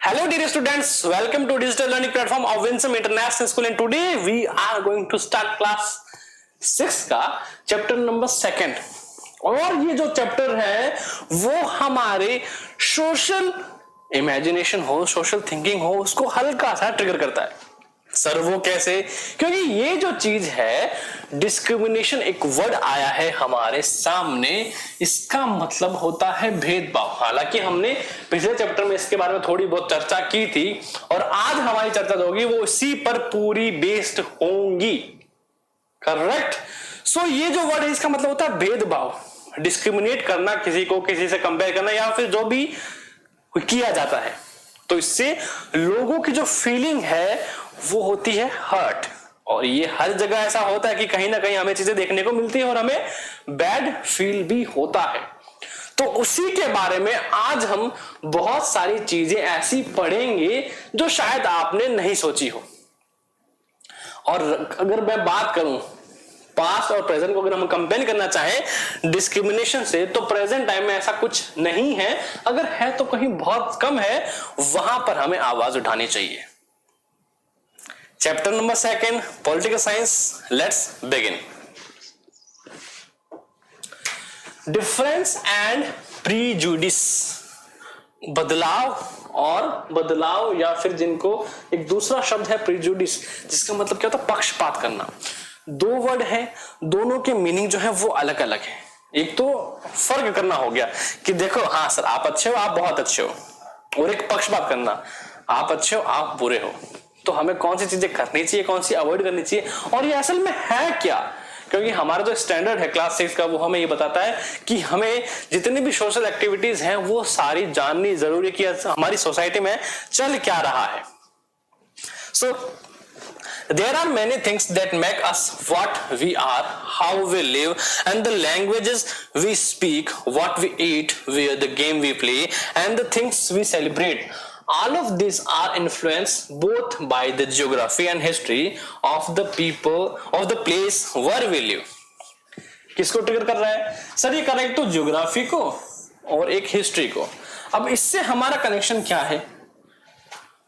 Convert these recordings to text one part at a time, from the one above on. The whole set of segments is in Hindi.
Hello dear students, welcome to digital learning platform of Winsome International School and today we are going to start class 6 का चैप्टर नंबर 2 और ये जो चैप्टर है वो हमारे सोशल इमेजिनेशन हो, सोशल थिंकिंग हो, उसको हल्का सा ट्रिगर करता है। सर वो कैसे? क्योंकि ये जो चीज है डिस्क्रिमिनेशन, एक वर्ड आया है हमारे सामने, इसका मतलब होता है भेदभाव। हालांकि हमने पिछले चैप्टर में इसके बारे में थोड़ी बहुत चर्चा की थी और आज हमारी चर्चा जो होगी वो इसी पर पूरी बेस्ड होंगी। करेक्ट? सो ये जो वर्ड है इसका मतलब होता है भेदभाव, डिस्क्रिमिनेट करना, किसी को किसी से कंपेयर करना या फिर जो भी किया जाता है। तो इससे लोगों की जो फीलिंग है वो होती है हर्ट, और ये हर जगह ऐसा होता है कि कहीं ना कहीं हमें चीजें देखने को मिलती है और हमें बैड फील भी होता है। तो उसी के बारे में आज हम बहुत सारी चीजें ऐसी पढ़ेंगे जो शायद आपने नहीं सोची हो। और अगर मैं बात करूं पास्ट और प्रेजेंट को, अगर हम कंपेयर करना चाहें डिस्क्रिमिनेशन से, तो प्रेजेंट टाइम में ऐसा कुछ नहीं है, अगर है तो कहीं बहुत कम है, वहां पर हमें आवाज उठानी चाहिए। Chapter number 2 political science, let's begin. Difference and prejudice, बदलाव या फिर जिनको एक दूसरा शब्द है प्रीजुडिस, जिसका मतलब क्या होता है पक्षपात करना। दो वर्ड है, दोनों के मीनिंग जो है वो अलग अलग है। एक तो फर्क करना हो गया कि देखो हाँ सर आप अच्छे हो, आप बहुत अच्छे हो, और एक पक्षपात करना, आप अच्छे हो आप बुरे हो। तो हमें कौन सी चीजें करनी चाहिए, कौन सी अवॉइड करनी चाहिए, और ये असल में है क्या? क्योंकि हमारा जो स्टैंडर्ड है क्लास 6 का वो हमें ये बताता है कि हमें जितनी भी सोशल एक्टिविटीज हैं वो सारी जाननी जरूरी है कि हमारी सोसाइटी में चल क्या रहा है। सो there are many things that make us what we are, how we live, and the languages we speak, what we eat, where the game we play, and the things we celebrate. All of these are influenced both by the geography and history of the people of the place where we live. किसको ट्रिगर कर रहा है सर? ये कर रहा है तो ज्योग्राफी को और एक हिस्ट्री को। अब इससे हमारा कनेक्शन क्या है?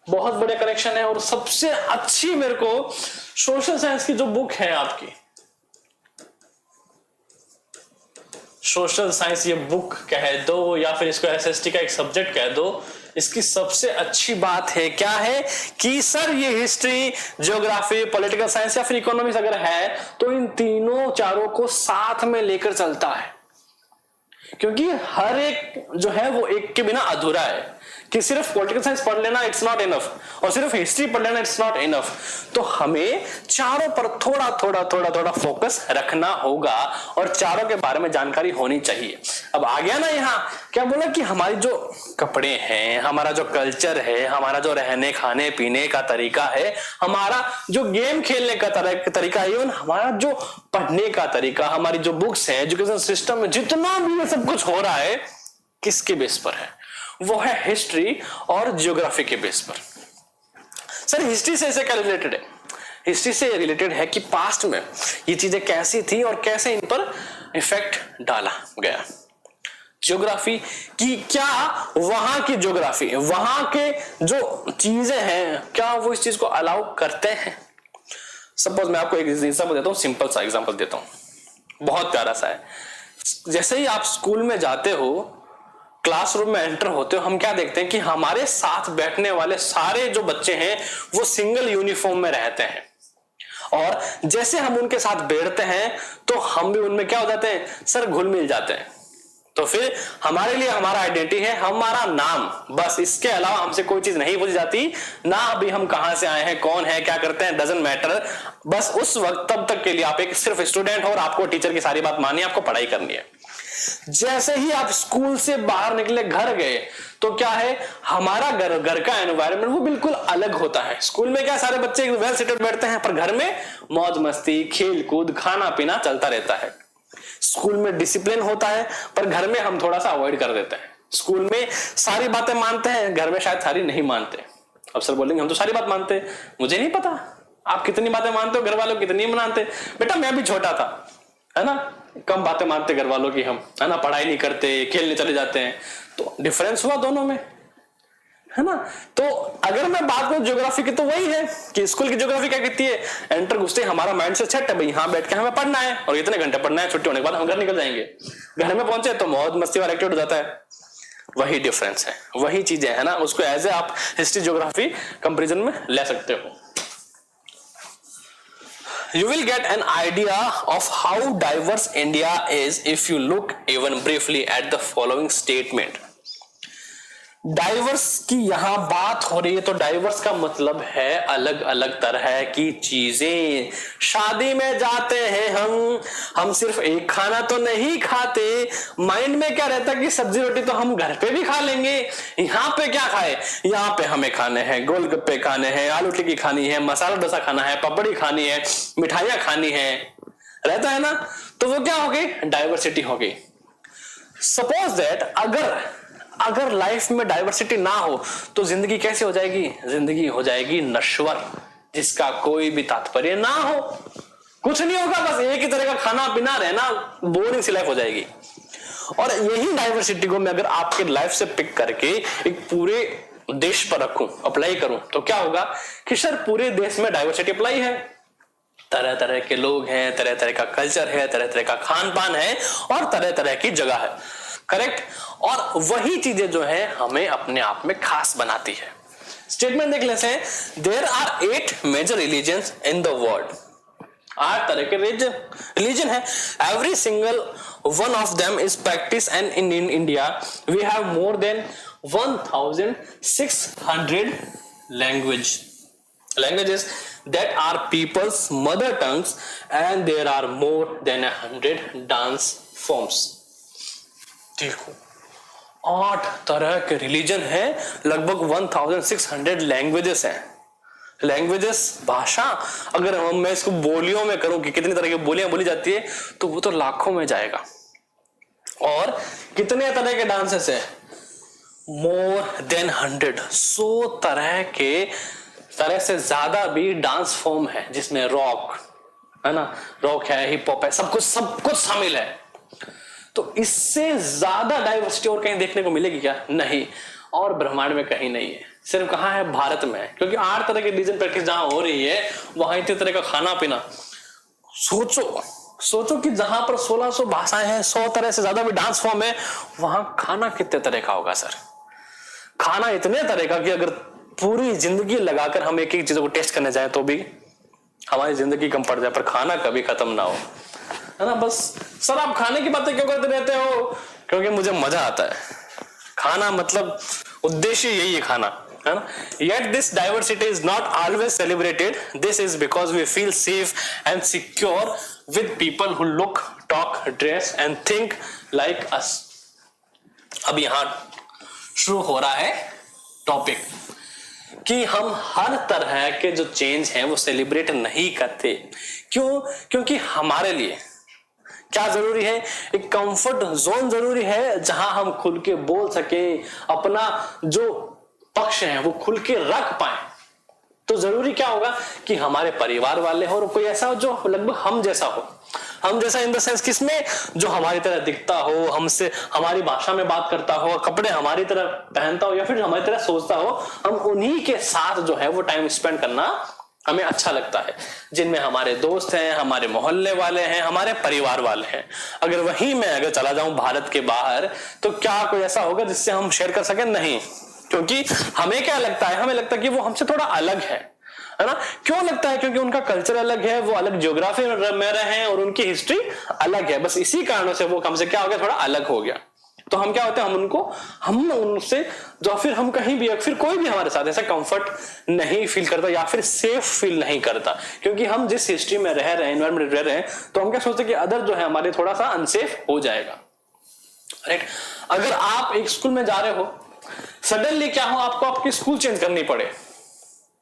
बहुत बड़े कनेक्शन है, और सबसे अच्छी मेरे को सोशल साइंस की जो बुक है आपकी, सोशल साइंस ये बुक कह दो या फिर इसको एसएसटी का एक सब्जेक्ट कह दो, इसकी सबसे अच्छी बात है क्या है कि सर ये हिस्ट्री, ज्योग्राफी, पॉलिटिकल साइंस या फिर इकोनॉमिक्स अगर है तो इन तीनों चारों को साथ में लेकर चलता है। क्योंकि हर एक जो है वो एक के बिना अधूरा है, कि सिर्फ पॉलिटिकल साइंस पढ़ लेना इट्स नॉट इनफ और सिर्फ हिस्ट्री पढ़ लेना इट्स नॉट इनफ। तो हमें चारों पर थोड़ा थोड़ा फोकस रखना होगा और चारों के बारे में जानकारी होनी चाहिए। अब आ गया ना यहाँ, क्या बोला कि हमारी जो कपड़े हैं, हमारा जो कल्चर है, हमारा जो रहने खाने पीने का तरीका है, हमारा जो गेम खेलने का तरीका है, इवन हमारा जो पढ़ने का तरीका, हमारी जो बुक्स है, एजुकेशन सिस्टम में जितना भी ये सब कुछ हो रहा है, किसके बेस पर है? वो है हिस्ट्री और ज्योग्राफी के बेस पर। सर हिस्ट्री से क्या रिलेटेड है? हिस्ट्री से रिलेटेड है कि पास्ट में ये चीजें कैसी थी और कैसे इन पर इफेक्ट डाला गया। ज्योग्राफी की क्या वहां की ज्योग्राफी, वहां के जो चीजें हैं क्या वो इस चीज को अलाउ करते हैं? सपोज मैं आपको एक एग्जांपल देता हूं, सिंपल सा एग्जांपल देता हूं, बहुत प्यारा सा है। जैसे ही आप स्कूल में जाते हो, क्लासरूम में एंटर होते हो, हम क्या देखते हैं कि हमारे साथ बैठने वाले सारे जो बच्चे हैं वो सिंगल यूनिफॉर्म में रहते हैं, और जैसे हम उनके साथ बैठते हैं तो हम भी उनमें क्या हो जाते हैं सर, घुल मिल जाते हैं। तो फिर हमारे लिए हमारा आइडेंटिटी है हमारा नाम, बस इसके अलावा हमसे कोई चीज नहीं पूछी जाती ना। अभी हम कहां से आए हैं, कौन है, क्या करते हैं, डजंट मैटर। बस उस वक्त तब तक के लिए आप एक सिर्फ स्टूडेंट हो और आपको टीचर की सारी बात माननी है, आपको पढ़ाई करनी है। जैसे ही आप स्कूल से बाहर निकले, घर गए, तो क्या है हमारा घर का एनवायरनमेंट वो बिल्कुल अलग होता है। स्कूल में क्या सारे बच्चे वेल सेटेड बैठते हैं, पर घर में मौज मस्ती, खेल कूद, खाना पीना चलता रहता है। स्कूल में डिसिप्लिन होता है, पर घर में हम थोड़ा सा अवॉइड कर देते हैं। स्कूल में सारी बातें मानते हैं, घर में शायद सारी नहीं मानते। अब सर बोलेंगे हम तो सारी बात मानते हैं। मुझे नहीं पता आप कितनी बातें मानते हो, घर वालों कितनी मानते। बेटा मैं भी छोटा था, है ना, कम बातें मानते घर वालों की हम, है ना, पढ़ाई नहीं करते, खेलने चले जाते हैं। तो डिफरेंस हुआ दोनों में, है ना। तो अगर मैं बात करूं ज्योग्राफी की तो वही है कि स्कूल की ज्योग्राफी क्या कहती है, एंटर घुसते हमारा माइंड से सेट है भाई यहाँ बैठ के हमें पढ़ना है और इतने घंटे पढ़ना है, छुट्टी होने के बाद हम घर निकल जाएंगे। घर में पहुंचे तो मौज मस्ती वाला एक्टिव हो जाता है। वही डिफरेंस है, वही चीजें है ना, उसको एज ए आप हिस्ट्री ज्योग्राफी कंपेरिजन में ले सकते हो। You will get an idea of how diverse India is if you look even briefly at the following statement. Diverse की यहां बात हो रही है तो डाइवर्स का मतलब है अलग अलग तरह की चीजें। शादी में जाते हैं हम सिर्फ एक खाना तो नहीं खाते। माइंड में क्या रहता है कि सब्जी रोटी तो हम घर पे भी खा लेंगे, यहाँ पे क्या खाए, यहाँ पे हमें खाने हैं गोलगप्पे खाने हैं, आलू टिक्की खानी है, मसाला डोसा खाना है, पपड़ी खानी है, मिठाइयां खानी है, रहता है ना। तो वो क्या हो गई, डाइवर्सिटी हो गई। सपोज दैट अगर लाइफ में डाइवर्सिटी ना हो तो जिंदगी कैसे हो जाएगी, जिंदगी हो जाएगी नश्वर, जिसका कोई भी तात्पर्य ना हो, कुछ नहीं होगा, बस एक ही तरह का खाना पीना रहना, बोरिंग सी लाइफ हो जाएगी। और यही डाइवर्सिटी को मैं अगर आपके लाइफ से पिक करके एक पूरे देश पर रखूं, अप्लाई करूं, तो क्या होगा कि सर पूरे देश में डाइवर्सिटी अप्लाई है, तरह तरह के लोग हैं, तरह तरह का कल्चर है, तरह तरह का खान पान है और तरह तरह की जगह है, करेक्ट। और वही चीजें जो है हमें अपने आप में खास बनाती है। स्टेटमेंट देख लेते हैं, there are 8 major religions in the world. 8 तरह के रिलीजन है, every single one of them is practice and in India we have more than 1600 languages that are people's mother tongues and there are more than 100 dance forms। देखो 8 तरह के रिलीजन है, लगभग 1600 लैंग्वेजेस हैं। लैंग्वेजेस भाषा, अगर मैं इसको बोलियों में करूं कि कितनी तरह की बोलियां बोली जाती है तो वो तो लाखों में जाएगा। और कितने तरह के डांसेस हैं, मोर देन 100 तरह से ज्यादा भी डांस फॉर्म है, जिसमें रॉक है ना, रॉक है, हिप हॉप है, सब कुछ शामिल है। तो इससे ज्यादा डाइवर्सिटी और कहीं देखने को मिलेगी क्या, नहीं, और ब्रह्मांड में कहीं नहीं है, सिर्फ कहां है, भारत में है। क्योंकि 8 तरह के रिलीजन प्रैक्टिस जहां हो रही है वहां इतने तरह का खाना पीना, सोचो कि जहां पर 1600 भाषाएं हैं, 100 तरह से ज्यादा भी डांस फॉर्म है, वहां खाना कितने तरह का होगा सर। खाना इतने तरह का कि अगर पूरी जिंदगी लगाकर हम एक एक चीजों को टेस्ट करने जाए तो भी हमारी जिंदगी कम पड़ जाए, पर खाना कभी खत्म ना हो, है ना। बस सर आप खाने की बातें क्यों करते रहते हो, क्योंकि मुझे मजा आता है। खाना मतलब उद्देश्य यही है, खाना, है ना। Yet this diversity is not always celebrated. This is because we feel safe and secure with people who look, talk, dress and think like us। अब यहां शुरू हो रहा है टॉपिक कि हम हर तरह के जो चेंज हैं वो सेलिब्रेट नहीं करते। क्यों? क्योंकि हमारे लिए क्या जरूरी है, एक कंफर्ट जोन जरूरी है जहां हम खुल के बोल सके, अपना जो पक्ष है वो खुल के रख पाए। तो जरूरी क्या होगा कि हमारे परिवार वाले हो और कोई ऐसा हो जो लगभग हम जैसा हो, हम जैसा इन द सेंस किसमें, जो हमारी तरह दिखता हो, हमसे हमारी भाषा में बात करता हो, कपड़े हमारी तरह पहनता हो या फिर हमारी तरह सोचता हो। हम उन्हीं के साथ जो है वो टाइम स्पेंड करना हमें अच्छा लगता है, जिनमें हमारे दोस्त हैं, हमारे मोहल्ले वाले हैं, हमारे परिवार वाले हैं। अगर वहीं मैं अगर चला जाऊं भारत के बाहर तो क्या कोई ऐसा होगा जिससे हम शेयर कर सकें, नहीं। क्योंकि हमें क्या लगता है, हमें लगता है कि वो हमसे थोड़ा अलग है ना। क्यों लगता है? क्योंकि उनका कल्चर अलग है, वो अलग ज्योग्राफी में रहे हैं और उनकी हिस्ट्री अलग है। बस इसी कारणों से वो हमसे क्या हो गया, थोड़ा अलग हो गया। तो हम क्या होते हैं, हम उनसे जो फिर हम कहीं भी, फिर कोई भी हमारे साथ ऐसा कंफर्ट नहीं फील करता या फिर सेफ फील नहीं करता, क्योंकि हम जिस हिस्ट्री में रह रहे हैं, एनवायरमेंट में रह रहे हैं, तो हम क्या सोचते हैं कि अदर जो है हमारे थोड़ा सा अनसेफ हो जाएगा, राइट। अगर आप एक स्कूल में जा रहे हो, सडनली क्या हो, आपको आपकी स्कूल चेंज करनी पड़े,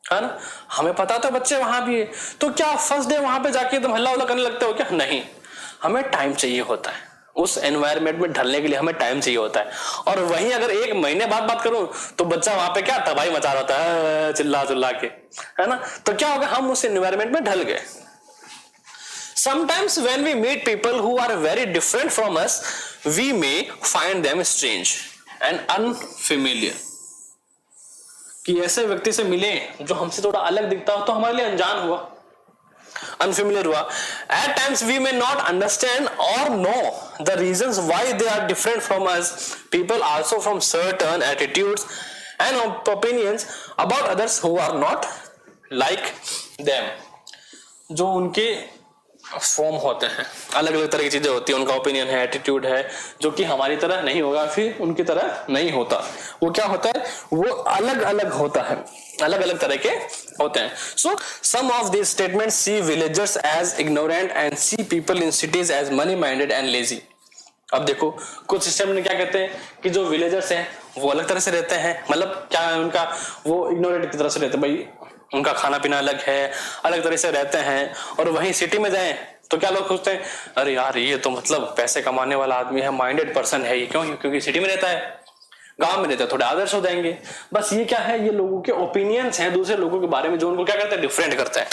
है ना। हमें पता था बच्चे वहां भी है, तो क्या फर्स्ट डे वहां पे जाके तुम हल्ला उल्ला करने लगते हो क्या? नहीं, हमें टाइम चाहिए होता है उस एनवायरनमेंट में ढलने के लिए, हमें टाइम चाहिए होता है। और वहीं अगर 1 महीने बाद बात करूं तो बच्चा वहां पे क्या तबाही मचा रहा होता है, चिल्ला चिल्ला के, है ना। तो क्या होगा, हम उस एनवायरनमेंट में ढल गए। Sometimes when we meet people who are very different from us, we may find them strange and unfamiliar। कि ऐसे व्यक्ति से मिले जो हमसे थोड़ा अलग दिखता हो तो हमारे लिए अनजान हुआ, unfamiliar हुआ. At times we may not understand or know the reasons why they are different from us. People also from certain attitudes and opinions about others who are not like them. जो उनके फॉर्म होते हैं, अलग अलग तरह की चीजें होती है, उनका ओपिनियन है, एटीट्यूड है, जो कि हमारी तरह नहीं होगा, फिर उनकी तरह नहीं होता. वो क्या होता है, वो अलग अलग होता है, अलग अलग तरह के होते हैं. So some of these statements see villagers as ignorant and see people in cities as money minded and lazy. अब देखो कुछ सिस्टम में क्या कहते हैं कि जो विलेजर्स हैं वो अलग तरह से रहते हैं, मतलब क्या है उनका, वो इग्नोरेंट की तरह से रहते हैं, भाई उनका खाना पीना अलग है, अलग तरह से रहते हैं. और वहीं सिटी में जाएं तो क्या लोग सोचते हैं, अरे यार ये तो मतलब पैसे कमाने वाला आदमी है, माइंडेड पर्सन है ये. क्यों? क्योंकि सिटी में रहता है. गांव में रहता है थोड़े आदर्श हो जाएंगे. बस ये क्या है, ये लोगों के ओपिनियंस हैं दूसरे लोगों के बारे में, जो उनको क्या करते हैं, डिफरेंट करते हैं.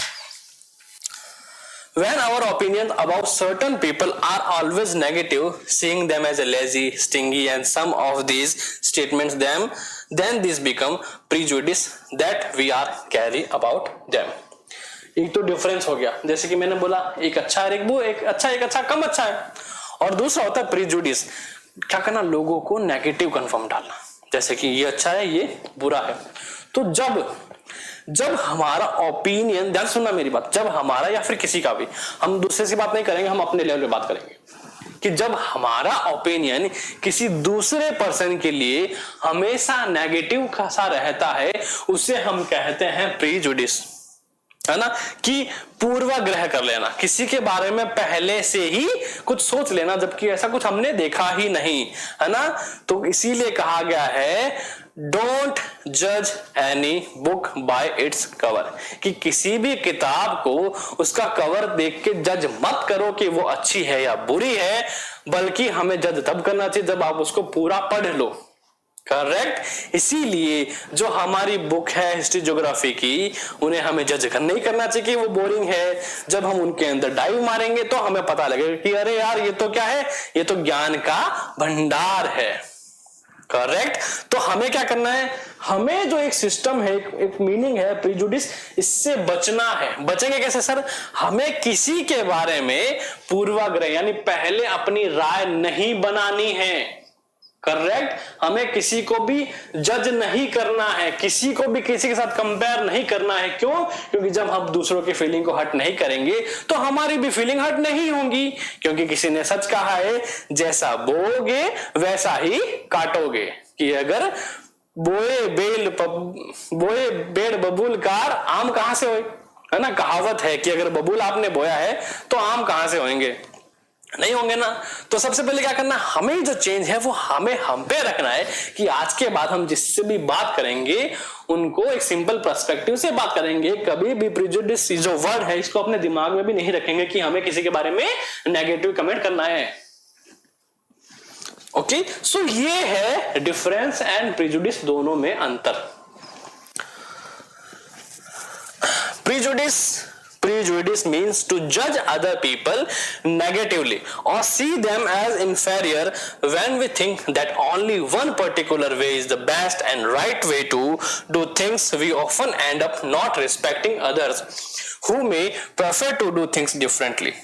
When our opinions about certain people are always negative, seeing them as lazy, stingy, and some of these statements then these become prejudice that we are carry about them. एक तो डिफरेंस हो गया, जैसे कि मैंने बोला एक अच्छा है, एक अच्छा कम अच्छा है. और दूसरा होता है प्रीजुडिस. क्या करना, लोगों को नेगेटिव कन्फर्म डालना, जैसे कि ये अच्छा है ये बुरा है. तो जब हमारा ओपिनियन, ध्यान सुनना मेरी बात, जब हमारा या फिर किसी का भी, हम दूसरे से बात नहीं करेंगे, हम अपने लेवल पे बात करेंगे, कि जब हमारा ओपिनियन किसी दूसरे पर्सन के लिए हमेशा नेगेटिव सा रहता है, उसे हम कहते हैं प्रीजुडिस, है ना, कि पूर्वाग्रह कर लेना, किसी के बारे में पहले से ही कुछ सोच लेना जबकि ऐसा कुछ हमने देखा ही नहीं, है ना. तो इसीलिए कहा गया है डोंट जज any book by its cover, कि किसी भी किताब को उसका कवर देख के जज मत करो कि वो अच्छी है या बुरी है, बल्कि हमें जज तब करना चाहिए जब आप उसको पूरा पढ़ लो. करेक्ट. इसीलिए जो हमारी बुक है हिस्ट्री ज्योग्राफी की, उन्हें हमें जज नहीं करना चाहिए कि वो बोरिंग है. जब हम उनके अंदर डाइव मारेंगे तो हमें पता लगेगा कि अरे यार ये तो क्या है, ये तो ज्ञान का भंडार है. करेक्ट. तो हमें क्या करना है, हमें जो एक सिस्टम है, एक मीनिंग है प्रीजुडिस, इससे बचना है. बचेंगे कैसे सर, हमें किसी के बारे में पूर्वाग्रह यानी पहले अपनी राय नहीं बनानी है. करेक्ट. हमें किसी को भी जज नहीं करना है, किसी को भी किसी के साथ कंपेयर नहीं करना है. क्यों? क्योंकि जब हम दूसरों की फीलिंग को हर्ट नहीं करेंगे तो हमारी भी फीलिंग हर्ट नहीं होंगी. क्योंकि किसी ने सच कहा है, जैसा बोओगे वैसा ही काटोगे. कि अगर बोए बेड़ बबूल कार, आम कहां से होए, है ना. कहावत है कि अगर बबूल आपने बोया है तो आम कहां से होंगे, नहीं होंगे ना. तो सबसे पहले क्या करना, हमें जो चेंज है वो हमें हम पे रखना है कि आज के बाद हम जिससे भी बात करेंगे उनको एक सिंपल पर्सपेक्टिव से बात करेंगे. कभी भी प्रेजुडिस जो वर्ड है इसको अपने दिमाग में भी नहीं रखेंगे कि हमें किसी के बारे में नेगेटिव कमेंट करना है. ओके. सो ये है डिफरेंस एंड प्रेजुडिस, दोनों में अंतर. Prejudice means to judge other people negatively or see them as inferior when we think that only one particular way is the best and right way to do things. We often end up not respecting others who may prefer to do things differently.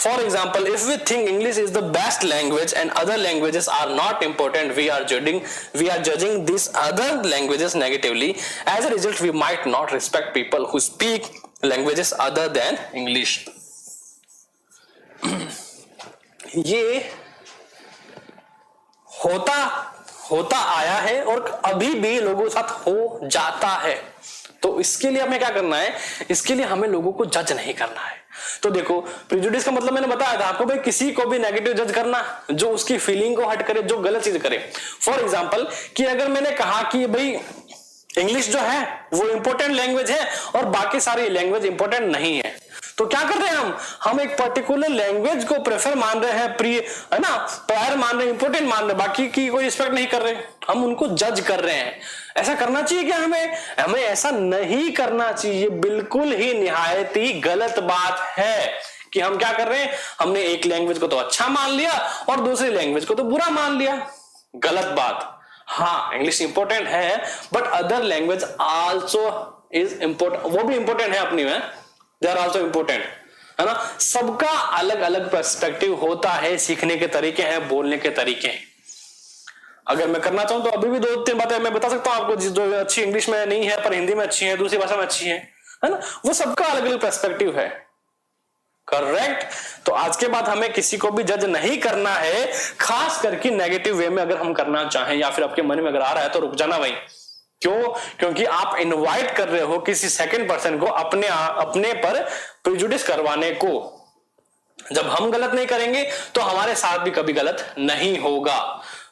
For example, if we think English is the best language and other languages are not important, we are judging these other languages negatively. As a result, we might not respect people who speak languages other than English. ये होता आया है और अभी भी लोगों के साथ हो जाता है. तो इसके लिए हमें क्या करना है, इसके लिए हमें लोगों को जज नहीं करना है. तो देखो प्रेजुडिस का मतलब मैंने बताया था आपको, भाई किसी को भी नेगेटिव जज करना जो उसकी फीलिंग को हट करे, जो गलत चीज करे. फॉर एग्जांपल कि अगर मैंने कहा कि भाई इंग्लिश जो है वो इंपॉर्टेंट लैंग्वेज है और बाकी सारी लैंग्वेज इंपॉर्टेंट नहीं है, तो क्या कर रहे हैं हम एक पर्टिकुलर लैंग्वेज को प्रेफर मान रहे हैं, प्रिय है ना, प्रायर मान रहे हैं, इंपॉर्टेंट मान रहे हैं, बाकी की कोई रिस्पेक्ट नहीं कर रहे, हम उनको जज कर रहे हैं. ऐसा करना चाहिए क्या हमें ऐसा नहीं करना चाहिए. बिल्कुल ही निहायत ही गलत बात है कि हम क्या कर रहे हैं, हमने एक लैंग्वेज को तो अच्छा मान लिया और दूसरी लैंग्वेज को तो बुरा मान लिया. गलत बात. हाँ इंग्लिश इंपॉर्टेंट है, but other language also is important, वो भी इंपॉर्टेंट है अपनी में, दे आर आल्सो इंपॉर्टेंट, है ना। सबका अलग अलग पर्सपेक्टिव होता है, सीखने के तरीके हैं, बोलने के तरीके हैं। अगर मैं करना चाहूं तो अभी भी 2-3 बातें मैं बता सकता हूं आपको, जो अच्छी इंग्लिश में नहीं है पर हिंदी में अच्छी है, दूसरी भाषा में अच्छी है ना। वो सबका अलग अलग पर्सपेक्टिव है, करेक्ट। तो आज के बाद हमें किसी को भी जज नहीं करना है, खास करके नेगेटिव वे में अगर हम करना चाहें या फिर आपके मन में अगर आ रहा है तो रुक जाना भाई। क्यों? क्योंकि आप इनवाइट कर रहे हो किसी सेकंड पर्सन को अपने पर प्रिजुडिस करवाने को। जब हम गलत नहीं करेंगे तो हमारे साथ भी कभी गलत नहीं होगा।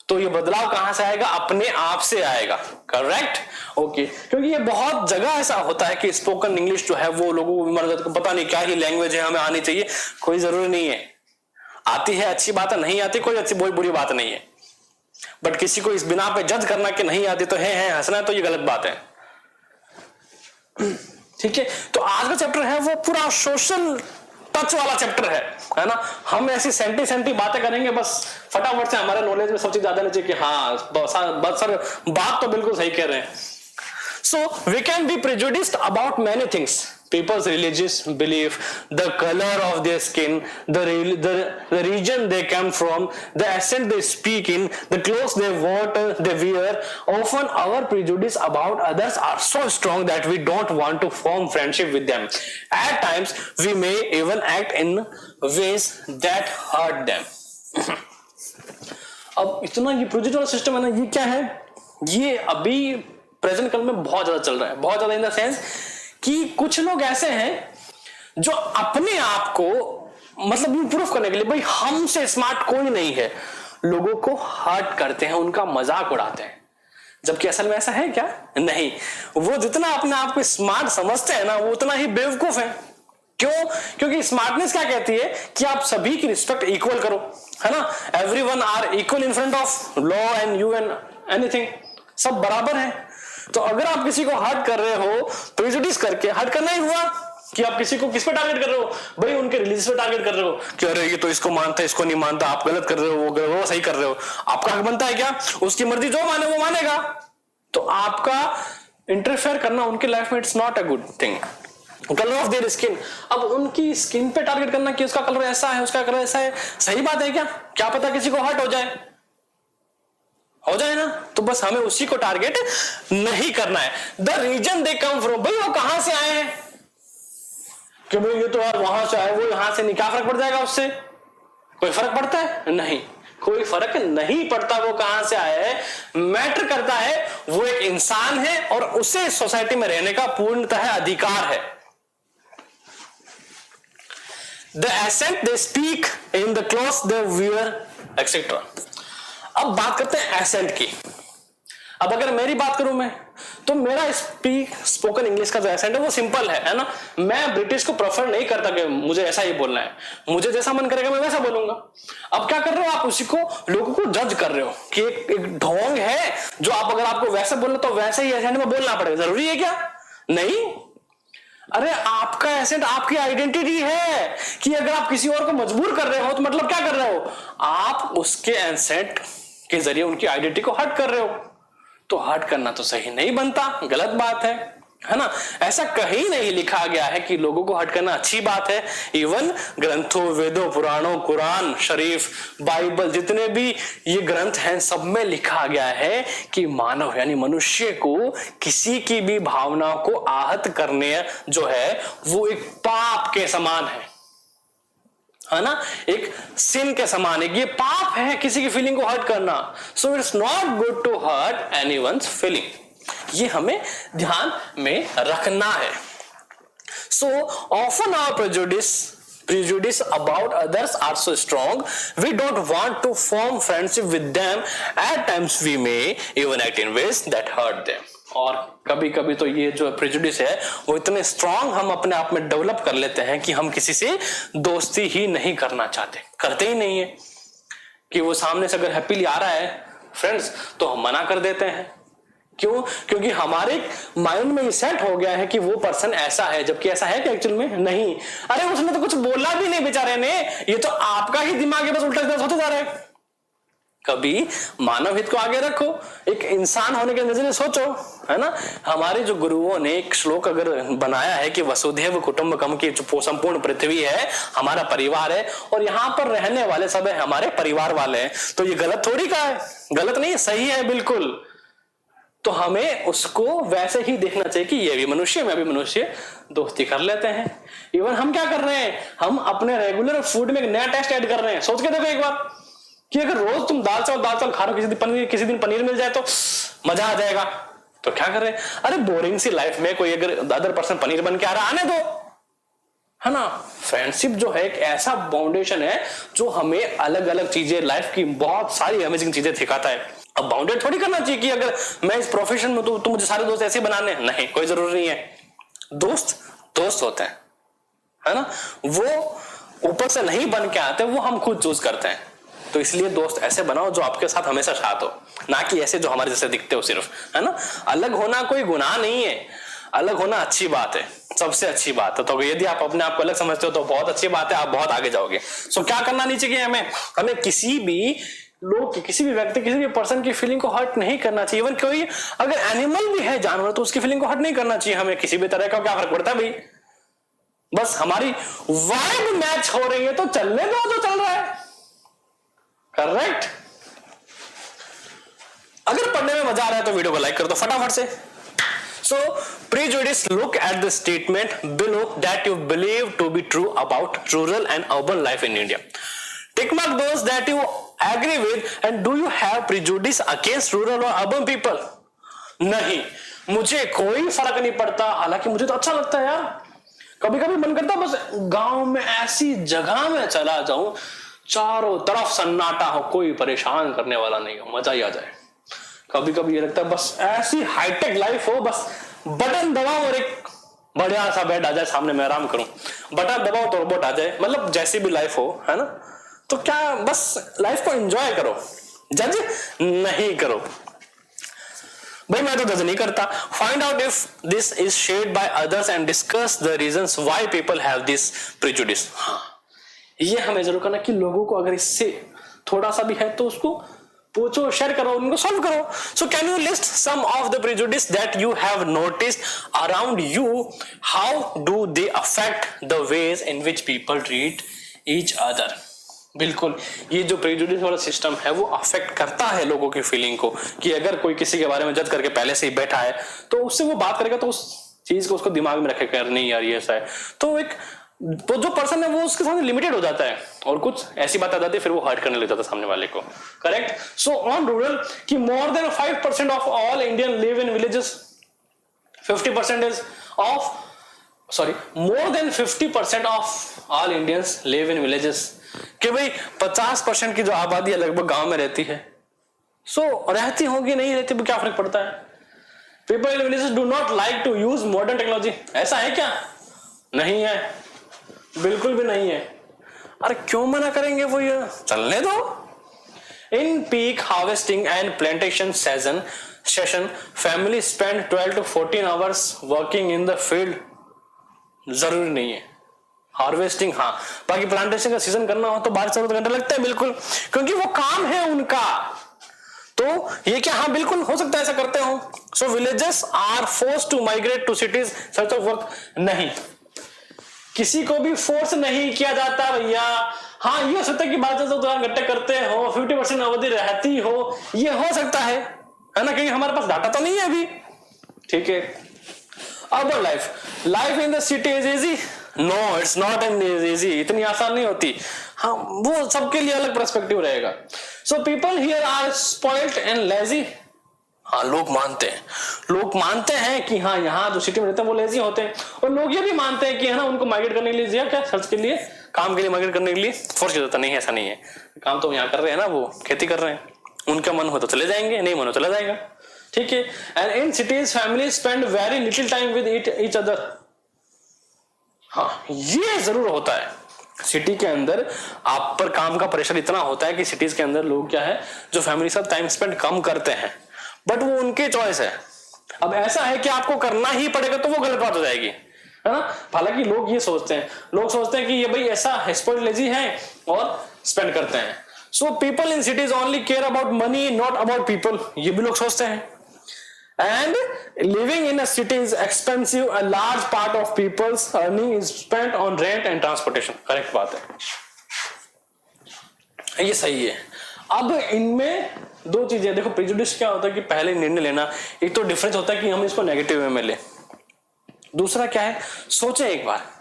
तो ये बदलाव कहां से आएगा? अपने आप से आएगा, करेक्ट। ओके, क्योंकि ये बहुत जगह ऐसा होता है कि स्पोकन इंग्लिश जो है वो लोगों को पता नहीं क्या ही लैंग्वेज है, हमें आनी चाहिए। कोई जरूरी नहीं है, आती है अच्छी बात है, नहीं आती कोई अच्छी बुरी बात नहीं है। बट किसी को इस बिना पे जज करना कि नहीं आती तो है हंसना है, तो ये गलत बात है। ठीक है, तो आज का चैप्टर है वो पूरा सोशल टच वाला चैप्टर है ना। हम ऐसी सेंटी बातें करेंगे बस फटाफट से, हमारे नॉलेज में सब चीज ज्यादा नहीं चाहिए कि हाँ बस सर बात तो बिल्कुल सही कह रहे हैं। So we can be prejudiced about many things: people's religious belief, the color of their skin, the region they come from, the accent they speak in, the clothes they wear. Often our prejudice about others are so strong that we don't want to form friendship with them. At times we may even act in ways that hurt them. अब इतना ये प्रेजुडिस वाला सिस्टम है ना, ये क्या है? ये अभी प्रेजेंट काल में बहुत ज्यादा चल रहा है, बहुत ज्यादा इन द सेंस कि कुछ लोग ऐसे हैं जो अपने आप को मतलब इम्प्रूव करने के लिए, भाई हमसे स्मार्ट कोई नहीं है, लोगों को हर्ट करते हैं, उनका मजाक उड़ाते हैं। जबकि असल में ऐसा है क्या? नहीं, वो जितना अपने आप को स्मार्ट समझते हैं ना, वो उतना ही बेवकूफ है। क्यों? क्योंकि स्मार्टनेस क्या कहती है कि आप सभी की रिस्पेक्ट इक्वल करो, है ना। Everyone are equal in front of law and you and anything, सब बराबर है। तो अगर आप किसी को हर्ट कर रहे हो, प्रेजुडिस करके, हर्ट करना ही हुआ कि आप किसी को किस पे टारगेट कर रहे हो? भाई उनके रिलीजियस पे टारगेट कर रहे हो कि अरे ये तो इसको मानता है, इसको नहीं मानता, आप गलत कर रहे हो, वो सही कर रहे हो। आपका हक बनता है क्या? उसकी मर्जी जो माने वो मानेगा। तो आपका इंटरफेयर करना उनके लाइफ में it's not a good thing. Colour of their skin, अब उनकी स्किन पे टारगेट करना कि उसका कलर ऐसा है, उसका कलर ऐसा है, सही बात है क्या? क्या पता किसी को हर्ट हो जाए ना। तो बस हमें उसी को टारगेट नहीं करना है। The reason they come from, भाई वो कहां से आए हैं? कि भाई ये तो यार वहां से आए, वो यहां से नहीं, क्या फर्क पड़ जाएगा उससे? कोई फर्क पड़ता है? नहीं, कोई फर्क नहीं पड़ता वो कहां से आए हैं। मैटर करता है वो एक इंसान है और उसे सोसाइटी में रहने का पूर्णतः अधिकार है। The accent they speak in the clothes they wear etcetera. अब बात करते हैं एसेंट की। अब अगर मेरी बात करूं मैं, तो मेरा स्पोकन इंग्लिश का जो एसेंट है वो सिंपल है ना। मैं ब्रिटिश को प्रेफर नहीं करता कि मुझे ऐसा ही बोलना है, मुझे जैसा मन करेगा मैं वैसा बोलूंगा। अब क्या कर रहे हो आप? उसी को, लोगों को जज कर रहे हो कि एक ढोंग है जो आप, अगर आपको वैसे बोलना तो वैसे ही एसेंट में बोलना पड़ेगा। जरूरी है क्या? नहीं। अरे आपका एसेंट आपकी आइडेंटिटी है कि अगर आप किसी और को मजबूर कर रहे हो तो मतलब क्या कर रहे हो? आप उसके एसेंट के जरिए उनकी आइडेंटिटी को हर्ट कर रहे हो। तो हर्ट करना तो सही नहीं बनता, गलत बात है ना। ऐसा कहीं नहीं लिखा गया है कि लोगों को हर्ट करना अच्छी बात है। इवन ग्रंथों, वेदों, पुराणों, कुरान शरीफ, बाइबल, जितने भी ये ग्रंथ हैं, सब में लिखा गया है कि मानव यानी मनुष्य को किसी की भी भावना को आहत करने जो है वो एक पाप के समान है ना, एक सिन के समान है। ये पाप है किसी की फीलिंग को हर्ट करना। So it's not good to hurt anyone's feeling. ये हमें ध्यान में रखना है। So often our prejudice about others are so strong we don't want to form friendship with them. At times we may even act in ways that hurt them. और कभी कभी तो ये जो प्रेजुडिस है वो इतने स्ट्रांग हम अपने आप में डेवलप कर लेते हैं कि हम किसी से दोस्ती ही नहीं करना चाहते, करते ही नहीं है। कि वो सामने से अगर हैप्पीली आ रहा है फ्रेंड्स तो हम मना कर देते हैं। क्यों? क्योंकि हमारे माइंड में ये सेट हो गया है कि वो पर्सन ऐसा है, जबकि ऐसा है कि एक्चुअल में नहीं। अरे उसने तो कुछ बोला भी नहीं बेचारे ने, ये तो आपका ही दिमाग है, बस उल्टा सीधा होते जा रहा है। कभी मानव हित को आगे रखो, एक इंसान होने के नजरिए सोचो, है ना। हमारे जो गुरुओं ने एक श्लोक अगर बनाया है कि वसुधैव कुटुंबकम की जो संपूर्ण पृथ्वी है हमारा परिवार है और यहाँ पर रहने वाले सब है हमारे परिवार वाले हैं, तो ये गलत थोड़ी का है, गलत नहीं, सही है बिल्कुल। तो हमें उसको वैसे ही देखना चाहिए कि ये भी मनुष्य मैं भी मनुष्य, दोस्ती कर लेते हैं। इवन हम क्या कर रहे हैं, हम अपने रेगुलर फूड में एक नया टेस्ट ऐड कर रहे हैं। सोच के देखो एक बार कि अगर रोज तुम दाल चावल खा रहे हो, किसी दिन पनीर मिल जाए तो मजा आ जाएगा, तो क्या कर रहे हैं, अरे बोरिंग सी लाइफ में कोई अगर अदर पर्सन पनीर बन के आ रहा आने दो, है ना। फ्रेंडशिप जो है एक ऐसा बाउंडेशन है जो हमें अलग अलग चीजें, लाइफ की बहुत सारी अमेजिंग चीजें सिखाता है। अब बाउंडेड थोड़ी करना चाहिए कि अगर मैं इस प्रोफेशन में तो मुझे सारे दोस्त ऐसे बनाने, नहीं, कोई जरूरी नहीं है। दोस्त दोस्त होते हैं, है ना, वो ऊपर से नहीं बन के आते, वो हम खुद चूज करते हैं। तो इसलिए दोस्त ऐसे बनाओ जो आपके साथ हमेशा साथ हो, ना कि ऐसे जो हमारे जैसे दिखते हो सिर्फ, है ना। अलग होना कोई गुनाह नहीं है, अलग होना अच्छी बात है, सबसे अच्छी बात है। तो यदि आप अपने आप को अलग समझते हो तो बहुत अच्छी बात है, आप बहुत आगे जाओगे। सो क्या करना नहीं चाहिए हमें किसी भी लोग की, किसी भी व्यक्ति, किसी भी पर्सन की फीलिंग को हर्ट नहीं करना चाहिए। इवन कोई अगर एनिमल भी है, जानवर, तो उसकी फीलिंग को हर्ट नहीं करना चाहिए हमें किसी भी तरह का। क्या फर्क पड़ता है भाई, बस हमारी वाइब मैच हो रही है तो चलने दो जो चल रहा है, करेक्ट। अगर पढ़ने में मजा आ रहा है तो वीडियो को लाइक कर दो फटाफट से। So, prejudice, look at the statement below that you believe to be true about rural and urban life in India. Tick mark those that you agree with, and do you have prejudice against rural or urban people? नहीं, मुझे कोई फर्क नहीं पड़ता, हालांकि मुझे तो अच्छा लगता है यार। कभी कभी मन करता बस गांव में ऐसी जगह में चला जाऊं, चारों तरफ सन्नाटा हो, कोई परेशान करने वाला नहीं हो, मजा ही आ जाए। कभी कभी ये लगता है बस ऐसी हाईटेक लाइफ हो, बस बटन दबाओ और एक बढ़िया सा बेड आ जाए सामने, मैं आराम करूं, बटन दबाओ तो रोबोट आ जाए, मतलब जैसी भी लाइफ हो, है ना। तो क्या बस लाइफ को एंजॉय करो, जज नहीं करो। भाई मैं तो जज नहीं करता। Find out if this is shared by others and discuss the reasons why people have this prejudice. हाँ, ये हमें जरूर करना कि लोगों को अगर इससे थोड़ा सा भी है तो उसको पूछो, शेयर करो, उनको सॉल्व करो। So can you list some of the prejudice that you have noticed around you, how do they affect the ways in which people treat each other. बिल्कुल, ये जो प्रेजुडिस वाला सिस्टम है वो अफेक्ट करता है लोगों की फीलिंग को, कि अगर कोई किसी के बारे में जज करके पहले से ही बैठा है तो उससे वो बात करेगा तो उस चीज को उसको दिमाग में रखेगा, नहीं यार ये ऐसा है, तो एक तो जो पर्सन है वो उसके सामने लिमिटेड हो जाता है और कुछ ऐसी बात आ जाती है फिर वो हर्ट करने लग जाता है सामने वाले को, करेक्ट। सो ऑन रूरल कि more than 5% of all Indian live in villages, 50% is of more than 50% of all Indians live in villages, कि भाई 50% की जो आबादी है लगभग गांव में रहती है। सो रहती होगी नहीं रहती क्या फर्क पड़ता है। People in villages do not like to use modern technology, ऐसा है क्या? नहीं है, बिल्कुल भी नहीं है। अरे क्यों मना करेंगे, वो ये चलने दो। In peak harvesting and plantation session family spend 12 to 14 hours working in the field. जरूरी नहीं है हार्वेस्टिंग, हाँ, बाकी प्लांटेशन का सीजन करना हो तो 12-14 घंटे लगते हैं, बिल्कुल, क्योंकि वो काम है उनका। तो ये क्या, हाँ बिल्कुल हो सकता है ऐसा करते हो। So villages are forced to migrate to cities search of work. नहीं, किसी को भी फोर्स नहीं किया जाता भैया। हाँ, ये हो सकता है कि 12 घंटे करते हो, 50% अवधि रहती हो, ये हो सकता है ना, क्योंकि हमारे पास डाटा तो नहीं है अभी, ठीक है। Urban life in the city is easy? No, it's not an easy, इतनी आसान नहीं होती। हाँ, वो सबके लिए अलग पर्सपेक्टिव रहेगा। So people here are spoiled and lazy. हाँ, लोग मानते हैं कि हाँ यहाँ जो सिटी में रहते हैं वो लेजी होते हैं, और लोग ये भी मानते हैं कि है ना उनको माइग्रेट करने के लिए, क्या सर्च के लिए, काम के लिए माइग्रेट करने के लिए फोर्स किया जाता नहीं है। ऐसा नहीं है, काम तो यहाँ कर रहे हैं ना, वो खेती कर रहे हैं, उनका मन हो तो चले जाएंगे, नहीं मन हो चला जाएगा, ठीक है। And in cities family spend very little time with each other. हाँ, ये जरूर होता है। सिटी के अंदर आप पर काम का प्रेशर इतना होता है कि सिटीज के अंदर लोग क्या है जो फैमिली साथ टाइम स्पेंड कम करते हैं, बट वो उनकी चॉइस है। अब ऐसा है कि आपको करना ही पड़ेगा तो वो गलत बात हो जाएगी, है ना। हालांकि लोग ये सोचते हैं कि ये भाई ऐसा स्पॉइल्ड लेजी है और स्पेंड करते हैं, so people in cities only care about money, not about people, ये भी लोग सोचते हैं। And living in a city is expensive. A large part of people's earning is spent on rent and transportation. Correct बात है, ये सही है। अब इनमें दो चीजें देखो, प्रेजुडिस क्या होता है कि पहले निर्णय लेना, एक तो डिफरेंस होता है कि हम इसको नेगेटिव वे में ले, दूसरा क्या है, सोचे एक बार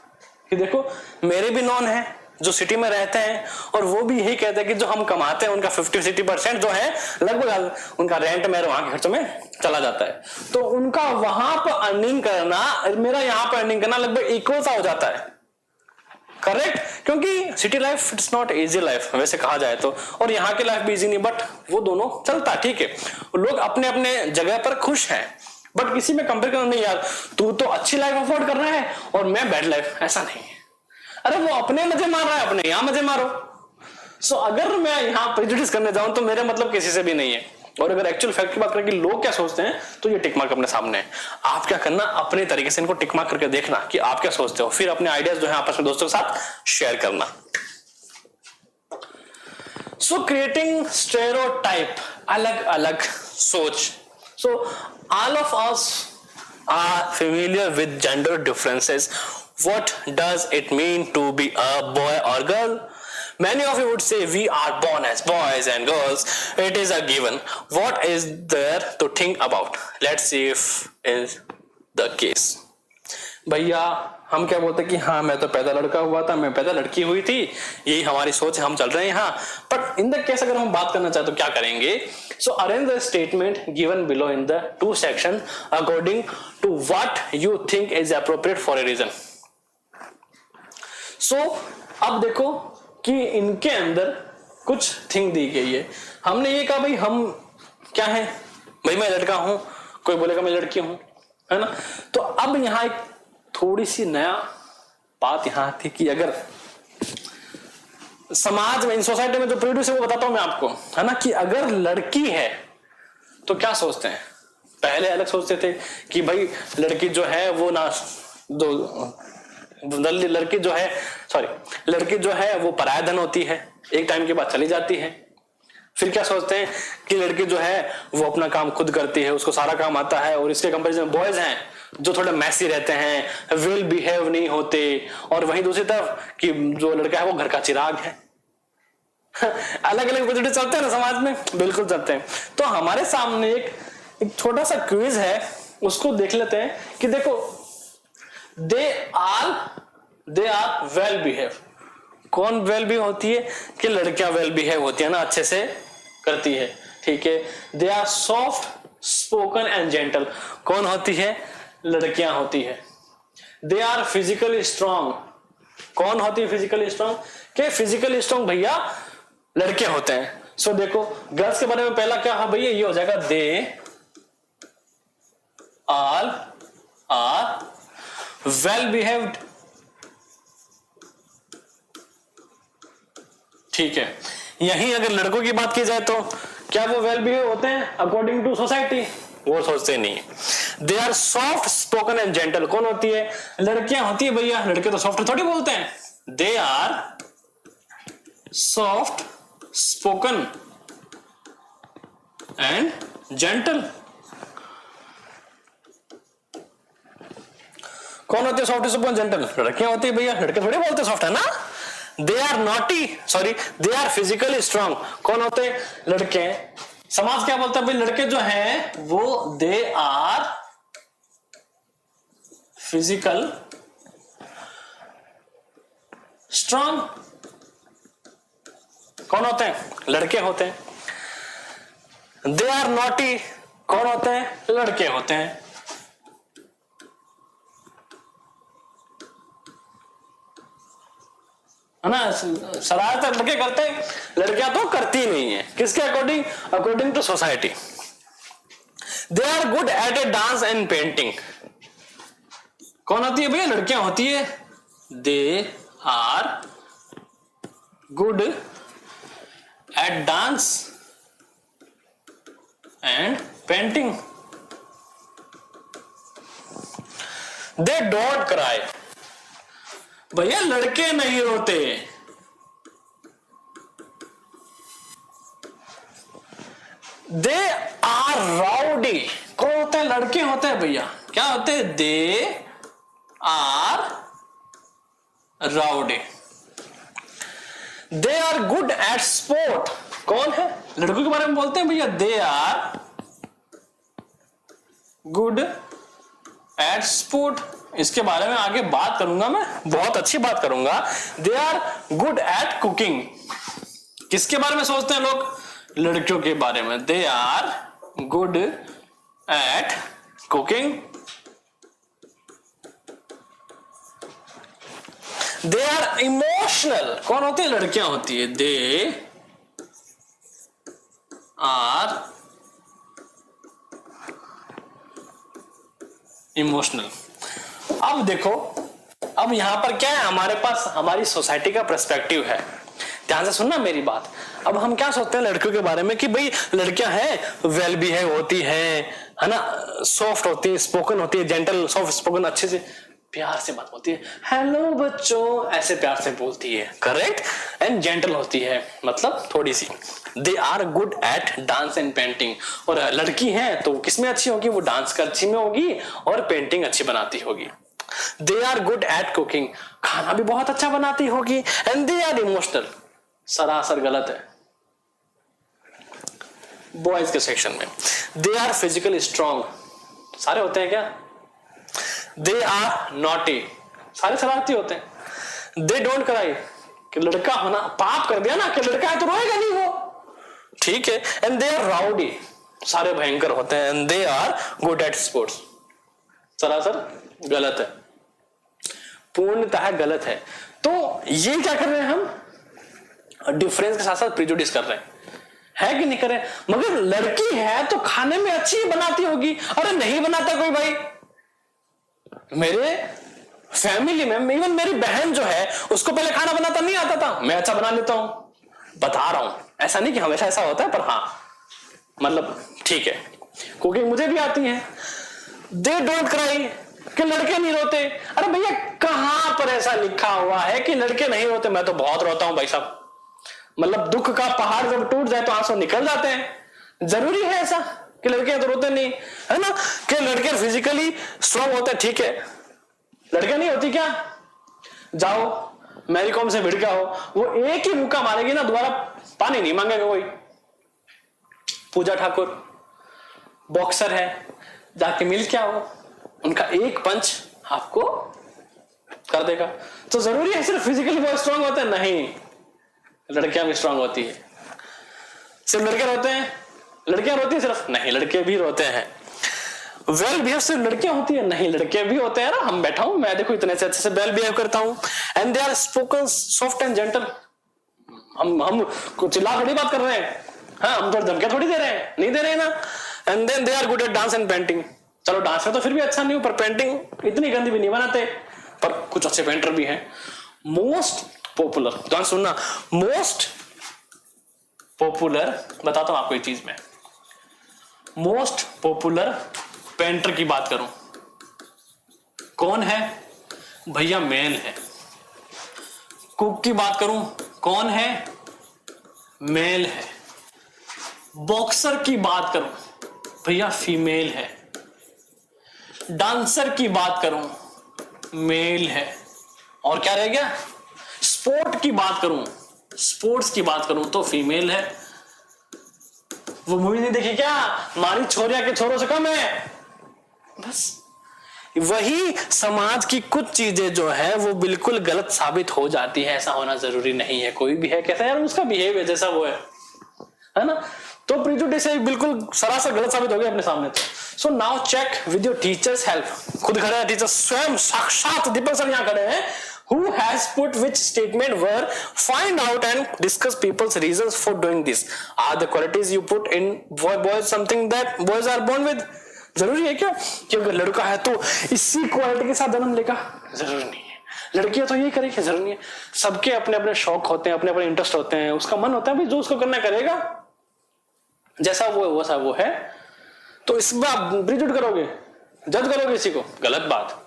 कि देखो मेरे भी नॉन है जो सिटी में रहते हैं और वो भी यही कहते हैं कि जो हम कमाते हैं उनका 50-60% जो है लगभग उनका रेंट में वहां के खर्चों में चला जाता है। तो उनका वहां पर अर्निंग करना, मेरा यहाँ पर अर्निंग करना लगभग इक्वल सा हो जाता है। करेक्ट, क्योंकि city life it's not easy life वैसे कहा जाए तो, और यहाँ की लाइफ भी इजी नहीं, बट वो दोनों चलता है, ठीक है। लोग अपने अपने जगह पर खुश हैं, बट किसी में कंपेयर करना नहीं, यार तू तो अच्छी लाइफ अफोर्ड कर रहा है और मैं बैड लाइफ, ऐसा नहीं है। अरे वो अपने मजे मार रहा है, अपने यहां मजे मारो। सो अगर मैं यहां प्रेजुडिस करने जाऊं तो मेरे मतलब किसी से भी नहीं है। और अगर एक्चुअल फैक्ट की बात करें कि लोग क्या सोचते हैं, तो ये टिक मार्क अपने सामने है। आप क्या करना, अपने तरीके से इनको टिक मार्क करके देखना कि आप क्या सोचते हो, फिर अपने आइडियाज जो है आपस में दोस्तों के साथ शेयर करना। सो क्रिएटिंग स्टेरियोटाइप, अलग अलग सोच। So all of us are familiar with gender differences. What does it mean to be a boy or girl? Many of you would say we are born as boys and girls. It is a given. What is there to think about? Let's see if is the case. भैया हम क्या बोलते हैं कि हाँ मैं तो पैदा लड़का हुआ था, मैं पैदा लड़की हुई थी, यही हमारी सोच है, हम चल रहे हैं यहाँ। बट इन द केस अगर हम बात करना चाहे तो क्या करेंगे? So arrange the statement given below in the two section according to what you think is appropriate for a reason. सो अब देखो कि इनके अंदर कुछ थिंग दी गई है। हमने ये कहा भाई हम क्या है, भाई मैं लड़का हूं, कोई बोलेगा मैं लड़की हूं, है ना। तो अब यहां एक थोड़ी सी नया बात यहां थी कि अगर समाज में, इन सोसाइटी में जो प्रोड्यूस है वो बताता हूं मैं आपको, है ना, कि अगर लड़की है तो क्या सोचते हैं। पहले अलग सोचते थे कि भाई लड़की जो है वो ना लड़की जो है वो पराया धन होती है, एक टाइम के बाद चली जाती है। फिर क्या सोचते हैं कि लड़की जो है वो अपना काम खुद करती है, उसको सारा काम आता है। और इसके कंपैरिजन में बॉयज हैं जो थोड़े मैसी रहते हैं, वेल बिहेव नहीं होते। और वहीं दूसरी तरफ कि जो लड़का है वो घर का चिराग है। अलग अलग प्रेजुडिस चलते हैं ना समाज में, बिल्कुल चलते हैं। तो हमारे सामने एक छोटा सा क्विज है, उसको देख लेते हैं कि देखो दे आर वेल बिहेव। कौन वेल बिहेव होती है? कि लड़कियां वेल बिहेव होती है ना, अच्छे से करती है, ठीक है। They are soft spoken and gentle. कौन होती है? लड़कियां होती है। They are physically strong. कौन होती है फिजिकली स्ट्रांग? के फिजिकली स्ट्रांग भैया लड़के होते हैं। सो देखो गर्ल्स के बारे में पहला क्या है भैया, ये हो जाएगा दे आर वेल बिहेव्ड, ठीक है। यहीं अगर लड़कों की बात की जाए तो क्या वो वेल बिहेव होते हैं अकॉर्डिंग टू सोसाइटी? वो सोचते नहीं। They are soft spoken and gentle. कौन होती है? लड़कियां होती है भैया, लड़के तो सॉफ्ट थोड़ी बोलते हैं। They are soft spoken and gentle. कौन होती है सॉफ्ट स्पोकन जेंटल? लड़कियां होती है भैया, लड़के थोड़ी बोलते सॉफ्ट, है ना। They are naughty, sorry they are physically strong. कौन होते हैं? लड़के। समाज क्या बोलता है भाई? लड़के जो हैं वो दे आर फिजिकल स्ट्रांग। कौन होते हैं? लड़के होते हैं। They are naughty. कौन होते हैं? लड़के होते हैं। है ना, शरारत लड़के करते हैं, लड़कियां तो करती नहीं है। किसके according? According to society. They are good at a dance and painting. कौन होती है भैया? लड़कियां होती है। They are good at dance and painting. They don't cry. भैया लड़के नहीं रोते। They are rowdy. कौन होते हैं? लड़के होते हैं भैया। क्या होते हैं? They are rowdy. They are good at sport. कौन है? लड़कों के बारे में बोलते हैं भैया। They are good at sport. इसके बारे में आगे बात करूंगा मैं, बहुत अच्छी बात करूंगा। They are good at cooking. किसके बारे में सोचते हैं लोग? लड़कियों के बारे में। They are good at cooking. They are emotional. कौन होती है? लड़कियां होती है। They are emotional. अब देखो, अब यहां पर क्या है? हमारे पास हमारी सोसाइटी का पर्सपेक्टिव है। ध्यान से सुनना मेरी बात। अब हम क्या सोचते हैं लड़कियों के बारे में कि भाई लड़कियां हैं, वेल बिहेव होती हैं, है ना, सॉफ्ट होती है, स्पोकन होती है, जेंटल, सॉफ्ट स्पोकन, अच्छे से प्यार से बात होती है, हेलो बच्चों ऐसे प्यार से बोलती है, करेक्ट, एंड जेंटल होती है, मतलब थोड़ी सी। They are good at dance and painting. और लड़की है तो किसमें अच्छी होगी? वो डांस कर अच्छी में होगी और पेंटिंग अच्छी बनाती होगी। They are good at cooking. खाना भी बहुत अच्छा बनाती होगी। And they are emotional. सरासर गलत है बॉयज के सेक्शन में। They are physically strong. सारे होते हैं क्या? They are naughty. सारे शरारती होते हैं। They don't cry. कि लड़का होना पाप कर दिया ना, कि लड़का है तो रोएगा नहीं वो, ठीक है। And they are rowdy. सारे भयंकर होते हैं। And they are good at sports. सरासर गलत है, पूर्णतः गलत है। तो ये क्या कर रहे हैं हम? डिफरेंस के साथ साथ प्रिजुडिस कर रहे हैं कि नहीं कर रहे? मगर लड़की है तो खाने में अच्छी बनाती होगी। अरे नहीं बनाता कोई भाई। मेरे फैमिली में इवन मेरी बहन जो है उसको पहले खाना बनाता नहीं आता था, मैं अच्छा बना लेता हूं, बता रहा हूं। ऐसा नहीं कि हमेशा ऐसा होता है, पर हाँ मतलब ठीक है, कुकिंग मुझे भी आती है। दे डोंट क्राई। कि लड़के नहीं रोते। अरे भैया कहां पर ऐसा लिखा हुआ है कि लड़के नहीं रोते? मैं तो बहुत रोता हूं भाई साहब। मतलब दुख का पहाड़ जब टूट जाए तो आंसू निकल जाते हैं। जरूरी है ऐसा कि लड़के तो रोते नहीं, है ना? कि लड़के फिजिकली स्ट्रांग होते हैं, ठीक है। लड़के नहीं होती क्या? जाओ मैरी कॉम से भिड़ गया हो, वो एक ही मुक्का मारेगी ना, दोबारा पानी नहीं मांगेगा कोई। पूजा ठाकुर बॉक्सर है, जाके मिल क्या हो, उनका एक पंच आपको कर देगा। तो जरूरी है सिर्फ फिजिकली वो स्ट्रांग होते हैं? नहीं, लड़कियां भी स्ट्रांग होती है। सिर्फ लड़के रोते हैं? लड़कियां रोती है सिर्फ? नहीं, लड़के भी रोते हैं। वेल बिहेव सिर्फ लड़कियां होती है? नहीं, लड़के भी होते हैं ना। हम बैठा हूं, मैं देखो इतने से अच्छे से वेल बिहेव करता हूं। And they are spoken soft and gentle. हम कुछ चिल्ला थोड़ी बात कर रहे हैं, हाँ, हम तो धमकियां थोड़ी दे रहे हैं, नहीं दे रहे हैं ना। And then they are good at dance and painting. चलो डांस में तो फिर भी अच्छा नहीं हूं, पर पेंटिंग इतनी गंदी भी नहीं बनाते, पर कुछ अच्छे पेंटर भी हैं। मोस्ट पॉपुलर, ध्यान सुनना, मोस्ट पॉपुलर, बताता हूं आपको एक चीज में। मोस्ट पॉपुलर पेंटर की बात करूं, कौन है भैया? मेल है। कुक की बात करूं, कौन है? मेल है। बॉक्सर की बात करूं भैया, फीमेल है। डांसर की बात करूं, मेल है। और क्या रह गया? स्पोर्ट की बात करूं, स्पोर्ट्स की बात करूं तो फीमेल है। वो मूवी नहीं देखी क्या, मारी छोरिया के छोरों से कम है? बस वही समाज की कुछ चीजें जो है वो बिल्कुल गलत साबित हो जाती है। ऐसा होना जरूरी नहीं है। कोई भी है कैसा यार, उसका बिहेवियर जैसा वो है ना? तो प्रिजुडिस बिल्कुल सरासर गलत साबित हो गया अपने सामने। तो so now check with your teachers help. खुद खड़े हैं टीचर, स्वयं साक्षात दीपक सर यहाँ खड़े हैं। Who has put which statement where? Find out and discuss people's reasons for doing this. Are the qualities you put in boys something that boys are born with? जरूरी है क्या कि अगर लड़का है तो इसी क्वालिटी के साथ जन्म लेगा? जरूरी नहीं है। लड़कियां तो ये करेगी? जरूरी नहीं है। सबके अपने अपने शौक होते हैं, अपने अपने इंटरेस्ट होते हैं, उसका मन होता है भाई जो उसको करना करेगा, जैसा वो वैसा वो है। तो इसमें आप प्रिजुड करोगे, जज करोगे इसी को, गलत बात।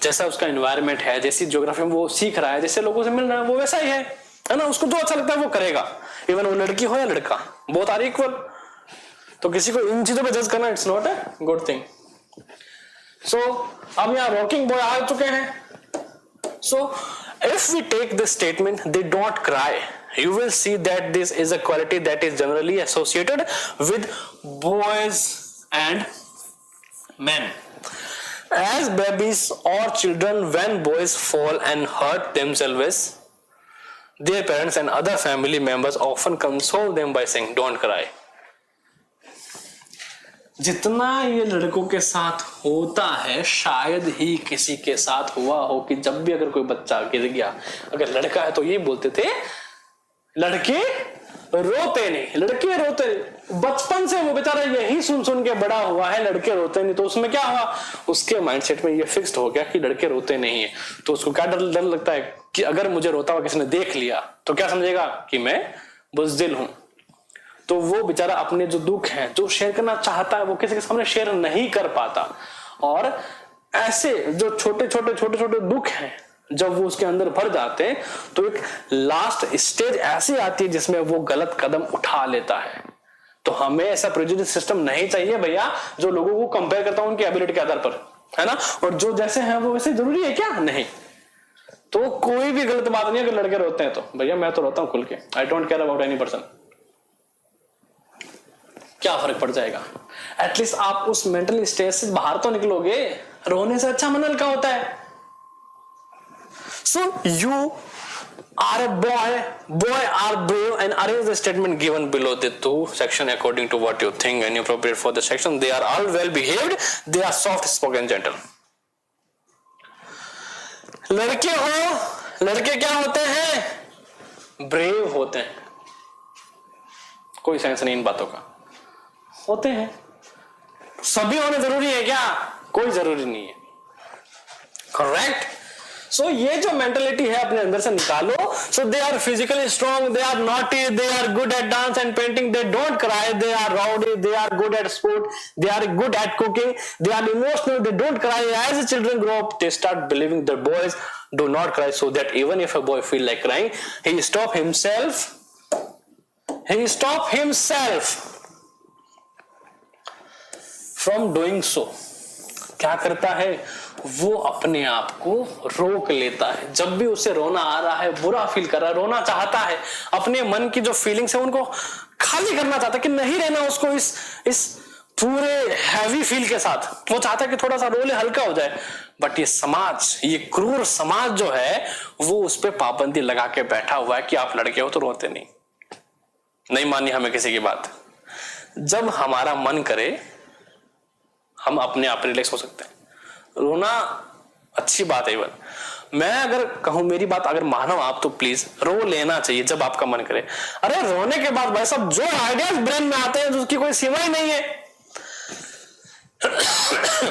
जैसा उसका एनवायरनमेंट है, जैसी ज्योग्राफी में वो सीख रहा है, जैसे लोगों से मिल रहा है, वो वैसा ही है ना? उसको जो अच्छा लगता है वो करेगा। इवन वो लड़की हो या लड़का, बोथ आर इक्वल। तो किसी को इन चीजों पे जज करना it's not a good thing. So अब यहाँ वर्किंग बॉय आ चुके हैं। So if we take this statement they don't cry, you will see that this is a quality that is generally associated with boys and men. As babies or children, when boys fall and hurt themselves, their parents and other family members often console them by saying don't cry. जितना ये लड़कों के साथ होता है शायद ही किसी के साथ हुआ हो कि जब भी अगर कोई बच्चा गिर गया, अगर लड़का है तो ये बोलते थे लड़के रोते नहीं, लड़के रोते नहीं। बचपन से वो बेचारा यही सुन सुन के बड़ा हुआ है लड़के रोते नहीं, तो उसमें क्या हुआ, उसके माइंडसेट में ये फिक्स्ड हो गया कि लड़के रोते नहीं है। तो उसको क्या डर लगता है कि अगर मुझे रोता हुआ किसी ने देख लिया तो क्या समझेगा कि मैं बुज़दिल हूं। तो वो बेचारा अपने जो दुख है जो शेयर करना चाहता है वो किसी के सामने शेयर नहीं कर पाता, और ऐसे जो छोटे छोटे दुख हैं जब वो उसके अंदर भर जाते हैं तो एक लास्ट स्टेज ऐसी आती है जिसमें वो गलत कदम उठा लेता है। तो हमें ऐसा प्रेजुडिस सिस्टम नहीं चाहिए भैया जो लोगों को कंपेयर करता हूं उनकी एबिलिटी के आधार पर, है ना, और जो जैसे हैं वो वैसे जरूरी है क्या, नहीं। तो कोई भी गलत बात नहीं है अगर लड़के रोते हैं तो भैया मैं तो रोता हूं खुल के, I don't care about any person, क्या फर्क पड़ जाएगा। एटलीस्ट आप उस मेंटल स्टेज से बाहर तो निकलोगे, रोने से अच्छा मन हल्का होता है। So you are a boy are brave, and arrange the statement given below the two section according to what you think and appropriate for the section. They are all well behaved, they are soft spoken, gentle. लड़के हो, लड़के क्या होते हैं, ब्रेव होते हैं, कोई सेंस नहीं इन बातों का, होते हैं। सभी होने जरूरी है क्या, कोई जरूरी नहीं है, करेक्ट। सो ये जो मेंटेलिटी है अपने अंदर से निकालो। So they are physically strong, they are naughty, they are good at dance and painting, they don't cry, they are rowdy, they are good at sport, they are good at cooking, they are emotional, they don't cry. As the children grow up they start believing that boys do not cry, so that even if a boy feel like crying he stop himself from doing so. क्या करता है, वो अपने आप को रोक लेता है। जब भी उसे रोना आ रहा है, बुरा फील कर रहा है, रोना चाहता है, अपने मन की जो फीलिंग्स है उनको खाली करना चाहता है कि नहीं रहना उसको इस पूरे हैवी फील के साथ। वो चाहता है कि थोड़ा सा रोले, हल्का हो जाए। बट ये समाज, ये क्रूर समाज जो है वो उस पर पाबंदी लगा के बैठा हुआ है कि आप लड़के हो तो रोते नहीं मानी हमें किसी की बात। जब हमारा मन करे हम अपने आप रिलैक्स हो सकते हैं। रोना अच्छी बात है। इवन मैं अगर कहूं, मेरी बात अगर मानो आप, तो प्लीज रो लेना चाहिए जब आपका मन करे। अरे रोने के बाद भाई साहब जो आइडियाज ब्रेन में आते हैं उसकी कोई सीमा ही नहीं है।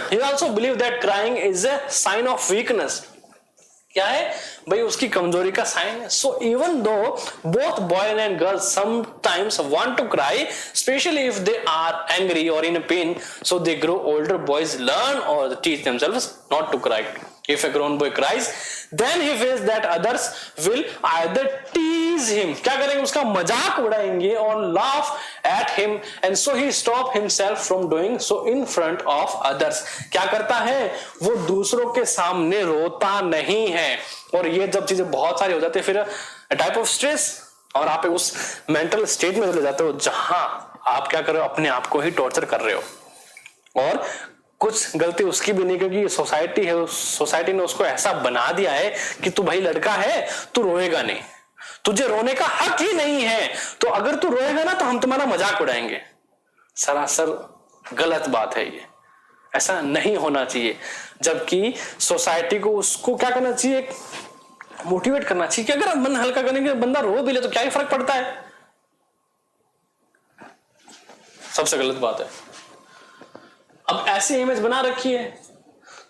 He also believe that crying is a sign of weakness. क्या है भाई, उसकी कमजोरी का साइन है। So even though both boy and girls sometimes want to cry, especially if they are angry or in pain, so they grow older boys learn और teach themselves not to cry. If a grown boy cries, then he feels that others will either tease him, क्या करेंगे, उसका मजाक उड़ाएंगे और laugh at him, and so he stop himself from doing so in front of others. क्या करता है, वो दूसरों के सामने रोता नहीं है। और ये जब चीजें बहुत सारी हो जाती है फिर टाइप ऑफ स्ट्रेस, और आप उस मेंटल स्टेट में चले जाते हो जहां आप क्या कर रहे हो, अपने आप को ही टॉर्चर कर रहे हो। और कुछ गलती उसकी भी नहीं, क्योंकि सोसाइटी है, सोसाइटी ने उसको ऐसा बना दिया है कि तू भाई लड़का है, तू रोएगा नहीं, तुझे रोने का हक ही नहीं है, तो अगर तू रोएगा ना तो हम तुम्हारा मजाक उड़ाएंगे। सरासर गलत बात है ये, ऐसा नहीं होना चाहिए। जबकि सोसाइटी को उसको क्या करना चाहिए, मोटिवेट करना चाहिए कि अगर मन हल्का करने के बंदा रो भी ले तो क्या ही फर्क पड़ता है। सबसे गलत बात है। अब ऐसी इमेज बना रखी है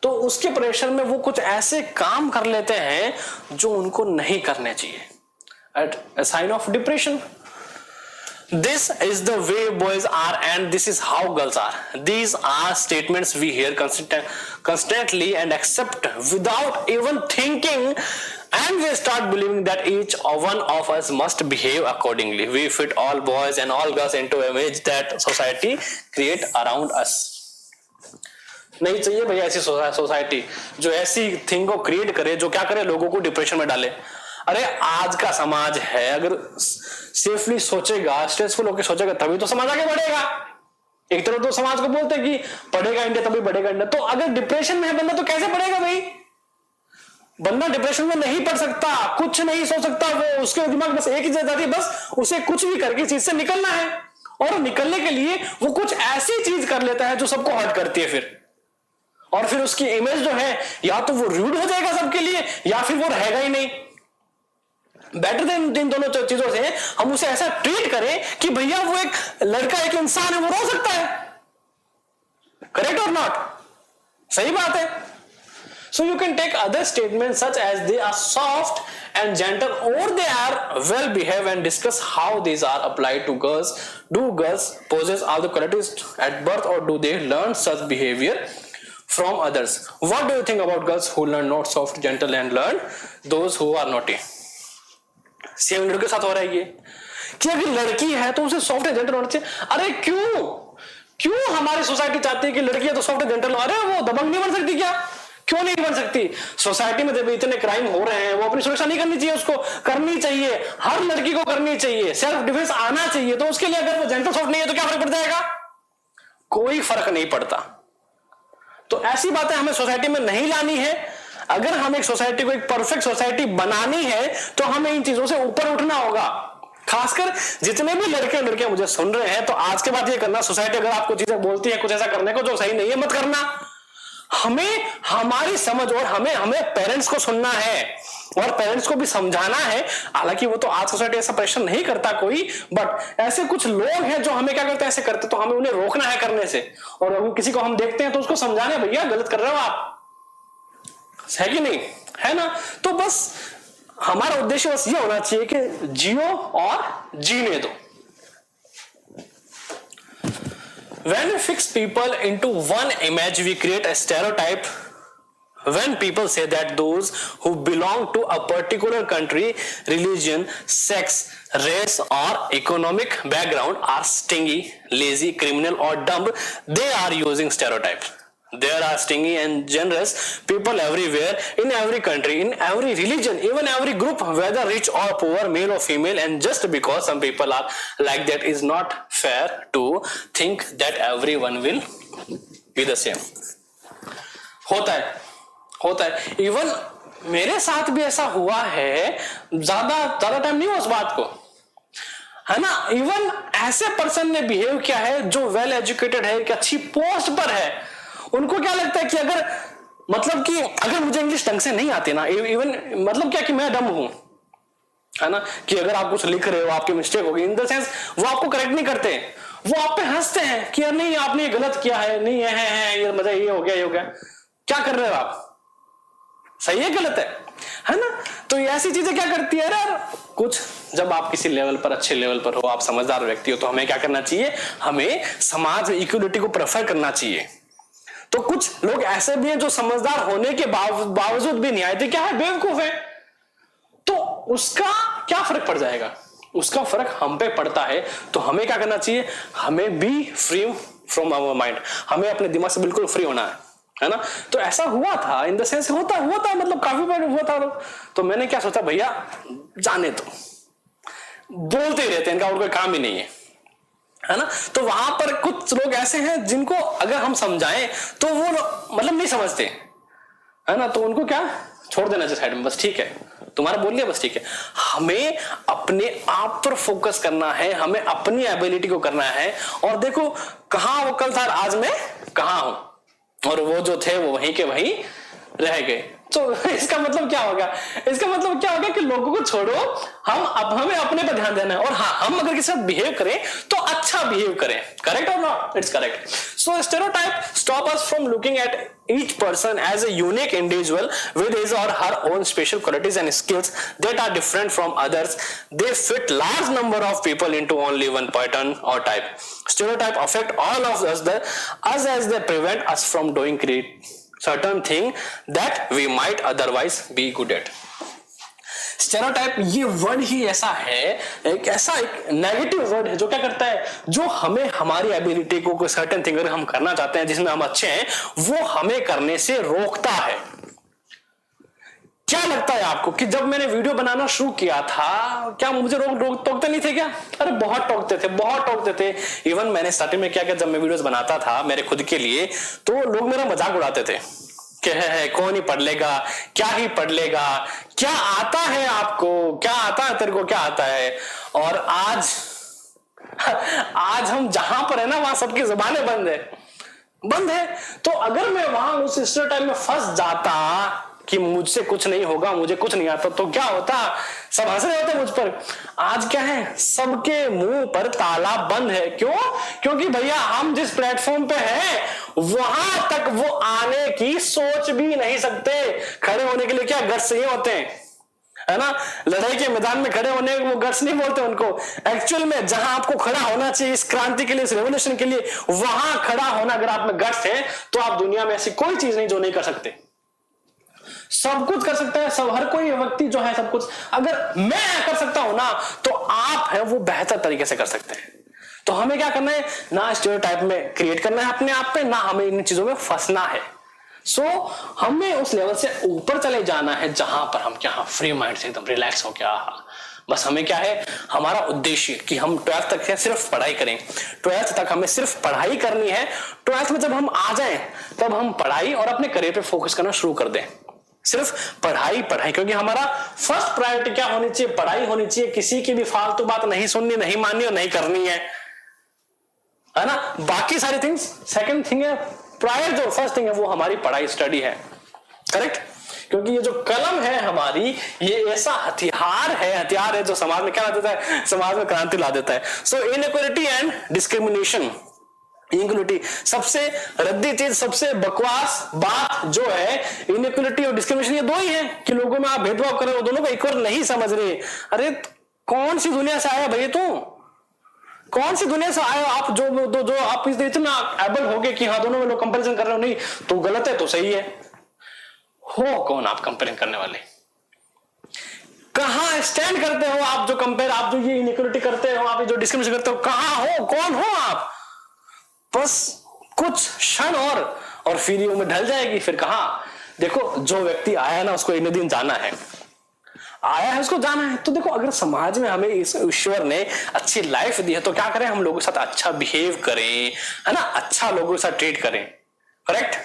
तो उसके प्रेशर में वो कुछ ऐसे काम कर लेते हैं जो उनको नहीं करने चाहिए। At a sign of depression, this is the way boys are and this is how girls are. These are statements we hear constantly and accept without even thinking and we start believing that each one of us must behave accordingly. We fit all boys and all girls into an image that society create around us. नहीं चाहिए भैया ऐसी सोसाइटी जो ऐसी थिंग को क्रिएट करे, जो क्या करे, लोगों को डिप्रेशन में डाले। अरे आज का समाज है, अगर सेफली सोचेगा, स्ट्रेसफुल होकर सोचेगा, तभी तो समाज आगे बढ़ेगा। एक तरफ तो समाज को बोलते हैं कि पढ़ेगा इंडिया तभी बढ़ेगा इंडिया, तो अगर डिप्रेशन में है बंदा तो कैसे पढ़ेगा भाई? बंदा डिप्रेशन में नहीं पढ़ सकता, कुछ नहीं सोच सकता, वो उसके दिमाग बस एक ही चीज आती है, बस उसे कुछ भी करके चीज से निकलना है, और निकलने के लिए वो कुछ ऐसी चीज कर लेता है जो सबको हर्ट करती है फिर, और फिर उसकी इमेज जो है या तो वो रूड हो जाएगा सबके लिए या फिर वो रहेगा ही नहीं। बेटर देन इन दोनों चीजों से हम उसे ऐसा ट्रीट करें कि भैया वो एक लड़का, एक इंसान है, वो रो सकता है। करेक्ट और नॉट? सही बात है। So you can take other statements such as they are soft and gentle or they are well behaved and discuss how these are applied to girls. Do girls possess all the qualities at birth or do they learn such behavior from others? What do you think about girls who learn not soft, gentle and learn those who are naughty? Same लड़के के साथ हो रहा है ये कि अगर लड़की है तो उसे सॉफ्ट एंड जेंटल होना चाहिए। अरे क्यों हमारी सोसाइटी चाहती है कि लड़की है तो सॉफ्ट एंड जेंटल हो? अरे वो दबंग नहीं बन सकती क्या? क्यों नहीं बन सकती? सोसाइटी में जब इतने क्राइम हो रहे हैं, वो अपनी सुरक्षा नहीं करनी चाहिए? उसको करनी चाहिए, हर लड़की को करनी चाहिए, सेल्फ डिफेंस आना चाहिए। तो उसके लिए अगर वो जेंटल सॉफ्ट नहीं है तो क्या फर्क पड़ जाएगा? कोई फर्क नहीं पड़ता। तो ऐसी बातें हमें सोसाइटी में नहीं लानी है। अगर हम एक सोसाइटी को एक परफेक्ट सोसाइटी बनानी है तो हमें इन चीजों से ऊपर उठना होगा। खासकर जितने भी लड़के लड़कियां मुझे सुन रहे हैं, तो आज के बाद ये करना, सोसाइटी अगर आपको चीजें बोलती है कुछ ऐसा करने को जो सही नहीं है, मत करना। हमें हमारी समझ और हमें पेरेंट्स को सुनना है और पेरेंट्स को भी समझाना है। हालांकि वो तो आज सोसाइटी ऐसा प्रेशर नहीं करता कोई, बट ऐसे कुछ लोग हैं जो हमें क्या करते हैं, ऐसे करते, तो हमें उन्हें रोकना है करने से। और अगर किसी को हम देखते हैं तो उसको समझाना, भैया गलत कर रहे हो आप, है कि नहीं, है ना? तो बस हमारा उद्देश्य बस ये होना चाहिए कि जियो और जीने दो। When we fix people into one image, we create a stereotype. When people say that those who belong to a particular country, religion, sex, race or economic background are stingy, lazy, criminal or dumb, they are using stereotypes. There are stingy and generous people everywhere, in every country, in every religion, even every group, whether rich or poor, male or female, and just because some people are like that is not fair to think that everyone will be the same. होता है इवन मेरे साथ भी ऐसा हुआ है, ज्यादा टाइम नहीं हुआ उस बात को, है ना? इवन ऐसे पर्सन ने बिहेव किया है जो वेल एजुकेटेड है, कि अच्छी पोस्ट पर है। उनको क्या लगता है कि अगर मुझे इंग्लिश ढंग से नहीं आती ना, इवन मतलब क्या कि मैं डम हूं, है ना, कि अगर आप कुछ लिख रहे हो आपकी मिस्टेक होगी, इन द सेंस वो आपको करेक्ट नहीं करते, वो आप पे हंसते हैं कि यार नहीं आपने ये गलत किया है, नहीं है ये मतलब ये हो गया। क्या कर रहे हो आप? सही है गलत है ना? तो ये ऐसी चीजें क्या करती है यार, कुछ जब आप किसी लेवल पर, अच्छे लेवल पर हो, आप समझदार व्यक्ति हो, तो हमें क्या करना चाहिए, हमें समाज में इक्वलिटी को प्रेफर करना चाहिए। तो कुछ लोग ऐसे भी हैं जो समझदार होने के बावजूद भी न्याय क्या है, बेवकूफ है। तो उसका क्या फर्क पड़ जाएगा? उसका फर्क हम पे पड़ता है। तो हमें क्या करना चाहिए, हमें be free from our mind, हमें अपने दिमाग से बिल्कुल फ्री होना है ना? तो ऐसा हुआ था, इन द सेंस होता मतलब काफी बार हुआ था। तो मैंने क्या सोचा, भैया जाने तो बोलते ही रहते हैं, इनका और कोई काम ही नहीं है ना? तो वहां पर कुछ लोग ऐसे हैं जिनको अगर हम समझाएं तो वो मतलब नहीं समझते, है ना? तो उनको क्या छोड़ देना चाहिए साइड में, बस ठीक है तुम्हारा बोल लिया, बस ठीक है। हमें अपने आप पर फोकस करना है, हमें अपनी एबिलिटी को करना है। और देखो कहां वो कल था, आज मैं कहां हूं, और वो जो थे वो वहीं के वहीं रह गए। तो इसका मतलब क्या होगा? इसका मतलब क्या होगा कि लोगों को छोड़ो, हमें अपने पर ध्यान देना है। और हाँ, हम अगर किसी साथ बिहेव करें तो अच्छा बिहेव करें। करेक्ट और not? It's correct. So stereotype stop us from looking at each person as a unique individual with his or her own special qualities and skills that are different from others. They fit large number of people into only one pattern or type. Stereotype affect all of us as they prevent us from doing certain thing that we might otherwise be good at. Stereotype ये वर्ड ही ऐसा है, एक ऐसा एक नेगेटिव वर्ड है जो क्या करता है, जो हमें हमारी एबिलिटी को कोई सर्टेन थिंग अगर हम करना चाहते हैं जिसमें हम अच्छे हैं, वो हमें करने से रोकता है। क्या लगता है आपको कि जब मैंने वीडियो बनाना शुरू किया था, क्या मुझे टोकते नहीं थे क्या? अरे बहुत टोकते थे। इवन मैंने स्टार्टिंग में क्या किया, जब मैं वीडियोस बनाता था मेरे खुद के लिए, तो लोग मेरा मजाक उड़ाते थे कि है कौन ही पढ़ लेगा, क्या ही पढ़ लेगा, क्या आता है आपको, क्या आता है तेरे को, क्या आता है। और आज हम जहां पर है ना, वहां सबकी जुबानें बंद है। तो अगर मैं वहां उस स्टेरियोटाइप में फंस जाता कि मुझसे कुछ नहीं होगा, मुझे कुछ नहीं आता, तो क्या होता, सब हंस रहे होते मुझ पर। आज क्या है, सबके मुंह पर ताला बंद है। क्यों? क्योंकि भैया हम जिस प्लेटफॉर्म पे हैं वहां तक वो आने की सोच भी नहीं सकते। खड़े होने के लिए क्या गट्स चाहिए होते हैं, है ना? लड़ाई के मैदान में खड़े होने वो गट्स नहीं बोलते उनको। एक्चुअल में जहां आपको खड़ा होना चाहिए इस क्रांति के लिए, इस रेवोल्यूशन के लिए, वहां खड़ा होना अगर आप में गट्स है, तो आप दुनिया में ऐसी कोई चीज नहीं जो नहीं कर सकते। सब कुछ कर सकता है, सब, हर कोई व्यक्ति जो है सब कुछ। अगर मैं कर सकता हूं ना, तो आप है वो बेहतर तरीके से कर सकते हैं। तो हमें क्या करना है, ना स्टीरियोटाइप में क्रिएट करना है अपने आप पे, ना हमें इन चीजों में फंसना है। हमें उस लेवल से ऊपर चले जाना है जहां पर हम क्या फ्री माइंड से एकदम रिलैक्स हो गया। बस हमें क्या है, हमारा उद्देश्य कि हम 12th तक सिर्फ पढ़ाई करें, 12th तक हमें सिर्फ पढ़ाई करनी है। 12th में जब हम आ जाएं, तब हम पढ़ाई और अपने करियर पे फोकस करना शुरू कर दें। सिर्फ पढ़ाई, क्योंकि हमारा फर्स्ट प्रायोरिटी क्या होनी चाहिए, पढ़ाई होनी चाहिए। किसी की भी फालतू बात नहीं सुननी, नहीं माननी और नहीं करनी है ना? बाकी सारी थिंग्स सेकंड थिंग है, प्रायर जो फर्स्ट थिंग है वो हमारी पढ़ाई, स्टडी है। करेक्ट? क्योंकि ये जो कलम है हमारी, ये ऐसा हथियार है जो समाज में क्या ला देता है, समाज में क्रांति ला देता है। सो इनइक्वालिटी एंड डिस्क्रिमिनेशन, इनइक्वालिटी सबसे रद्दी चीज, सबसे बकवास बात जो है, इनइक्वालिटी और डिस्क्रिमिनेशन, ये दो ही है कि लोगों में आप भेदभाव कर रहे हो, दोनों को इक्वल नहीं समझ रहे। अरे कौन सी दुनिया से आया भैया तू, कौन सी दुनिया से आए आप जो आप इतना एबल हो गए कि हाँ दोनों में लोग कंपैरिजन कर रहे हो? नहीं, तो गलत है तो सही है। हो कौन आप कंपेयर करने वाले? कहां स्टैंड करते हो आप जो कंपेयर, आप जो ये इनइक्वालिटी करते हो, आप जो डिस्क्रिमिनेशन करते हो, कहां हो, कौन हो आप? बस कुछ क्षण और फिर ये में ढल जाएगी। फिर कहां, देखो जो व्यक्ति आया ना उसको एक दिन जाना है, आया है उसको जाना है। तो देखो अगर समाज में हमें इस ईश्वर ने अच्छी लाइफ दी है, तो क्या करें, हम लोगों के साथ अच्छा बिहेव करें, है ना? अच्छा लोगों के साथ ट्रीट करें। Correct?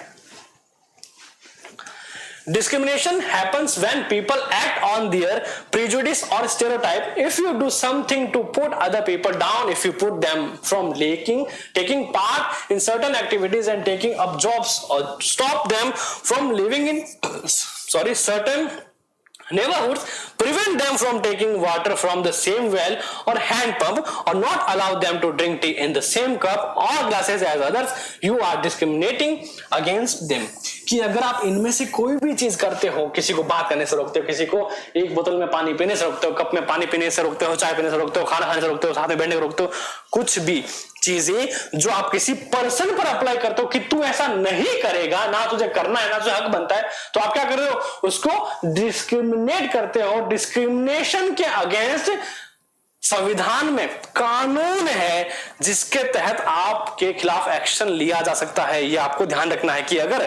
Discrimination happens when people act on their prejudice or stereotype. If you do something to put other people down, if you put them from taking part in certain activities and taking up jobs, or stop them from living in certain neighborhoods, prevent them from taking water from the same well or hand pump, or not allow them to drink tea in the same cup or glasses as others, you are discriminating against them. कि अगर आप इनमें से कोई भी चीज करते हो, किसी को बात करने से रोकते हो, किसी को एक बोतल में पानी पीने से रोकते हो, कप में पानी पीने से रोकते हो, चाय पीने से रोकते हो, खाना खाने से रोकते हो, साथ में बैठने से रोकते हो, कुछ भी चीजें जो आप किसी पर्सन पर अप्लाई करते हो कि तू ऐसा नहीं करेगा, ना तुझे करना है, ना तुझे हक बनता है, तो आप क्या कर रहे हो, उसको डिस्क्रिमिनेट करते हो। डिस्क्रिमिनेशन के अगेंस्ट संविधान में कानून है जिसके तहत आपके खिलाफ एक्शन लिया जा सकता है। ये आपको ध्यान रखना है कि अगर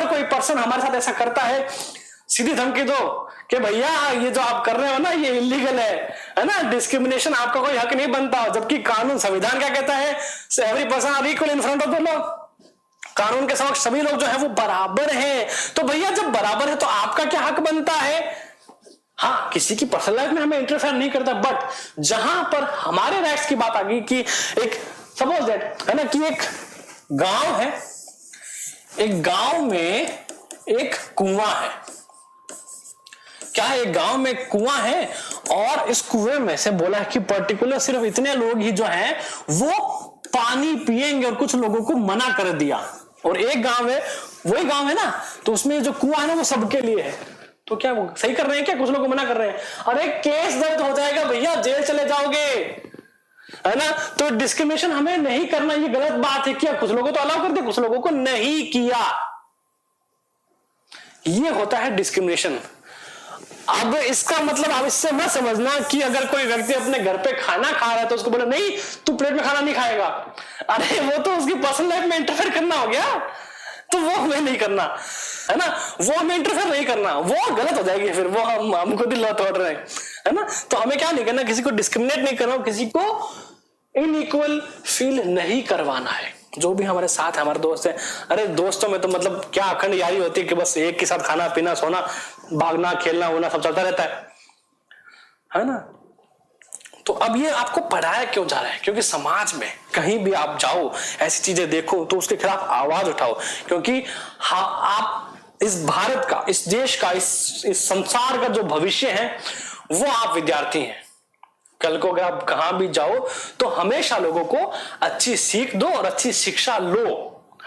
कोई पर्सन हमारे साथ ऐसा करता है, सीधी धमकी दो कि भैया ये जो आप कर रहे हो ना ये इलीगल है ना? डिस्क्रिमिनेशन, आपका कोई हक नहीं बनता। जबकि कानून, संविधान क्या कहता है, every person are equal in front of the law. कानून के समक्ष सभी लोग जो है वो बराबर हैं। तो भैया जब बराबर है तो आपका क्या हक बनता है? हाँ, किसी की पर्सनल लाइफ में हमें इंटरफेयर नहीं करता, बट जहां पर हमारे राइट्स की बात आ गई कि एक सपोज दैट, है ना, कि एक गांव है, एक गांव में एक कुआं है। क्या है, एक गांव में कुआं है और इस कुएं में से बोला है कि पर्टिकुलर सिर्फ इतने लोग ही जो हैं वो पानी पिएंगे, और कुछ लोगों को मना कर दिया। और एक गांव है, वही गांव है ना, तो उसमें जो कुआं है ना वो सबके लिए है। तो क्या वो सही कर रहे हैं क्या? कुछ लोग को मना कर रहे हैं। अरे केस दर्द हो जाएगा भैया, जेल चले जाओगे, है ना? तो डिस्क्रिमिनेशन हमें नहीं करना, ये गलत बात है। क्या कुछ लोगों तो अलाउ कर दिया, कुछ लोगों को नहीं किया, ये होता है डिस्क्रिमिनेशन। अब इसका मतलब आप इससे मत समझना कि अगर कोई व्यक्ति अपने घर पे खाना खा रहा है तो उसको बोले नहीं तू प्लेट में खाना नहीं खाएगा, अरे वो तो उसकी पर्सनल लाइफ में इंटरफेयर करना हो गया, तो वो हमें नहीं करना है ना, वो हमें इंटरफेयर नहीं करना, वो गलत हो जाएगी, फिर वो हमको दिल तोड़ रहे हैं, है ना। तो हमें क्या नहीं करना, किसी को डिस्क्रिमिनेट नहीं करना, किसी को इनइक्वल फील नहीं करवाना है। जो भी हमारे साथ है, हमारे दोस्त है, अरे दोस्तों में तो मतलब क्या अखंड यारी होती है कि बस एक के साथ खाना पीना सोना भागना खेलना होना सब चलता रहता है ना। तो अब ये आपको पढ़ाया क्यों जा रहा है, क्योंकि समाज में कहीं भी आप जाओ ऐसी चीजें देखो तो उसके खिलाफ आवाज उठाओ, क्योंकि आप इस भारत का, इस देश का, इस संसार का जो भविष्य है वो आप विद्यार्थी हैं। कल को अगर आप कहां भी जाओ तो हमेशा लोगों को अच्छी सीख दो और अच्छी शिक्षा लो,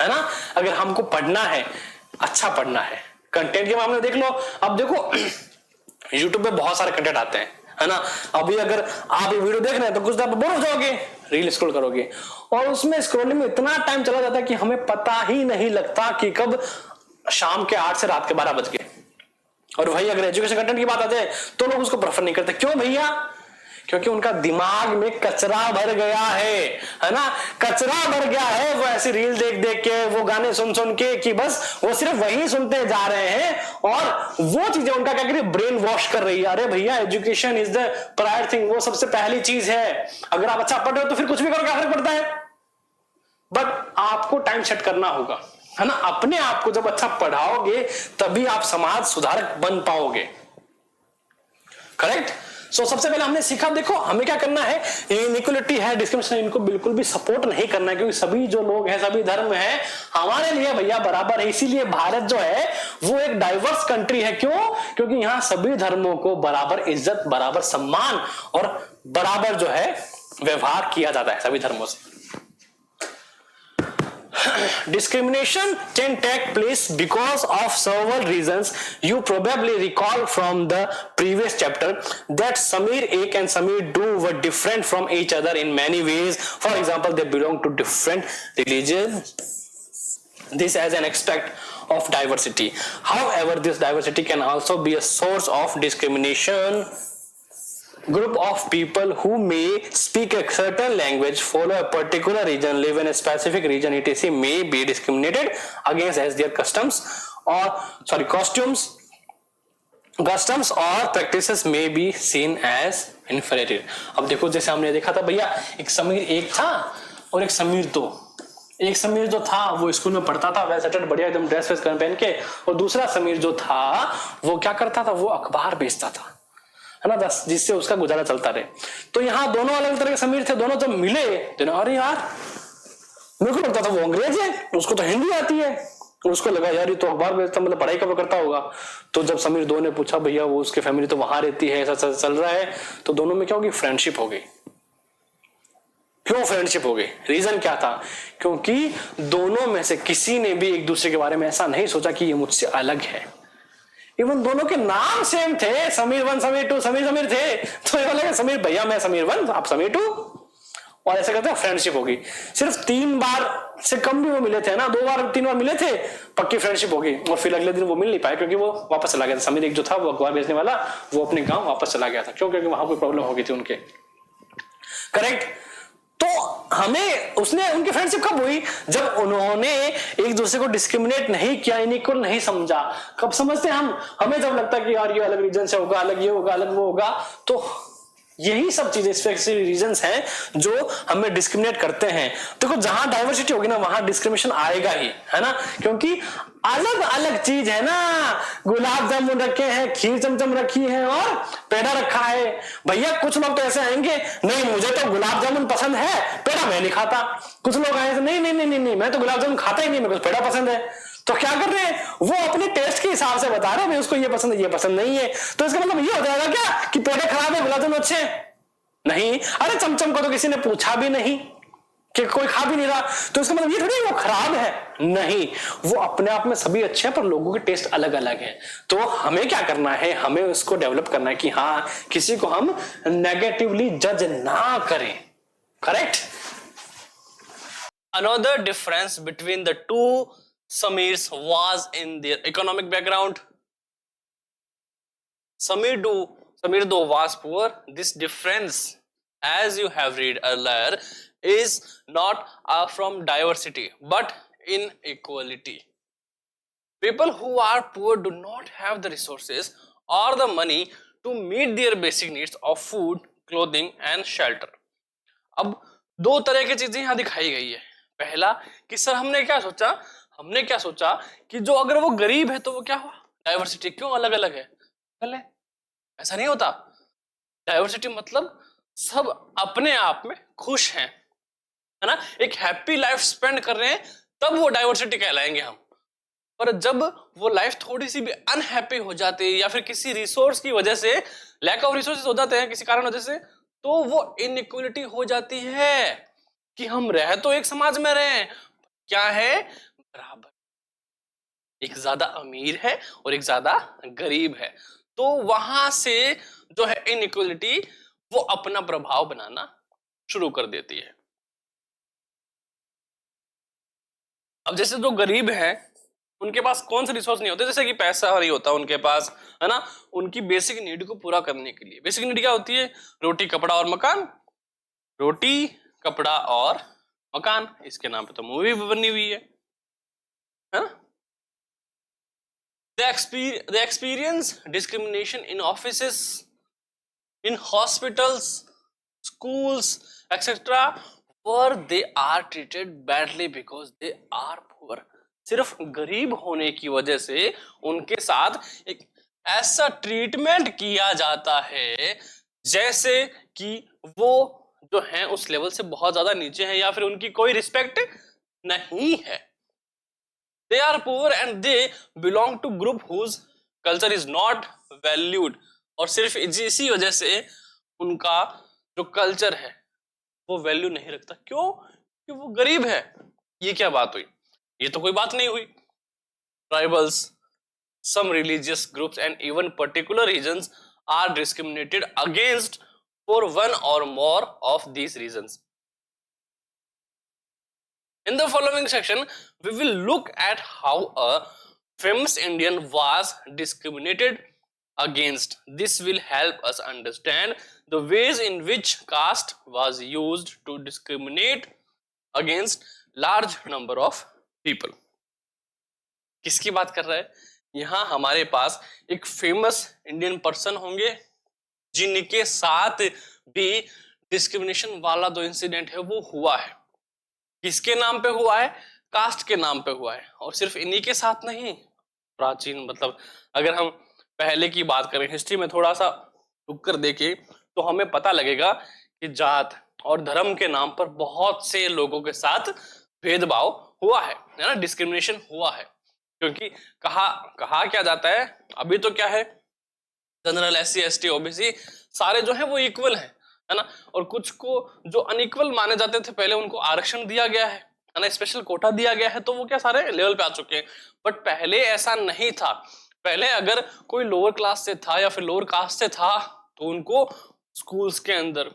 है ना। अगर हमको पढ़ना है, अच्छा पढ़ना है, कंटेंट के मामले में देख लो, अब देखो यूट्यूब पे बहुत सारे कंटेंट आते हैं, है ना। अभी अगर आप ये वीडियो देख रहे हैं तो कुछ देर बोर हो जाओगे, रील स्क्रॉल करोगे और उसमें स्क्रॉलिंग में इतना टाइम चला जाता है कि हमें पता ही नहीं लगता कि कब शाम के 8 से रात के 12 बज गए। और भाई अगर एजुकेशन कंटेंट की बात आ जाए तो लोग उसको प्रेफर नहीं करते। क्यों भैया? क्योंकि उनका दिमाग में कचरा भर गया है ना, कचरा भर गया है। वो ऐसी रील देख देख के, वो गाने सुन सुन के कि बस वो सिर्फ वही सुनते जा रहे हैं और वो चीजें उनका क्या करिए ब्रेन वॉश कर रही है। अरे भैया education is the prior thing, वो सबसे पहली चीज है। अगर आप अच्छा पढ़ रहे हो तो फिर कुछ भी करो, क्या फर्क पड़ता है। बट आपको टाइम सेट करना होगा, है ना। अपने आप को जब अच्छा पढ़ाओगे तभी आप समाज सुधारक बन पाओगे, करेक्ट। सो सबसे पहले हमने सीखा, देखो हमें क्या करना है, इनइक्वालिटी है, डिस्क्रिमिनेशन, इनको बिल्कुल भी सपोर्ट नहीं करना है, क्योंकि सभी जो लोग हैं, सभी धर्म है हमारे लिए भैया बराबर है। इसीलिए भारत जो है वो एक डाइवर्स कंट्री है। क्यों? क्योंकि यहाँ सभी धर्मों को बराबर इज्जत, बराबर सम्मान और बराबर जो है व्यवहार किया जाता है सभी धर्मों से। Discrimination can take place because of several reasons. You probably recall from the previous chapter that Samir A and Samir Do were different from each other in many ways. For example, they belong to different religions. This as an aspect of diversity. However, this diversity can also be a source of discrimination. Group of people who may speak a certain language, follow a particular region, live in a specific region, etc. may be discriminated against as their costumes or practices may be seen as inferior. अब देखो जैसे हमने देखा था भैया, एक समीर एक था और एक समीर दो। एक समीर जो था वो स्कूल में पढ़ता था, वेल सेटल्ड, बढ़िया एकदम ड्रेस वेस पहन के, और दूसरा समीर जो था वो क्या करता था, वो अखबार बेचता था, है ना, जिससे उसका गुजारा चलता रहे। तो यहाँ दोनों अलग तरह के समीर थे। दोनों जब मिले तो अरे यार मेरे को लगता था वो अंग्रेज है, उसको तो हिंदी आती है। उसको लगा यार ये तो अखबार बेचता, मतलब पढ़ाई कब करता होगा। तो जब समीर दो ने पूछा भैया वो उसके फैमिली तो वहां रहती है, ऐसा चल रहा है, तो दोनों में क्या होगी, फ्रेंडशिप हो गई। क्यों फ्रेंडशिप हो गई? रीजन क्या था? क्योंकि दोनों में से किसी ने भी एक दूसरे के बारे में ऐसा नहीं सोचा कि ये मुझसे अलग है। इवन दोनों के नाम सेम थे, समीर 1 समीर 2, समीर थे, तो ये बोले समीर भैया मैं समीर 1 आप समीर 2, और ऐसे करते फ्रेंडशिप हो गई। सिर्फ 3 बार से कम भी वो मिले थे ना, 2 बार 3 बार मिले थे, पक्की फ्रेंडशिप हो गई। और फिर अगले दिन वो मिल नहीं पाए क्योंकि वो वापस चला गया था। समीर एक जो था वो अखबार बेचने वाला, वो अपने गांव वापस चला गया था। क्यों? क्योंकि वहां कोई प्रॉब्लम हो गई थी उनके, करेक्ट। तो हमें उसने उनकी फ्रेंडशिप कब हुई? जब उन्होंने एक दूसरे को डिस्क्रिमिनेट नहीं किया, इनइक्वल नहीं समझा। कब समझते हम? हमें जब लगता है कि यार ये अलग रीजन से होगा, अलग ये होगा, अलग वो होगा, तो यही सब चीजें स्पेसिफिक रीजंस हैं जो हमें डिस्क्रिमिनेट करते हैं। देखो जहां डाइवर्सिटी होगी ना वहां डिस्क्रिमिनेशन आएगा ही, है ना, क्योंकि अलग अलग चीज है ना। गुलाब जामुन रखे हैं, खीर चमचम रखी है और पेड़ा रखा है। भैया कुछ लोग तो ऐसे आएंगे, नहीं मुझे तो गुलाब जामुन पसंद है, पेड़ा मैं नहीं खाता। कुछ लोग आए नहीं नहीं नहीं नहीं मैं तो गुलाब जामुन खाता ही नहीं, मेरे को पेड़ा पसंद है। तो क्या कर रहे हैं वो? अपने टेस्ट के हिसाब से बता रहे हैं उसको ये पसंद है, ये पसंद नहीं है। तो इसका मतलब ये हो जाएगा क्या कि पेड़े खराब है, गुलाब जामुन अच्छे नहीं? अरे चमचम को तो किसी ने पूछा भी नहीं कि कोई खा भी नहीं रहा, तो इसका मतलब ये थोड़ी वो खराब है, नहीं, वो अपने आप में सभी अच्छे हैं, पर लोगों के टेस्ट अलग अलग है। तो हमें क्या करना है, हमें उसको डेवलप करना है कि हाँ किसी को हम नेगेटिवली जज ना करें, correct. Another difference between the two Samirs was in their economic background. Samirdo was poor. This difference, as you have read earlier, is not from diversity but inequality. People who are poor do not have the resources or the money to meet their basic needs of food, clothing and shelter. अब दो तरह की चीजें यहाँ दिखाई गई है. पहला कि सर हमने क्या सोचा कि जो अगर वो गरीब है तो वो क्या हुआ, डाइवर्सिटी क्यों अलग अलग है. पहले ऐसा नहीं होता. डाइवर्सिटी मतलब सब अपने आप में खुश हैं, है ना, एक हैप्पी लाइफ स्पेंड कर रहे हैं, तब वो डाइवर्सिटी कहलाएंगे हम. पर जब वो लाइफ थोड़ी सी भी अनहैप्पी हो जाती है या फिर किसी रिसोर्स की वजह से, लैक ऑफ रिसोर्सेज हो जाते हैं किसी कारण वजह से, तो वो इनइक्वालिटी हो जाती है कि हम रह तो एक समाज में रहे हैं, क्या है, बराबर. एक ज्यादा अमीर है और एक ज्यादा गरीब है, तो वहां से जो है इनइक्वालिटी वो अपना प्रभाव बनाना शुरू कर देती है. अब जैसे जो गरीब है उनके पास कौन से रिसोर्स नहीं होते, जैसे कि पैसा नहीं होता उनके पास, है ना, उनकी बेसिक नीड को पूरा करने के लिए. बेसिक नीड क्या होती है, रोटी कपड़ा और मकान. रोटी कपड़ा और मकान, इसके नाम पे तो मूवी भी बनी हुई है ना. They experience discrimination in offices, in hospitals, schools, etc. where they are treated badly because they are poor. सिर्फ गरीब होने की वजह से उनके साथ एक ऐसा ट्रीटमेंट किया जाता है जैसे कि वो जो हैं उस लेवल से बहुत ज्यादा नीचे हैं या फिर उनकी कोई रिस्पेक्ट नहीं है. They are poor and they belong to group whose culture is not valued. और सिर्फ इसी वजह से उनका जो कल्चर है वो वैल्यू नहीं रखता. क्यों? क्योंकि वो गरीब है. ये क्या बात हुई? ये तो कोई बात नहीं हुई. Tribals, some religious groups and even particular regions are discriminated against for one or more of these reasons. In the following section, we will look at how a famous Indian was discriminated against. This will help us understand the ways in which caste was used to discriminate against large number of people. किसकी बात कर रहा है? यहाँ हमारे पास एक फेमस इंडियन पर्सन होंगे जिनके साथ भी डिस्क्रिमिनेशन वाला जो इंसिडेंट है वो हुआ है. किसके नाम पे हुआ है? कास्ट के नाम पे हुआ है. और सिर्फ इन्हीं के साथ नहीं, प्राचीन मतलब अगर हम पहले की बात करें, हिस्ट्री में थोड़ा सा रुक कर देखें तो हमें पता लगेगा कि जात और धर्म के नाम पर बहुत से लोगों के साथ भेदभाव हुआ है ना, डिस्क्रिमिनेशन हुआ है. क्योंकि कहा क्या जाता है, अभी तो क्या है, जनरल, SC ST OBC सारे जो है वो इक्वल है ना, और कुछ को जो अनइक्वल माने जाते थे पहले उनको आरक्षण दिया गया है ना, स्पेशल कोटा दिया गया है, तो वो क्या सारे लेवल पे आ चुके हैं. बट पहले ऐसा नहीं था. पहले अगर कोई लोअर क्लास से था या फिर लोअर कास्ट से था तो उनको स्कूल्स के अंदर,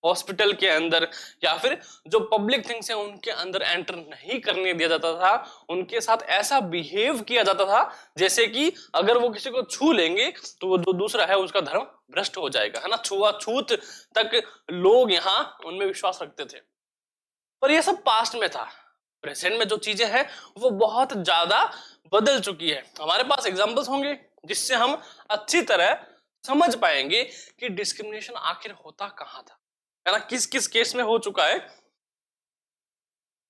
हॉस्पिटल के अंदर या फिर जो पब्लिक थिंग्स हैं उनके अंदर एंटर नहीं करने दिया जाता था. उनके साथ ऐसा बिहेव किया जाता था जैसे कि अगर वो किसी को छू लेंगे तो वो जो दूसरा है उसका धर्म भ्रष्ट हो जाएगा, है ना. छुआछूत तक लोग यहाँ उनमें विश्वास रखते थे. पर ये सब पास्ट में था. प्रेजेंट में जो चीजें हैं वो बहुत ज्यादा बदल चुकी है. हमारे पास एग्जांपल्स होंगे जिससे हम अच्छी तरह समझ पाएंगे कि डिस्क्रिमिनेशन आखिर होता कहां था, है ना, किस किस केस में हो चुका है.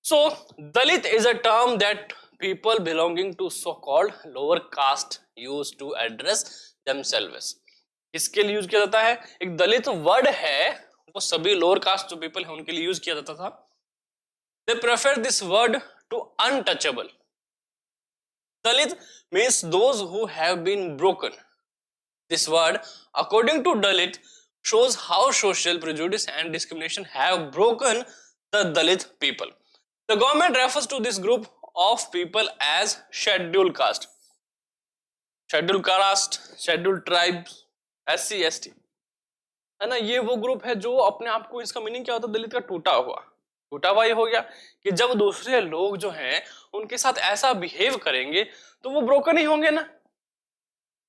So Dalit is a term that people belonging to so-called lower caste used to address themselves. किसके लिए यूज किया जाता है? एक दलित वर्ड है, वो सभी लोअर कास्ट जो पीपल है उनके लिए यूज किया जाता था. They prefer this word to untouchable. Dalit means those who have been broken. This word, according to Dalit, shows how social prejudice and discrimination have broken the Dalit people. The government refers to this group of people as scheduled caste. Scheduled caste, scheduled tribes, SC ST, है ना. ये वो ग्रुप है जो अपने आप को, इसका मीनिंग क्या होता है? दलित का टूटा हुआ. ये हो गया कि जब दूसरे लोग जो हैं उनके साथ ऐसा बिहेव करेंगे तो वो ब्रोकन ही होंगे ना.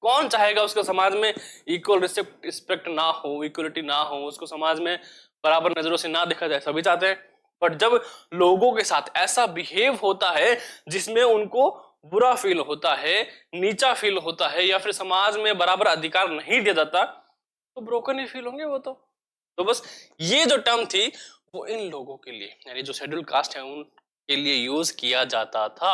कौन चाहेगा उसका समाज में इक्वल रिस्पेक्ट ना हो, इक्वलिटी ना हो, उसको समाज में बराबर नजरों से ना देखा जाए, सभी चाहते हैं। बट जब लोगों के साथ ऐसा बिहेव होता है जिसमें उनको बुरा फील होता है, नीचा फील होता है, या फिर समाज में बराबर अधिकार नहीं दिया जाता, तो ब्रोकन ही फील होंगे वो तो बस ये जो टर्म थी वो इन लोगों के लिए, यानी जो शेड्यूल कास्ट है उनके लिए यूज किया जाता था।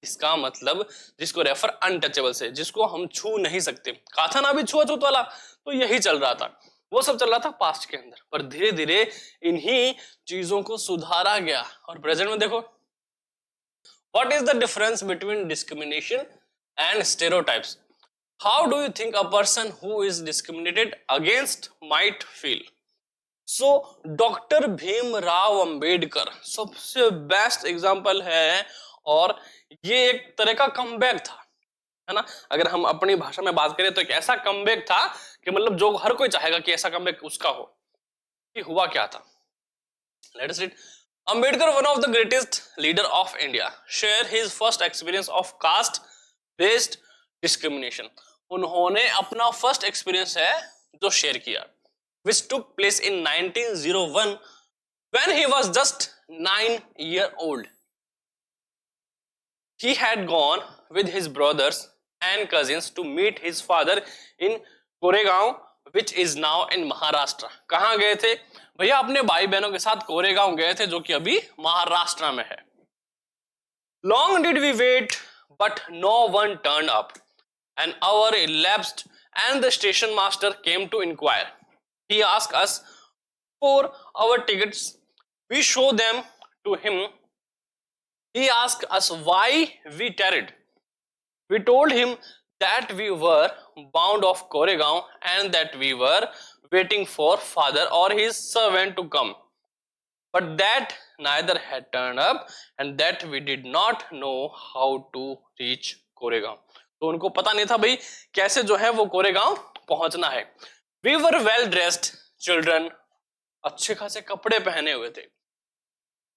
इसका मतलब जिसको रेफर अनटचेबल से, जिसको हम छू नहीं सकते, कहा था ना अभी छुआछूत वाला, तो यही चल रहा था, वो सब चल रहा था पास्ट के अंदर। पर धीरे धीरे इन्हीं चीजों को सुधारा गया और प्रेजेंट में देखो, what is the difference between discrimination and stereotypes? How do you think a person who is discriminated against might feel? So doctor Bhimrao Ambedkar सबसे बेस्ट एग्जाम्पल है, और ये एक तरह का कमबैक था, है ना। अगर हम अपनी भाषा में बात करें तो एक ऐसा कमबैक था कि मतलब जो हर कोई चाहेगा कि ऐसा कमबैक उसका हो। कि हुआ क्या था, let us read. Ambedkar, one of the greatest leader of India, share his first experience of caste based discrimination. उन्होंने अपना फर्स्ट एक्सपीरियंस है जो शेयर किया, which took place in 1901 when he was just 9 years old. He had gone with his brothers and cousins to meet his father in Koregaon, which is now in Maharashtra. कहाँ गए थे भैया? अपने भाई बहनों के साथ कोरेगांव गए थे, जो कि अभी महाराष्ट्र में है। Long did we wait, but no one turned up. An hour elapsed and the station master came to inquire. He asked us for our tickets. We showed them to him. He asked us why we tarried. We told him that we were bound of Koregaon and that we were waiting for father or his servant to come, but that neither had turned up and that we did not know how to reach Koregaon. तो उनको पता नहीं था भाई कैसे जो है वो कोरेगांव पहुंचना है। We were well dressed children, अच्छे खासे कपड़े पहने हुए थे।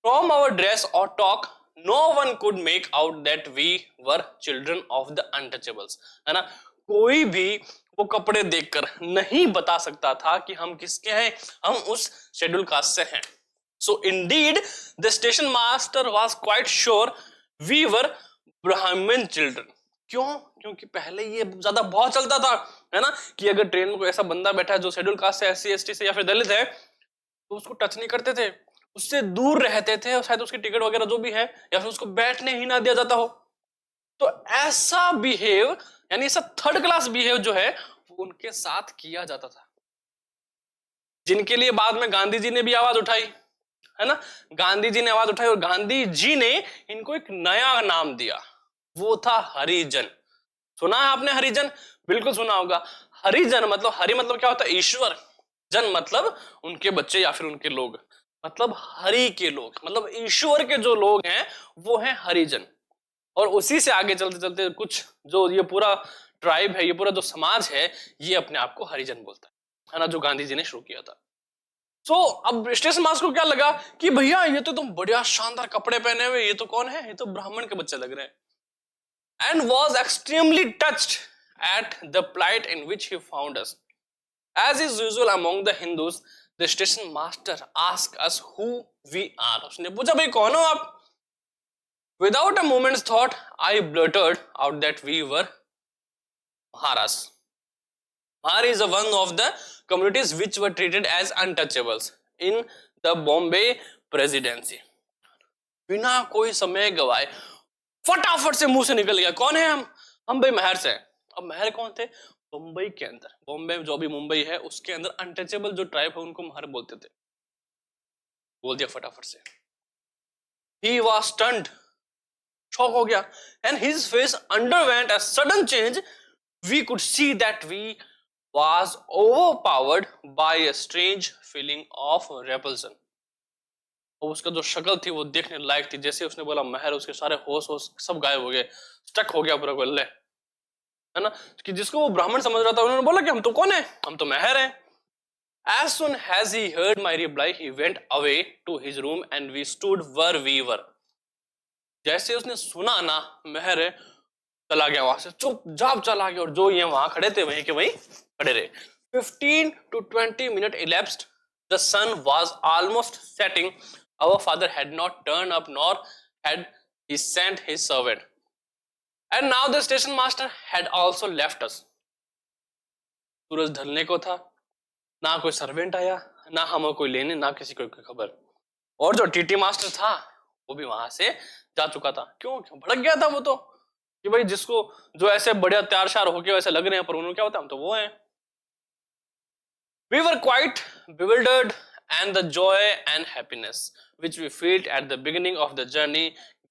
From our dress or talk, no one could make out that we were children of the untouchables, है ना। कोई भी वो कपड़े देखकर नहीं बता सकता था कि हम किसके हैं, हम उस शेड्यूल कास्ट से हैं। So indeed, the station master was quite sure we were Brahmin children. क्यों? क्योंकि पहले ये ज्यादा बहुत चलता था, है ना, कि अगर ट्रेन में कोई ऐसा बंदा बैठा है जो शेड्यूल कास्ट से, SC ST से या फिर दलित है, तो उसको टच नहीं करते थे, उससे दूर रहते थे, और शायद उसकी टिकट वगैरह जो भी है, या फिर उसको बैठने ही ना दिया जाता हो। तो ऐसा बिहेव, यानी ऐसा थर्ड क्लास बिहेव जो है वो उनके साथ किया जाता था, जिनके लिए बाद में गांधी जी ने भी आवाज उठाई, है ना। गांधी जी ने आवाज उठाई और गांधी जी ने इनको एक नया नाम दिया, वो था हरिजन। सुना है आपने हरिजन? बिल्कुल सुना होगा। हरिजन मतलब, हरि मतलब क्या होता है? ईश्वर। जन मतलब उनके बच्चे या फिर उनके लोग, मतलब हरि के लोग, मतलब ईश्वर के जो लोग हैं वो हैं हरिजन। और उसी से आगे चलते चलते कुछ जो ये पूरा ट्राइब है, ये पूरा जो समाज है, ये अपने आप को हरिजन बोलता है ना, जो गांधी जी ने शुरू किया था। अब स्टेशन मास्टर को क्या लगा कि भैया ये तो तुम बढ़िया शानदार कपड़े पहने हुए, ये तो कौन है? ये तो ब्राह्मण के बच्चे लग रहे हैं। And was extremely touched at the plight in which he found us. As is usual among the Hindus, the station master asked us who we are. उसने पूछा भाई कौन हो आप? Without a moment's thought, I blurted out that we were Maharas. Mahar is one of the communities which were treated as untouchables in the Bombay Presidency. बिना कोई समय गवाए फटाफट से मुंह से निकल गया, कौन है हम भाई महर से हैं। अब महर कौन थे? बम्बई के अंदर, बॉम्बे जो भी मुंबई है उसके अंदर अनटचेबल जो ट्राइब है उनको महर बोलते थे। बोल दिया फटाफट से। He was stunned, शॉक हो गया, and his face underwent a sudden change. We could see that we was overpowered by a strange feeling of repulsion. और उसका जो शक्ल थी वो देखने लायक थी। जैसे उसने बोला महर, उसके सारे होश सब गायब हो गए, स्टक हो गया पूरा गोल्ले, है ना। कि जिसको वो ब्राह्मण समझ रहा था, उन्होंने बोला कि हम तो कौन है? हम तो महर हैं। As soon as he heard my reply, he went away to his room and we stood where we were. जैसे उसने सुना ना महर है, चला गया वहां से, चुपचाप चला गया, और जो ये वहां खड़े थे वहीं के वहीं खड़े रहे। 15 to 20 minutes elapsed. The sun was almost setting. Our father had not turned up, nor had he sent his servant. And now the station master had also left us. सूरज ढलने को था, ना कोई सर्वेंट आया, ना हमें कोई लेने, ना किसी को कोई खबर। और जो टीटी मास्टर था वो भी वहां से जा चुका था। क्यों भड़क गया था वो तो, कि भाई जिसको जो ऐसे बढ़िया तैयार शार होके वैसे लग रहे हैं, पर उन्होंने क्या होता, हम तो वो हैं। We were quite bewildered, and the joy and happiness which we felt at the beginning of the journey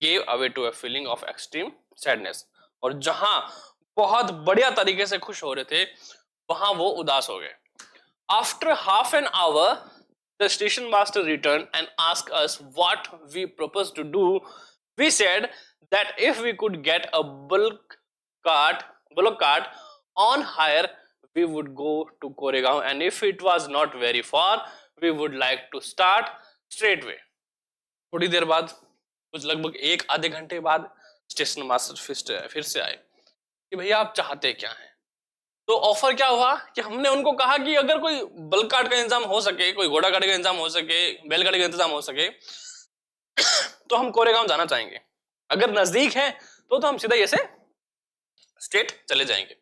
gave away to a feeling of extreme sadness. और जहां बहुत बढ़िया तरीके से खुश हो रहे थे, वहां वो उदास हो गए। After half an hour, the station master returned and asked us what we proposed to do. We said that if we could get a bullock cart on hire, we would go to Koregaon, and if it was not very far, we would like to start straightway. थोड़ी देर बाद, कुछ लगभग एक आधे घंटे बाद, स्टेशन मास्टर फिर से आए कि भैया आप चाहते क्या हैं। तो ऑफर क्या हुआ कि हमने उनको कहा कि अगर कोई बल्क कार्ट का इंतजाम हो सके, कोई घोड़ा गाड़ी का इंतजाम हो सके, बैलगाड़ी का इंतजाम हो सके, तो हम कोरेगांव जाना चाहेंगे। अगर नजदीक है तो हम सीधा ऐसे स्टेट चले जाएंगे।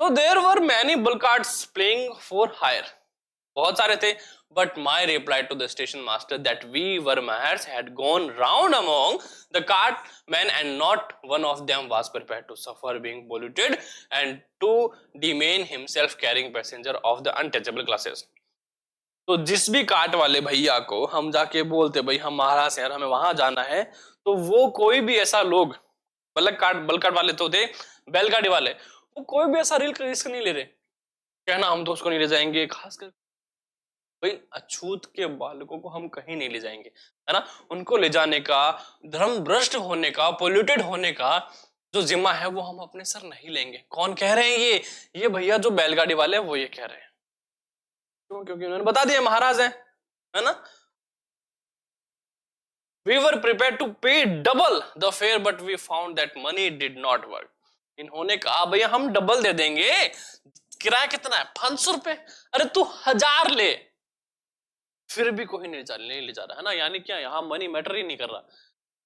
तो there were many bullock carts playing for hire, बहुत सारे थे, but my reply to the station master that we Vermahers had gone round among the cartmen and not one of them was prepared to suffer being polluted and to demean himself carrying passenger of the untouchable classes. तो जिस भी कार्ट वाले भैया को हम जाके बोलते भाई हम महाराज हैं, हमें वहां जाना है, तो वो कोई भी ऐसा लोग, बल्क कार्ट वाले तो थे, बैलगाड़ी वाले, वो कोई भी ऐसा रिस्क नहीं ले रहे, कहना हम तो उसको नहीं ले जाएंगे। खासकर भाई अछूत के बालकों को हम कहीं नहीं ले जाएंगे, है ना। उनको ले जाने का, धर्म भ्रष्ट होने का, पोल्यूटेड होने का जो जिम्मा है वो हम अपने सर नहीं लेंगे। कौन कह रहे हैं ये भैया जो बैलगाड़ी वाले हैं वो ये कह रहे हैं। क्यों? क्योंकि उन्होंने बता दिया महाराज हैं, है ना। We were prepared to pay double the fare, but we found that money did not work. इन्होंने कहा भैया हम डबल दे देंगे, किराया कितना है, 500 रुपए, अरे तू 1000 ले, फिर भी कोई नहीं ले जा रहा, है ना। यानी क्या, यहाँ मनी मैटर ही नहीं कर रहा।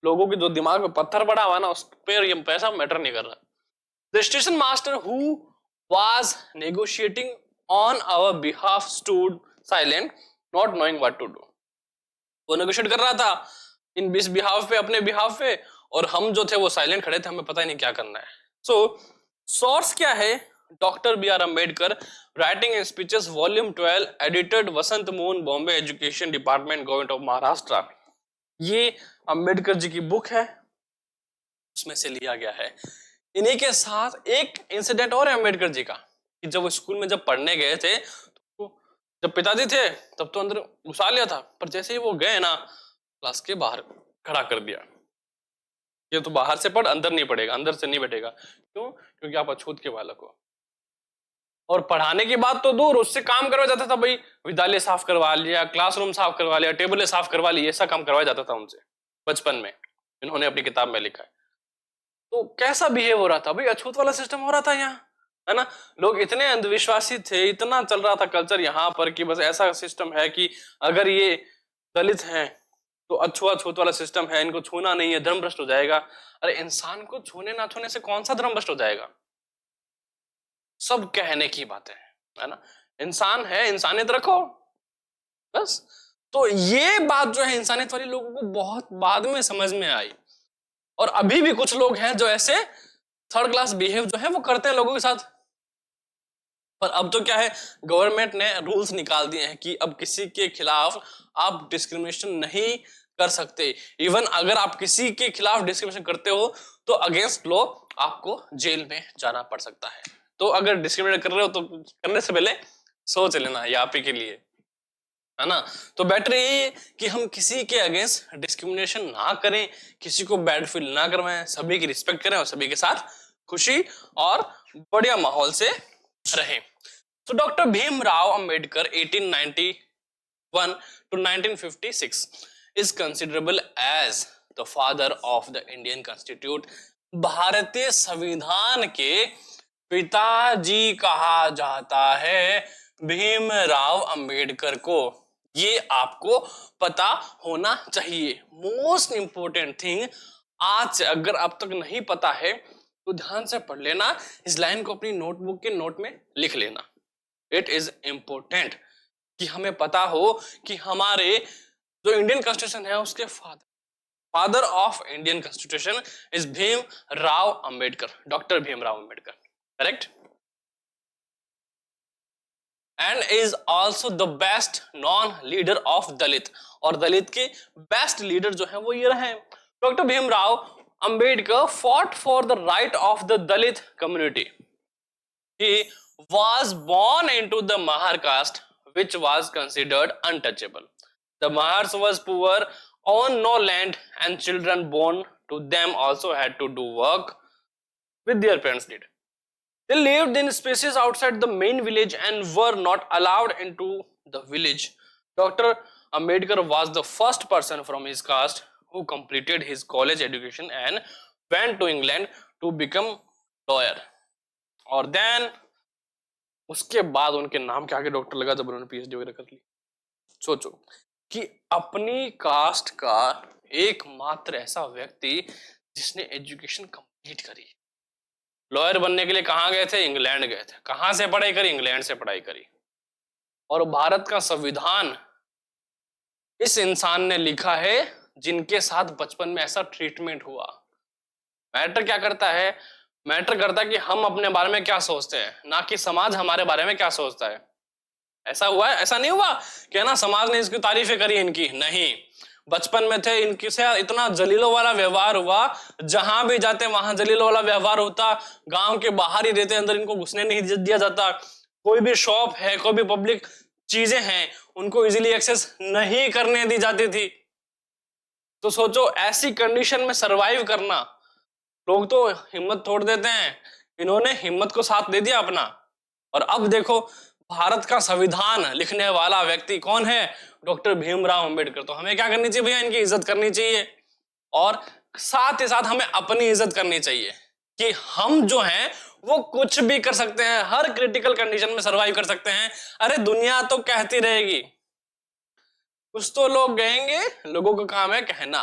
लोगों के जो दिमाग में पत्थर पड़ा हुआ ना, उस पर ये पैसा मैटर नहीं कर रहा। The station master who was negotiating on our behalf stood silent, not knowing what to do. वो नेगोशिएट कर रहा था इन इस बिहाफ पे, अपने बिहाफ पे, और हम जो थे वो साइलेंट खड़े थे, हमें पता ही नहीं क्या करना है। सो सोर्स क्या है, doctor B R Ambedkar, writing in speeches volume 12, edited Vasant Mohan, Bombay education department, government of Maharashtra. ये अम्बेडकर जी की बुक है, उसमें से लिया गया है। इन्हीं के साथ एक इंसिडेंट और है अम्बेडकर जी का, कि जब वो स्कूल में जब पढ़ने गए थे, तो जब पिताजी थे तब तो अंदर घुसा लिया था, पर जैसे ही वो गए ना, क्लास के बाहर खड़ा कर दिया, ये तो बाहर से पढ़, अंदर नहीं पढ़ेगा, अंदर से नहीं बैठेगा। क्यों? क्योंकि आप अछूत के बालक हो। और पढ़ाने की बात तो दूर, उससे काम करवाया जाता था भाई, विद्यालय साफ करवा लिया, क्लासरूम साफ करवा लिया, टेबलें साफ करवा ली, ऐसा काम करवाया जाता था उनसे बचपन में, इन्होंने अपनी किताब में लिखा है। तो कैसा बिहेव हो रहा था भाई, अछूत वाला सिस्टम हो रहा था यहाँ, है ना। लोग इतने अंधविश्वासी थे, इतना चल रहा था कल्चर यहाँ पर कि बस ऐसा सिस्टम है कि अगर ये दलित हैं तो अछूत वाला सिस्टम है, इनको छूना नहीं है, धर्म भ्रष्ट हो जाएगा। अरे इंसान को छूने ना छूने से कौन सा धर्म भ्रष्ट हो जाएगा, सब कहने की बातें, है ना। इंसान है, इंसानियत रखो बस। तो ये बात जो है इंसानियत वाली लोगों को बहुत बाद में समझ में आई, और अभी भी कुछ लोग हैं जो ऐसे थर्ड क्लास बिहेव जो है वो करते हैं लोगों के साथ। पर अब तो क्या है, गवर्नमेंट ने रूल्स निकाल दिए हैं कि अब किसी के खिलाफ आप डिस्क्रिमिनेशन नहीं कर सकते। इवन अगर आप किसी के खिलाफ डिस्क्रिमिनेशन करते हो तो अगेंस्ट लॉ आपको जेल में जाना पड़ सकता है। तो अगर डिस्क्रिमिनेट कर रहे हो तो करने से पहले सोच लेना, ये आप ही के लिए, है ना। तो बेटर ये कि हम किसी के अगेंस्ट डिस्क्रिमिनेशन ना करें, किसी को बैड फील ना करवाएं, सभी की रिस्पेक्ट करें और सभी के साथ खुशी और बढ़िया माहौल से रहें। तो doctor Bhimrao Ambedkar 1891 to 1956 is considerable as the father of the Indian Constitution भारतीय संविधान के पिताजी कहा जाता है भीमराव अंबेडकर को। ये आपको पता होना चाहिए। मोस्ट इंपोर्टेंट थिंग, आज अगर अब तक नहीं पता है तो ध्यान से पढ़ लेना, इस लाइन को अपनी नोटबुक के नोट में लिख लेना। इट इज इंपोर्टेंट कि हमें पता हो कि हमारे जो इंडियन कॉन्स्टिट्यूशन है उसके father of Indian constitution is Bhimrao Ambedkar, doctor Bhimrao Ambedkar, correct. And is also the best known leader of Dalit, और दलित के बेस्ट लीडर जो है वो ये रहे। Doctor Bhimrao Ambedkar fought for the right of the Dalit community. He was born into the Mahar caste, which was considered untouchable. The Mahars was poor, owned no land, and children born to them also had to do work with their parents did. They lived in spaces outside the main village and were not allowed into the village. Dr. Ambedkar was the first person from his caste who completed his college education and went to England to become lawyer. और then उसके बाद उनके नाम के आगे डॉक्टर लगा जब उन्होंने पीएचडी वगैरह कर ली। सोचो कि अपनी कास्ट का एकमात्र ऐसा व्यक्ति जिसने एजुकेशन कंप्लीट करी। लॉयर बनने के लिए कहाँ गए थे? इंग्लैंड गए थे। कहाँ से पढ़ाई करी? इंग्लैंड से पढ़ाई करी। और भारत का संविधान इस इंसान ने लिखा है जिनके साथ बचपन में ऐसा ट्रीटमेंट हुआ। मैटर क्या करता है? मैटर करता है कि हम अपने बारे में क्या सोचते हैं, ना कि समाज हमारे बारे में क्या सोचता है। ऐसा हुआ है? ऐसा नहीं हुआ कि ना समाज ने इसकी तारीफें करी इनकी, नहीं। बचपन में थे इनकी से इतना जलीलों वाला व्यवहार हुआ, जहां भी जाते वहां जलीलों वाला व्यवहार होता। गांव के बाहर ही रहते, अंदर इनको घुसने नहीं दिया जाता। कोई भी शॉप है, कोई भी पब्लिक चीजें हैं, उनको इजीली एक्सेस नहीं करने दी जाती थी। तो सोचो ऐसी कंडीशन में सरवाइव करना, लोग तो हिम्मत तोड़ देते हैं, इन्होंने हिम्मत को साथ दे दिया अपना। और अब देखो भारत का संविधान लिखने वाला व्यक्ति कौन है? डॉक्टर भीमराव अंबेडकर। तो हमें क्या करनी चाहिए भैया? इनकी इज्जत करनी चाहिए, और साथ ही साथ हमें अपनी इज्जत करनी चाहिए कि हम जो हैं वो कुछ भी कर सकते हैं, हर क्रिटिकल कंडीशन में सरवाइव कर सकते हैं। अरे दुनिया तो कहती रहेगी, कुछ तो लोग कहेंगे, लोगों का काम है कहना।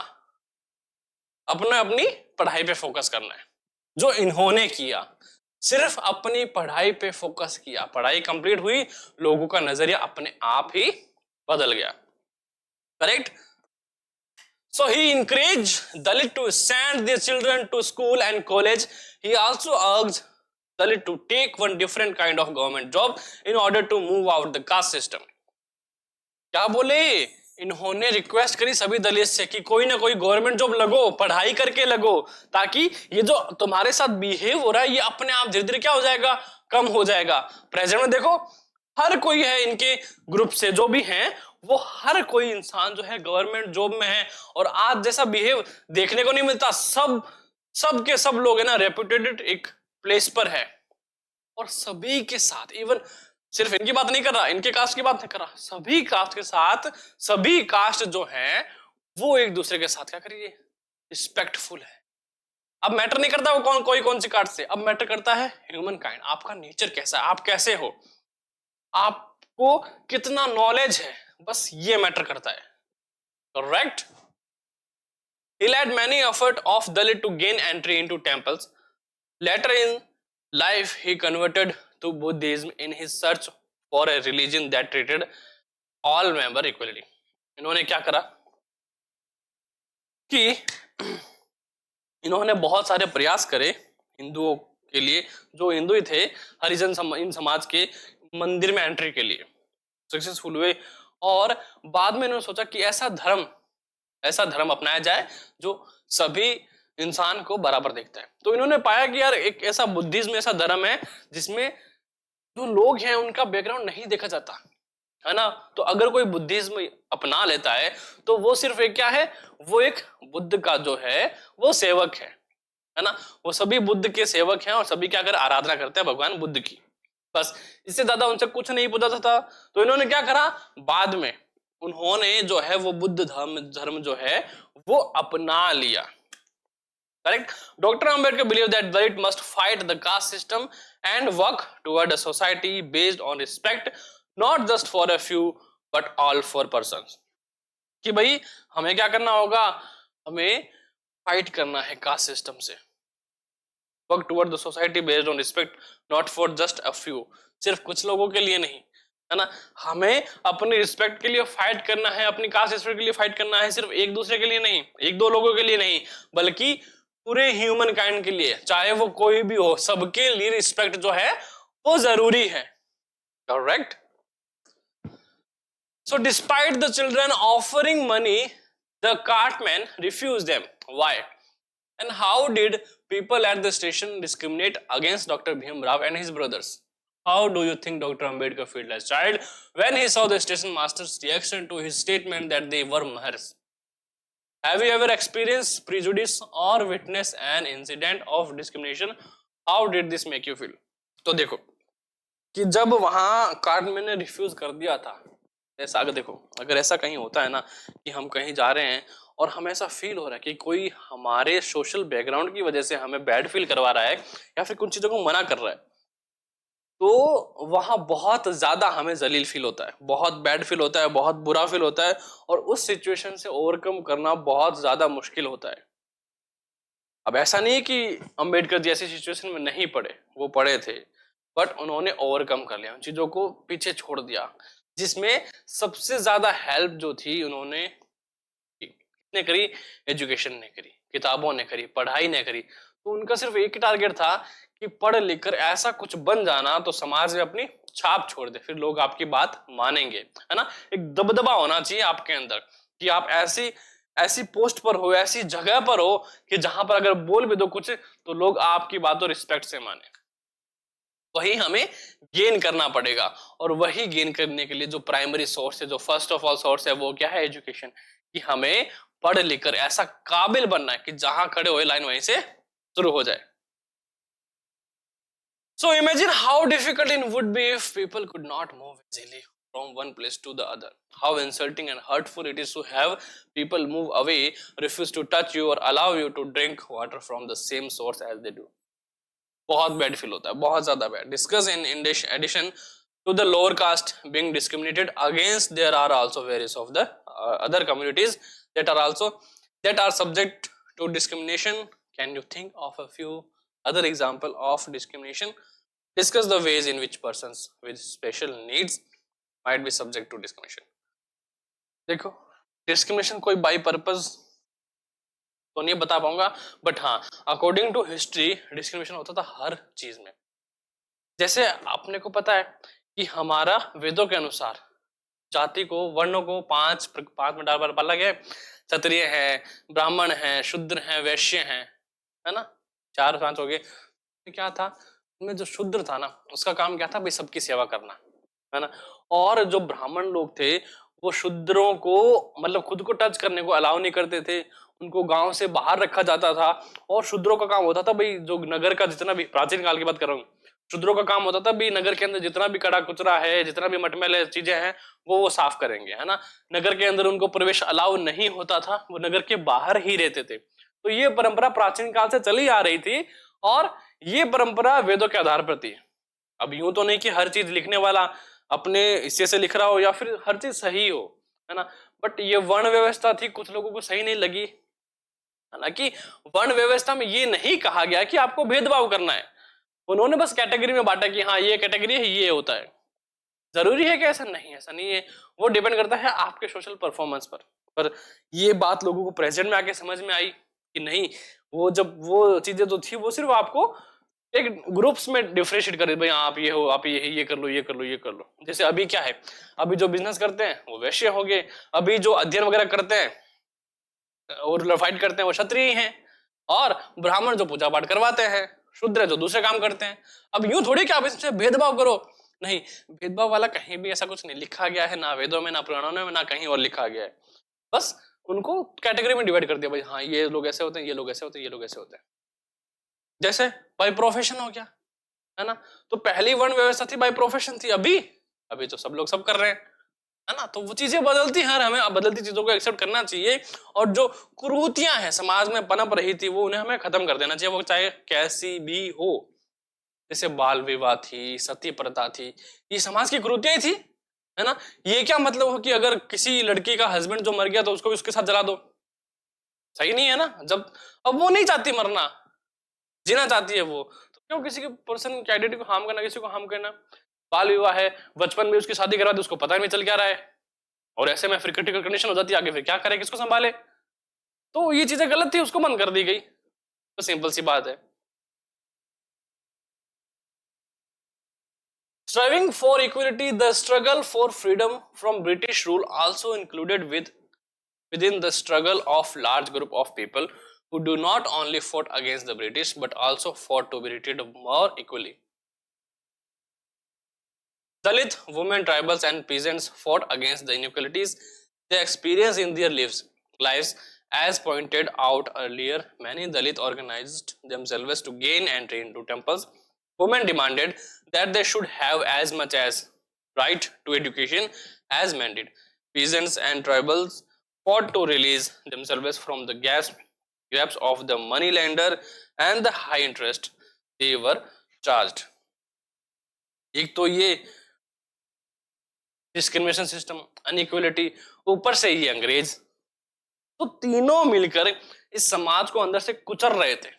अपनी पढ़ाई पे फोकस करना है, जो इन्होंने किया। सिर्फ अपनी पढ़ाई पे फोकस किया, पढ़ाई कंप्लीट हुई, लोगों का नजरिया अपने आप ही बदल गया, correct. So he encouraged Dalit to send their children to school and college. He also urged Dalit to take one different kind of government job in order to move out the caste system. क्या बोले? इन्होंने रिक्वेस्ट करी सभी दलित से कि कोई ना कोई गवर्नमेंट जॉब लगो, पढ़ाई करके लगो, ताकि ये जो तुम्हारे साथ बिहेव हो रहा है ये अपने आप धीरे धीरे क्या हो जाएगा? कम हो जाएगा। प्रेजेंट में देखो हर कोई है इनके ग्रुप से, जो भी हैं वो हर कोई इंसान जो है गवर्नमेंट जॉब में है, और आज जैसा बिहेव देखने को नहीं मिलता। सब के सब लोग है ना रेप्यूटेड एक प्लेस पर है, और सभी के साथ, इवन सिर्फ इनकी बात नहीं कर रहा, इनके कास्ट की बात नहीं कर रहा, सभी कास्ट के साथ, सभी कास्ट जो है वो एक दूसरे के साथ क्या करिए? रिस्पेक्टफुल है। अब मैटर नहीं करता वो कौन सी कास्ट से, अब मैटर करता है ह्यूमन काइंड, आपका नेचर कैसा है, आप कैसे हो, आपको कितना नॉलेज है, बस ये मैटर करता है, correct. He led many efforts of Dalit to gain entry into temples. Later in life, he converted to Buddhism in his search for a religion that treated all members equally. इन्होंने क्या करा कि इन्होंने बहुत सारे प्रयास करे हिंदुओं के लिए, जो हिंदू ही थे, हरिजन इन समाज के मंदिर में एंट्री के लिए सक्सेसफुल हुए। और बाद में इन्होंने सोचा कि ऐसा धर्म अपनाया जाए जो सभी इंसान को बराबर देखता है। तो इन्होंने पाया कि यार एक ऐसा बुद्धिज्म ऐसा धर्म है जिसमें जो लोग हैं उनका बैकग्राउंड नहीं देखा जाता है ना। तो अगर कोई बुद्धिज्म अपना लेता है तो वो सिर्फ एक क्या है, वो एक बुद्ध का जो है वो सेवक है ना। वो सभी बुद्ध के सेवक हैं और सभी क्या कर आराधना करते हैं भगवान बुद्ध की, बस। इससे ज्यादा उनसे कुछ नहीं पूछा था। तो इन्होंने क्या करा, बाद में उन्होंने जो है वो बुद्ध धर्म जो है वो अपना लिया, Correct? Dr. Ambedkar believed that Dalit must fight the caste system and work toward a society based on respect, not just for a few but all for persons. कि भाई हमें क्या करना होगा, हमें फाइट करना है कास्ट सिस्टम से, work toward the society based on respect not for just a few, सिर्फ कुछ लोगों के लिए नहीं, है ना, हमें अपनी रिस्पेक्ट के लिए फाइट करना है, अपनी कास्ट रिस्पेक्ट के लिए फाइट करना है, सिर्फ एक दूसरे के लिए नहीं, एक दो लोगों के लिए नहीं, बल्कि पूरे ह्यूमन काइंड के लिए, चाहे वो कोई भी हो, सबके लिए रिस्पेक्ट जो है वो जरूरी है. Correct? So despite the children offering money, the cartman refused them. Why? And how did people at the station discriminate against Dr. Bhim Rao and his brothers? How do you think Dr. Ambedkar felt as a child when he saw the station master's reaction to his statement that they were mahars? Have you ever experienced prejudice or witnessed an incident of discrimination? How did this make you feel? तो देखो कि जब वहां कार्टमैन ने रिफ्यूज कर दिया था, ऐसा अगर देखो, अगर ऐसा कहीं होता है ना कि हम कहीं जा रहे हैं और हमें ऐसा फील हो रहा है कि कोई हमारे सोशल बैकग्राउंड की वजह से हमें बैड फील करवा रहा है या फिर कुछ चीजों को मना कर रहा है, तो वहां बहुत ज्यादा हमें जलील फील होता है, बहुत बैड फील होता है, बहुत बुरा फील होता है, और उस सिचुएशन से ओवरकम करना बहुत ज्यादा मुश्किल होता है. अब ऐसा नहीं है कि अंबेडकर जैसी सिचुएशन में नहीं पड़े, वो पड़े थे, बट उन्होंने ओवरकम कर लिया, उन चीजों को पीछे छोड़ दिया, जिसमें सबसे ज्यादा हेल्प जो थी उन्होंने किसने करी? एजुकेशन ने करी, किताबों ने करी, पढ़ाई ने करी. तो उनका सिर्फ एक ही टारगेट था कि पढ़ लिख कर ऐसा कुछ बन जाना तो समाज में अपनी छाप छोड़ दे, फिर लोग आपकी बात मानेंगे, है ना. एक दबदबा होना चाहिए आपके अंदर कि आप ऐसी पोस्ट पर हो, ऐसी जगह पर हो कि जहां पर अगर बोल भी दो कुछ तो लोग आपकी बातों रिस्पेक्ट से माने. वही हमें गेन करना पड़ेगा, और वही गेन करने के लिए जो प्राइमरी सोर्स है, जो फर्स्ट ऑफ ऑल सोर्स है, वो क्या है? एजुकेशन. कि हमें पढ़ लिख कर ऐसा काबिल बनना है कि जहां खड़े हुए लाइन वहीं से शुरू हो जाए. So imagine how difficult it would be if people could not move easily from one place to the other. How insulting and hurtful it is to have people move away, refuse to touch you or allow you to drink water from the same source as they do. बहुत बैड फील होता है, बहुत ज्यादा bad. Discuss in addition to the lower caste being discriminated against, there are also various of the other communities that are subject to discrimination. Can you think of a few other example of discrimination? Discuss the ways in which persons with special needs might be subject to discrimination. देखो, discrimination कोई by purpose तो नहीं बता पाऊंगा, बट हाँ, अकॉर्डिंग टू हिस्ट्री डिस्क्रिमिनेशन होता था हर चीज में. जैसे आपने को पता है कि हमारा वेदों के अनुसार जाति को, वर्णों को पांच में डाला गया. क्षत्रिय है, ब्राह्मण है, शूद्र है, वैश्य है ना, 4-5 हो गए. तो क्या था उनमें? जो शूद्र था ना, उसका काम क्या था? भाई सबकी सेवा करना, है ना. और जो ब्राह्मण लोग थे वो शूद्रों को मतलब खुद को टच करने को अलाउ नहीं करते थे, उनको गांव से बाहर रखा जाता था. और शूद्रों का काम होता था भाई, जो नगर का जितना भी, प्राचीन काल की बात कर रहा हूँ, शूद्रों का काम होता था भाई नगर के अंदर जितना भी कड़ा कुचरा है, जितना भी मटमैले चीजें हैं वो साफ करेंगे, है ना. नगर के अंदर उनको प्रवेश अलाउ नहीं होता था, वो नगर के बाहर ही रहते थे. तो ये परंपरा प्राचीन काल से चली आ रही थी, और ये परंपरा वेदों के आधार पर थी. अब यूं तो नहीं कि हर चीज लिखने वाला अपने हिस्से से लिख रहा हो या फिर हर चीज सही हो, है ना. बट ये वर्ण व्यवस्था थी, कुछ लोगों को सही नहीं लगी. हालांकि वर्ण व्यवस्था में ये नहीं कहा गया कि आपको भेदभाव करना है, उन्होंने बस कैटेगरी में बांटा कि हाँ ये कैटेगरी है, ये होता है. जरूरी है कि ऐसा नहीं, ऐसा नहीं है, वो डिपेंड करता है आपके सोशल परफॉर्मेंस पर ये बात लोगों को प्रेजेंट में आके समझ में आई कि नहीं, वो जब वो चीजें जो थी वो सिर्फ आपको एक ग्रुप्स में डिफरेंशिएट करे, भाई आप ये हो, आप ये कर लो, ये कर लो, ये कर लो. जैसे अभी क्या है, अभी जो बिजनेस करते हैं वो वैश्य हो गए, अभी जो अध्ययन वगैरह करते हैं और फाइट करते हैं वो क्षत्रिय हैं, और ब्राह्मण जो पूजा पाठ करवाते हैं, शूद्र जो दूसरे काम करते हैं. अब यूं थोड़ी कि आप इससे भेदभाव करो, नहीं, भेदभाव वाला कहीं भी ऐसा कुछ नहीं लिखा गया है, ना वेदों में, ना पुराणों में, ना कहीं और लिखा गया है. बस उनको कैटेगरी में डिवाइड कर दिया, भाई हाँ ये लोग ऐसे होते हैं, ये लोग ऐसे होते हैं, ये लोग ऐसे होते हैं. जैसे बाय प्रोफेशन हो गया, है ना. तो पहली वर्ण व्यवस्था थी बाय प्रोफेशन थी, अभी तो सब लोग सब कर रहे हैं, है ना। तो वो चीजें बदलती हैं, हमें बदलती चीजों को एक्सेप्ट करना चाहिए, और जो कुरीतियां हैं समाज में पनप रही थी वो उन्हें हमें खत्म कर देना चाहिए, वो चाहे कैसी भी हो। जैसे बाल विवाह थी, सती प्रथा थी, ये समाज की कुरीतियां ही थी, है ना। ये क्या मतलब हो कि अगर किसी लड़की का हस्बैंड जो मर गया तो उसको भी उसके साथ जला दो, सही नहीं है ना। जब अब वो नहीं चाहती मरना, जीना चाहती है वो, तो क्यों किसी के पर्सन की आइडेंटिटी को हार्म करना, किसी को हार्म करना। बाल विवाह है, बचपन में उसकी शादी करा दी, उसको पता नहीं चल क्या रहा है, और ऐसे में फिर क्रिटिकल कंडीशन हो जाती है, आगे फिर क्या करे, किसको संभाले। तो ये चीजें गलत थी, उसको बंद कर दी गई, तो सिंपल सी बात है। Striving for equality, the struggle for freedom from British rule also included within the struggle of large group of people who do not only fought against the British but also fought to be treated more equally. Dalit, women, tribals and peasants fought against the inequalities they experienced in their lives. As pointed out earlier, many Dalit organized themselves to gain entry into temples. Women demanded that they should have as much as right to education as men did. Peasants and tribals fought to release themselves from the grasp of the moneylender and the high interest they were charged. एक तो ये डिस्क्रिमिनेशन सिस्टम, अनइक्वलिटी, ऊपर से ये अंग्रेज, तो तीनों मिलकर इस समाज को अंदर से कुचल रहे थे,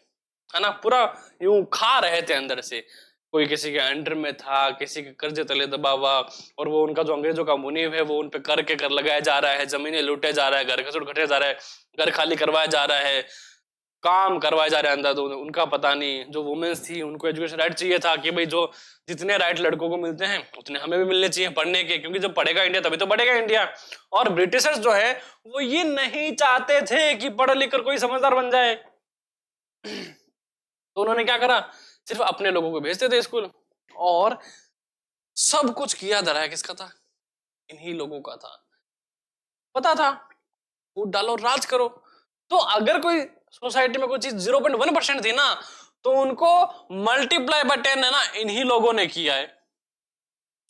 है ना। पूरा यूं खा रहे थे अंदर से। कोई किसी के अंडर में था, किसी के कर्जे तले दबा हुआ, और वो उनका जो अंग्रेजों का मुनीब है वो उन पे कर के कर लगाया जा रहा है, जमीनें लूटे जा रहा है, घर घसुट घटे जा रहा है, घर खाली करवाया जा रहा है, काम करवाए जा रहे हैं अंदर। तो उनका पता नहीं, जो वुमेन्स थी उनको एजुकेशन राइट चाहिए था कि भाई जो जितने राइट लड़कों को मिलते हैं उतने हमें भी मिलने चाहिए पढ़ने के, क्योंकि जब पढ़ेगा इंडिया तभी तो बढ़ेगा इंडिया। और ब्रिटिशर्स जो है वो ये नहीं चाहते थे कि पढ़ लिख कर कोई समझदार बन जाए, तो उन्होंने क्या करा, सिर्फ अपने लोगों को भेजते थे स्कूल, और सब कुछ किया धरा किसका था, इन्हीं लोगों का था। पता था वोट डालो राज करो। तो अगर कोई सोसाइटी में कोई चीज 0.1% थी ना, तो उनको मल्टीप्लाई बाय 10 है ना इन्हीं लोगों ने किया है।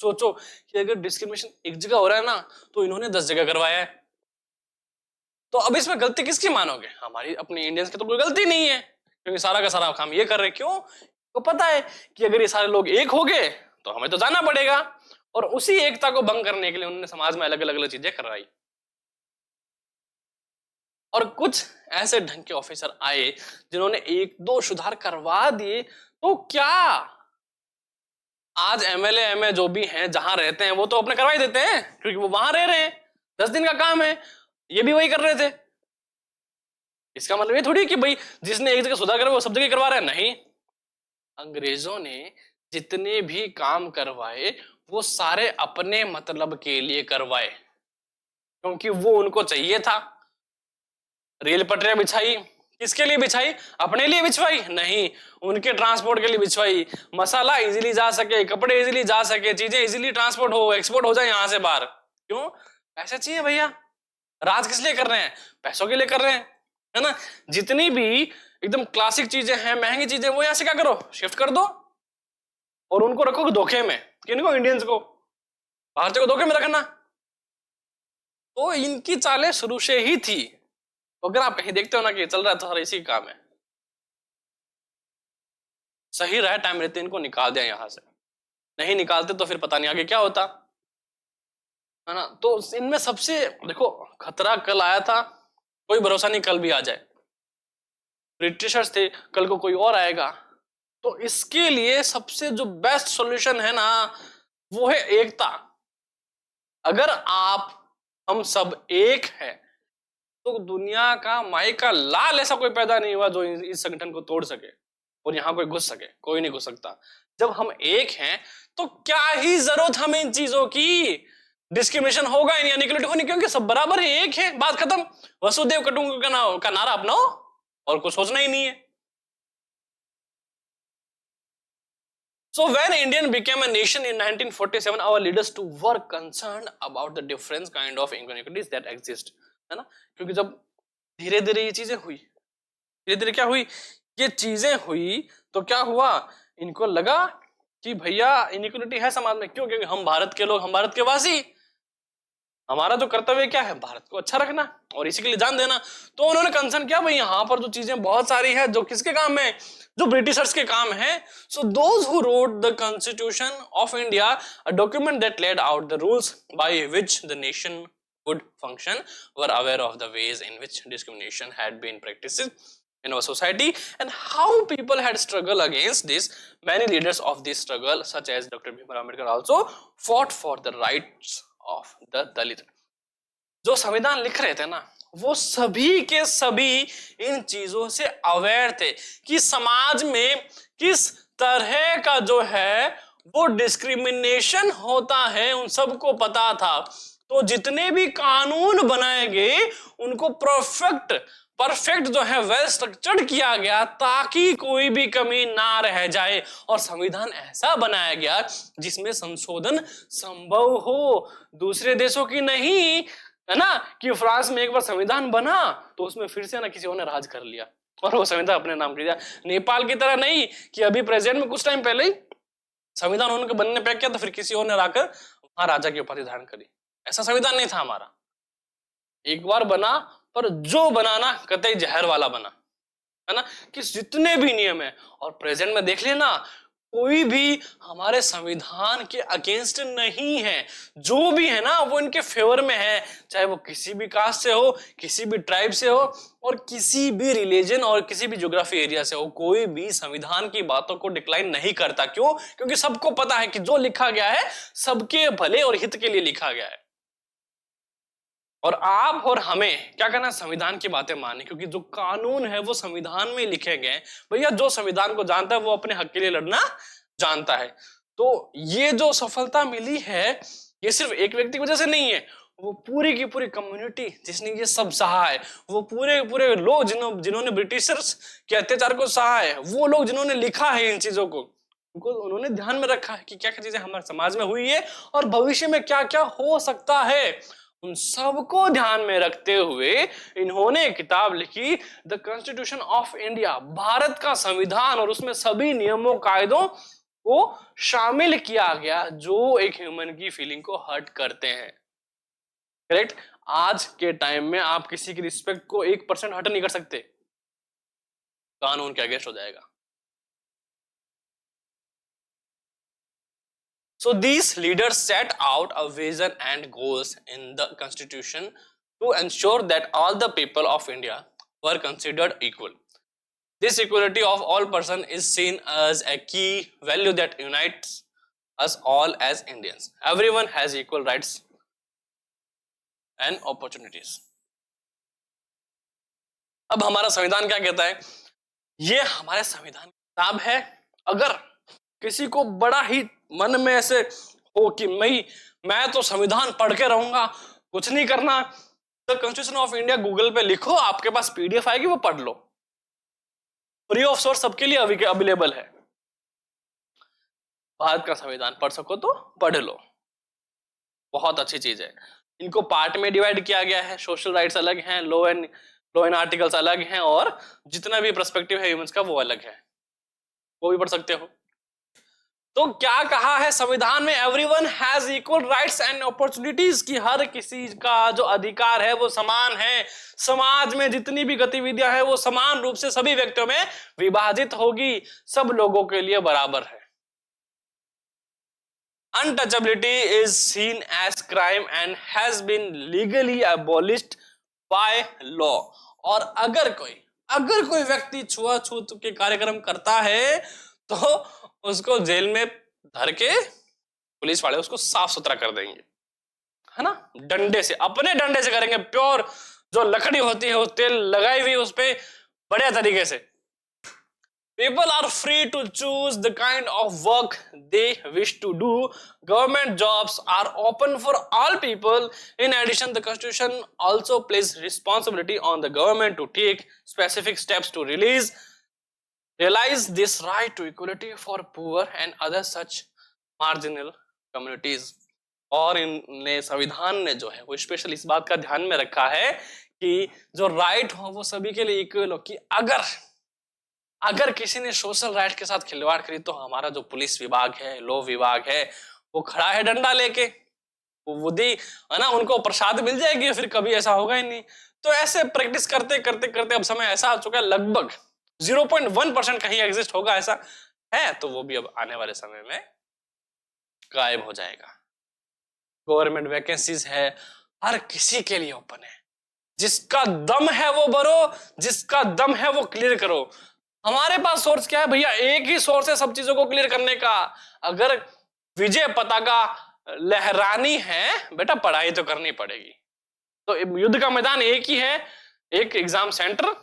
सोचो कि अगर डिस्क्रिमिनेशन एक जगह हो रहा है ना, तो इन्होंने 10 जगह करवाया है। तो अब इसमें गलती किसकी मानोगे, हमारी अपनी इंडियंस की तो कोई गलती नहीं है, क्योंकि सारा का सारा काम ये कर रहे। क्यों, तो पता है कि अगर ये सारे लोग एक हो गए तो हमें तो जाना पड़ेगा, और उसी एकता को भंग करने के लिए उन्होंने समाज में अलग अलग चीजें करवाई। और कुछ ऐसे ढंग के ऑफिसर आए जिन्होंने एक दो सुधार करवा दिए, तो क्या आज एमएलए एमए जो भी हैं जहां रहते हैं वो तो अपने करवा ही देते हैं, क्योंकि वो वहां रह रहे हैं, 10 दिन का काम है, ये भी वही कर रहे थे। इसका मतलब ये थोड़ी कि भाई जिसने एक जगह सुधार करा वो सब जगह करवा रहा है, नहीं। अंग्रेजों ने जितने भी काम करवाए वो सारे अपने मतलब के लिए करवाए, क्योंकि वो उनको चाहिए था। रेल पटरियां बिछाई, किसके लिए बिछाई, अपने लिए बिछवाई नहीं, उनके ट्रांसपोर्ट के लिए बिछवाई। मसाला इजीली जा सके, कपड़े इजीली जा सके, चीजें इजीली ट्रांसपोर्ट हो, एक्सपोर्ट हो जाए यहां से बाहर। क्यों, पैसे चाहिए भैया। राज किस लिए कर रहे हैं, पैसों के लिए कर रहे हैं, है ना। जितनी भी एकदम क्लासिक चीजें हैं, महंगी चीजें, वो यहां से क्या करो, शिफ्ट कर दो, और उनको रखो धोखे में। किनको, इंडियंस को, भारतीय को धोखे में रखना। तो इनकी चालें शुरू से ही थी। तो अगर आप कहीं देखते हो ना कि चल रहा है तो सारा इसी काम है, सही रहा टाइम रहते इनको निकाल दिया यहां से, नहीं निकालते तो फिर पता नहीं आगे क्या होता, है ना। तो इनमें सबसे देखो खतरा कल आया था, कोई भरोसा नहीं कल भी आ जाए। ब्रिटिशर्स थे, कल को कोई और आएगा। तो इसके लिए सबसे जो बेस्ट सॉल्यूशन है ना वो है एकता। अगर आप हम सब एक हैं तो दुनिया का माई का लाल ऐसा कोई पैदा नहीं हुआ जो इस संगठन को तोड़ सके और यहां कोई घुस सके, कोई नहीं घुस सकता। जब हम एक हैं तो क्या ही जरूरत हमें इन चीजों की, डिस्क्रिमिनेशन होगा ही नहीं, अनइक्वलिटी होनी, क्योंकि सब बराबर है, एक है, बात खत्म। वसुदेव कुटुंब का नारा अपनाओ और कुछ सोचना ही नहीं है। So when India became a nation in 1947, our leaders too were concerned about the different kind of inequalities that exist, है ना। क्योंकि जब धीरे धीरे ये चीजें हुई, धीरे धीरे क्या हुई, ये चीजें हुई तो क्या हुआ, इनको लगा कि भैया इनइक्वालिटी है समाज में। क्यों, क्योंकि हम भारत के लोग, हम भारत के वासी, हमारा जो कर्तव्य क्या है, भारत को अच्छा रखना और इसी के लिए जान देना। तो उन्होंने कंसर्न किया भाई यहाँ पर जो चीजें बहुत सारी है जो किसके काम है, जो ब्रिटिशर्स के काम है। So those who wrote the constitution of India, a document that laid out the rules by which the nation would function, were aware of the ways in which discrimination had been practiced in our society and how people had struggled against this. Many leaders of this struggle, such as Dr. Bhimrao Ambedkar, also fought for the rights of the Dalit. जो संविधान लिख रहे थे ना, वो सभी के सभी इन चीजों से अवेयर थे कि समाज में किस तरह का जो है वो डिस्क्रिमिनेशन होता है, उन सबको पता था। तो जितने भी कानून बनाए गए उनको परफेक्ट जो है वेल स्ट्रक्चर्ड किया गया ताकि कोई भी कमी ना रह जाए। और संविधान ऐसा बनाया गया जिसमें संशोधन संभव हो, दूसरे देशों की नहीं, है ना, कि फ्रांस में एक बार संविधान बना तो उसमें फिर से ना किसी और ने राज कर लिया और वो संविधान अपने नाम कर दिया। नेपाल की तरह नहीं कि अभी प्रेजेंट में कुछ टाइम पहले ही संविधान उनके बनने पे किया तो फिर किसी और ने लाकर वहां राजा की उपाधि धारण करी। ऐसा संविधान नहीं था हमारा, एक बार बना पर जो बनाना कतई जहर वाला बना, है ना, कि जितने भी नियम है। और प्रेजेंट में देख लेना कोई भी हमारे संविधान के अगेंस्ट नहीं है, जो भी है ना वो इनके फेवर में है, चाहे वो किसी भी कास्ट से हो, किसी भी ट्राइब से हो और किसी भी रिलीजन और किसी भी ज्योग्राफी एरिया से हो, कोई भी संविधान की बातों को डिक्लाइन नहीं करता। क्यों? क्योंकि सबको पता है कि जो लिखा गया है सबके भले और हित के लिए लिखा गया है। और आप और हमें क्या करना है, संविधान की बातें माने, क्योंकि जो कानून है वो संविधान में लिखे गए। भैया जो संविधान को जानता है वो अपने हक के लिए लड़ना जानता है। तो ये जो सफलता मिली है ये सिर्फ एक व्यक्ति की वजह से नहीं है, वो पूरी की पूरी कम्युनिटी जिसने ये सब सहा है, वो पूरे लोग जिन्होंने ब्रिटिशर्स के अत्याचार को सहा है, वो लोग जिन्होंने लिखा है इन चीजों को, उनको उन्होंने ध्यान में रखा है कि क्या क्या चीजें हमारे समाज में हुई है और भविष्य में क्या क्या हो सकता है। उन सबको ध्यान में रखते हुए इन्होंने एक किताब लिखी, the constitution of India, Bharat का संविधान, और उसमें सभी नियमों कायदों को शामिल किया गया जो एक ह्यूमन की फीलिंग को हर्ट करते हैं। करेक्ट? आज के टाइम में आप किसी की रिस्पेक्ट को 1% हर्ट नहीं कर सकते, कानून के अगेंस्ट हो जाएगा। So these leaders set out a vision and goals in the constitution to ensure that all the people of India were considered equal. This equality of all person is seen as a key value that unites us all as Indians. Everyone has equal rights and opportunities. अब हमारा संविधान क्या कहता है? ये हमारे संविधान की किताब है। अगर किसी को बड़ा ही मन में ऐसे हो कि मैं तो संविधान पढ़ के रहूंगा, कुछ नहीं करना, the constitution of India Google पे लिखो, आपके पास पीडीएफ आएगी, वो पढ़ लो, फ्री ऑफ सोर्स सबके लिए अवेलेबल है। भारत का संविधान पढ़ सको तो पढ़ लो, बहुत अच्छी चीज है। इनको पार्ट में डिवाइड किया गया है, सोशल राइट्स अलग हैं, लॉ एंड आर्टिकल्स अलग हैं, और जितना भी पर्सपेक्टिव है ह्यूमंस का वो अलग है, वो भी पढ़ सकते हो। तो क्या कहा है संविधान में? Everyone has equal rights and opportunities, की हर किसी का जो अधिकार है वो समान है। समाज में जितनी भी गतिविधियां हैं वो समान रूप से सभी व्यक्तियों में विभाजित होगी, सब लोगों के लिए बराबर है। Untouchability is seen as crime and has been legally abolished by law. और अगर कोई व्यक्ति छुआछूत के कार्यक्रम करता है तो उसको जेल में धर के पुलिस वाले उसको साफ सुथरा कर देंगे, है ना, डंडे से, अपने डंडे से करेंगे, प्योर जो लकड़ी होती है वो तेल लगाई हुई उस पे बढ़िया तरीके से। People are free to choose the kind of work they wish to do. Government jobs are open for all people. In addition, the Constitution also places responsibility on the government to take specific steps to realize this right to equality for poor and other such marginal communities. और इनने संविधान ने जो है वो स्पेशल इस बात का ध्यान में रखा है कि जो राइट हो वो सभी के लिए इक्वल हो, कि अगर किसी ने सोशल राइट के साथ खिलवाड़ करी तो हमारा जो पुलिस विभाग है, लॉ विभाग है, वो खड़ा है डंडा लेके, बुद्धि है ना, उनको प्रसाद मिल जाएगी, फिर कभी ऐसा होगा ही नहीं। तो ऐसे प्रैक्टिस करते करते करते अब समय ऐसा आ चुका है, लगभग 0.1% कहीं एग्जिस्ट होगा ऐसा है, तो वो भी अब आने वाले समय में गायब हो जाएगा। गवर्नमेंट वैकेंसीज है, हर किसी के लिए ओपन है, जिसका दम है वो भरो, जिसका दम है वो क्लियर करो। हमारे पास सोर्स क्या है भैया, एक ही सोर्स है सब चीजों को क्लियर करने का। अगर विजय पताका लहरानी है बेटा, पढ़ाई तो करनी पड़ेगी। तो युद्ध का मैदान एक ही है, एक एग्जाम सेंटर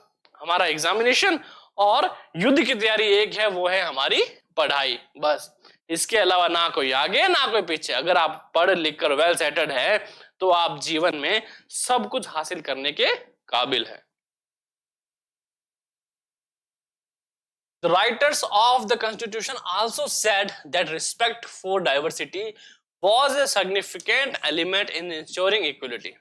हमारा एग्जामिनेशन, और युद्ध की तैयारी एक है, वो है हमारी पढ़ाई। बस इसके अलावा ना कोई आगे ना कोई पीछे। अगर आप पढ़ लिख कर वेल सेटल्ड है तो आप जीवन में सब कुछ हासिल करने के काबिल है। The writers of the Constitution also said that respect for diversity was a significant element in ensuring equality.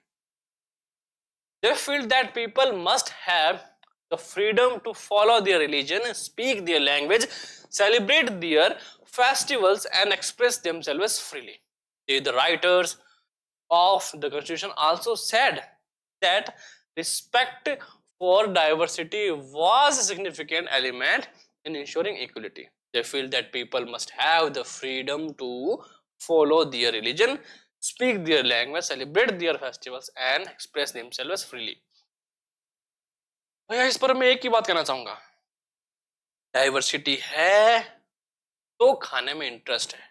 They feel that people must have the freedom to follow their religion, speak their language, celebrate their festivals, and express themselves freely. The writers of the Constitution also said that respect for diversity was a significant element in ensuring equality. They feel that people must have the freedom to follow their religion, speak their language, celebrate their festivals, and express themselves freely. भैया इस पर मैं एक ही बात कहना चाहूंगा, डाइवर्सिटी है तो खाने में इंटरेस्ट है,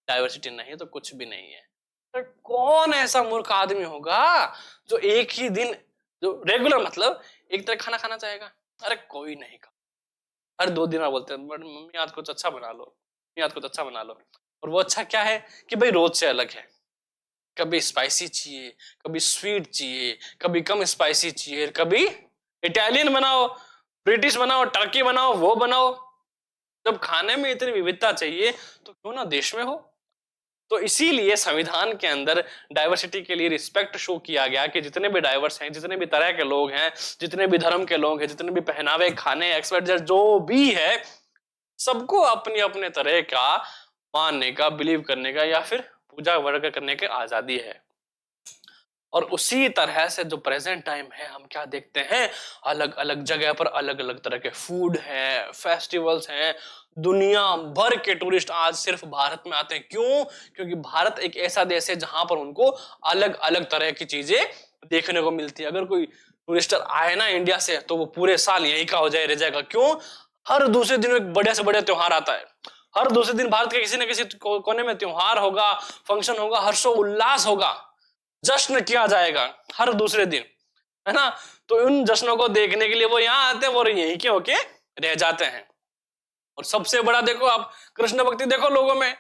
डाइवर्सिटी नहीं तो कुछ भी नहीं है। तो कौन ऐसा मूर्ख आदमी होगा जो एक ही दिन, जो रेगुलर मतलब एक तरह खाना खाना चाहेगा? अरे कोई नहीं खा, हर 2 दिन बोलते हैं मम्मी आज कुछ अच्छा बना लो, मम्मी आज कुछ अच्छा बना लो। और वो अच्छा क्या है कि भाई रोज से अलग है, कभी स्पाइसी चाहिए, कभी स्वीट चाहिए, कभी कम स्पाइसी चाहिए, कभी इटालियन बनाओ, ब्रिटिश बनाओ, टर्की बनाओ, वो बनाओ। जब खाने में इतनी विविधता चाहिए तो क्यों ना देश में हो। तो इसीलिए संविधान के अंदर डाइवर्सिटी के लिए रिस्पेक्ट शो किया गया कि जितने भी डाइवर्स हैं, जितने भी तरह के लोग हैं, जितने भी धर्म के लोग हैं, जितने भी पहनावे, खाने, एक्सपर्ट जो भी है, सबको अपनी अपने तरह का मानने का, बिलीव करने का या फिर पूजा वर्ग करने की आजादी है। और उसी तरह से जो प्रेजेंट टाइम है, हम क्या देखते हैं, अलग अलग जगह पर अलग अलग तरह के फूड हैं, फेस्टिवल्स हैं। दुनिया भर के टूरिस्ट आज सिर्फ भारत में आते हैं। क्यों? क्योंकि भारत एक ऐसा देश है जहां पर उनको अलग अलग तरह की चीजें देखने को मिलती है। अगर कोई टूरिस्टर आए ना इंडिया से तो वो पूरे साल यहीं का हो जाए रह जाएगा। क्यों? हर दूसरे दिन एक बड़े से बड़े त्योहार आता है, हर दूसरे दिन भारत के किसी न किसी कोने में त्योहार होगा, फंक्शन होगा, हर्षोल्लास होगा, जश्न किया जाएगा हर दूसरे दिन, है ना। तो उन जश्नों को देखने के लिए वो यहाँ आते हैं और यहीं के होके रह जाते हैं। और सबसे बड़ा देखो आप, कृष्ण भक्ति देखो लोगों में,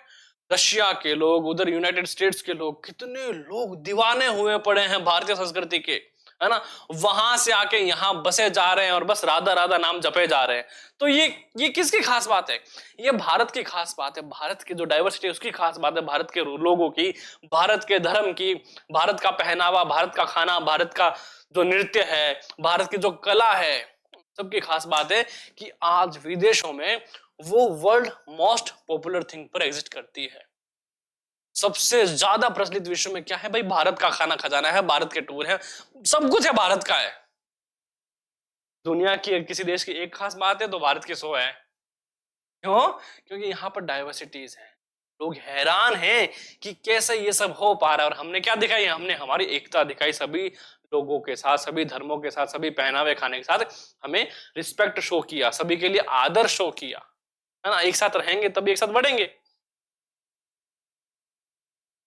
रशिया के लोग, उधर यूनाइटेड स्टेट्स के लोग, कितने लोग दीवाने हुए पड़े हैं भारतीय संस्कृति के, है ना। वहां से आके यहाँ बसे जा रहे हैं और बस राधा राधा नाम जपे जा रहे हैं। तो ये किसकी खास बात है? ये भारत की खास बात है, भारत की जो डाइवर्सिटी है उसकी खास बात है, भारत के लोगों की, भारत के धर्म की, भारत का पहनावा, भारत का खाना, भारत का जो नृत्य है, भारत की जो कला है, सबकी खास बात है कि आज विदेशों में वो वर्ल्ड मोस्ट पॉपुलर थिंग पर एग्जिस्ट करती है। सबसे ज्यादा प्रचलित विश्व में क्या है भाई? भारत का खाना खजाना है, भारत के टूर है, सब कुछ है भारत का है। दुनिया की किसी देश की एक खास बात है तो भारत की 100 है। क्यों? क्योंकि यहाँ पर डाइवर्सिटीज है। लोग हैरान हैं कि कैसे ये सब हो पा रहा है। और हमने क्या दिखाई? हमने हमारी एकता दिखाई, सभी लोगों के साथ, सभी धर्मों के साथ, सभी पहनावे खाने के साथ हमें रिस्पेक्ट शो किया, सभी के लिए आदर शो किया, है ना। एक साथ रहेंगे तभी एक साथ बढ़ेंगे।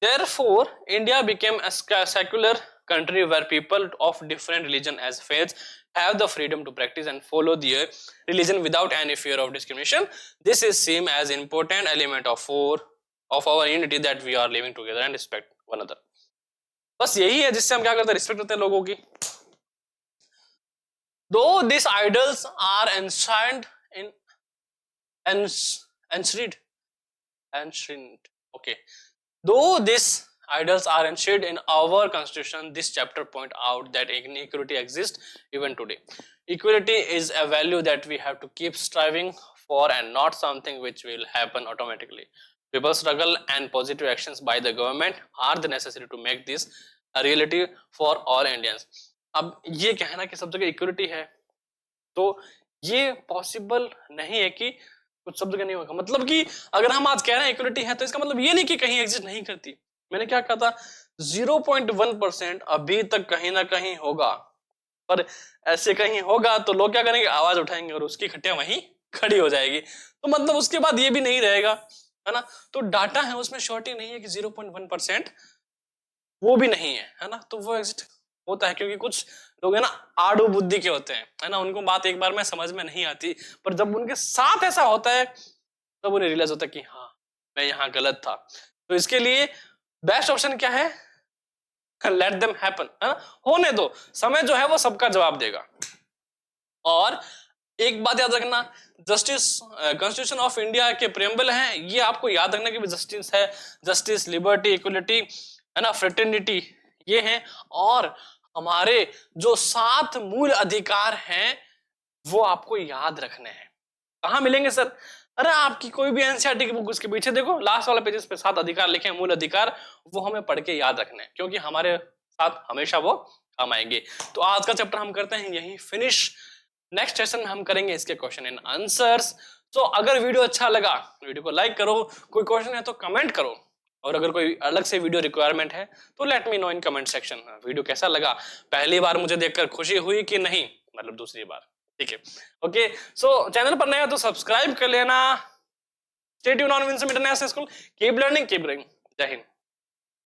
Therefore, India became a secular country where people of different religion as faiths have the freedom to practice and follow their religion without any fear of discrimination. This is seen as important element of our unity, that we are living together and respect one another. बस यही है जिससे हम क्या करते हैं? रिस्पेक्ट करते हैं लोगों की। Though these idols are enshrined in enshrined. Okay. Though these idols are enshrined in our constitution, this chapter point out that inequality exists even today. Equality is a value that we have to keep striving for and not something which will happen automatically. People struggle and positive actions by the government are the necessary to make this a reality for all Indians. अब ये कहना कि सब जगह इक्वलिटी है, तो ये पॉसिबल नहीं है कि कुछ सब जगह नहीं होगा। मतलब कि अगर हम आज कह रहे हैं इक्वलिटी है, तो इसका मतलब ये नहीं कि कहीं एग्जिस्ट नहीं करती। मैंने क्या कहा था, 0.1% अभी तक कहीं ना कहीं होगा, पर ऐसे कहीं होगा तो लोग क्या करेंगे, आवाज उठाएंगे और उसकी खटिया वहीं खड़ी हो जाएगी। तो मतलब उसके बाद ये भी नहीं रहेगा, है ना। तो डाटा है उसमें श्योरिटी नहीं है कि 0.1% वो भी नहीं है ना। तो वो एग्जिस्ट होता है, क्योंकि कुछ लोग है ना आड़ू बुद्धि के होते हैं, है ना, उनको बात एक बार में समझ में नहीं आती, पर जब उनके साथ ऐसा होता है तब उन्हें रियलाइज होता है कि हाँ मैं यहाँ गलत था। तो इसके लिए बेस्ट ऑप्शन क्या है, लेट देम हैपन, है ना, होने दो, समय जो है वो सबका जवाब देगा। और एक बात याद रखना, जस्टिस कॉन्स्टिट्यूशन ऑफ इंडिया के प्रेम्बल हैं, ये आपको याद रखना कि जस्टिस है, जस्टिस, लिबर्टी, इक्वलिटी, है ना, फ्रेटर्निटी, ये हैं। और हमारे जो 7 मूल अधिकार हैं वो आपको याद रखने हैं। कहाँ मिलेंगे सर? अरे आपकी कोई भी एनसीईआरटी की बुक, उसके पीछे देखो लास्ट वाला पेजेस पे 7 अधिकार लिखे हैं, मूल अधिकार, वो हमें पढ़ के याद रखने हैं, क्योंकि हमारे साथ हमेशा वो काम आएंगे। तो आज का चैप्टर हम करते हैं यही फिनिश। नेक्स्ट सेशन में हम करेंगे इसके क्वेश्चन एंड आंसर्स। तो अगर वीडियो अच्छा लगा, वीडियो को लाइक करो, कोई क्वेश्चन है तो कमेंट करो, और अगर कोई अलग से वीडियो रिक्वायरमेंट है तो let me know in comment section. Video कैसा लगा, पहली बार मुझे देखकर खुशी हुई कि नहीं, मतलब दूसरी बार, ठीक है। ओके, सो चैनल पर नया हो तो सब्सक्राइब कर लेना। Stay tuned on Winsome international school, keep learning, keep growing. जय हिंद।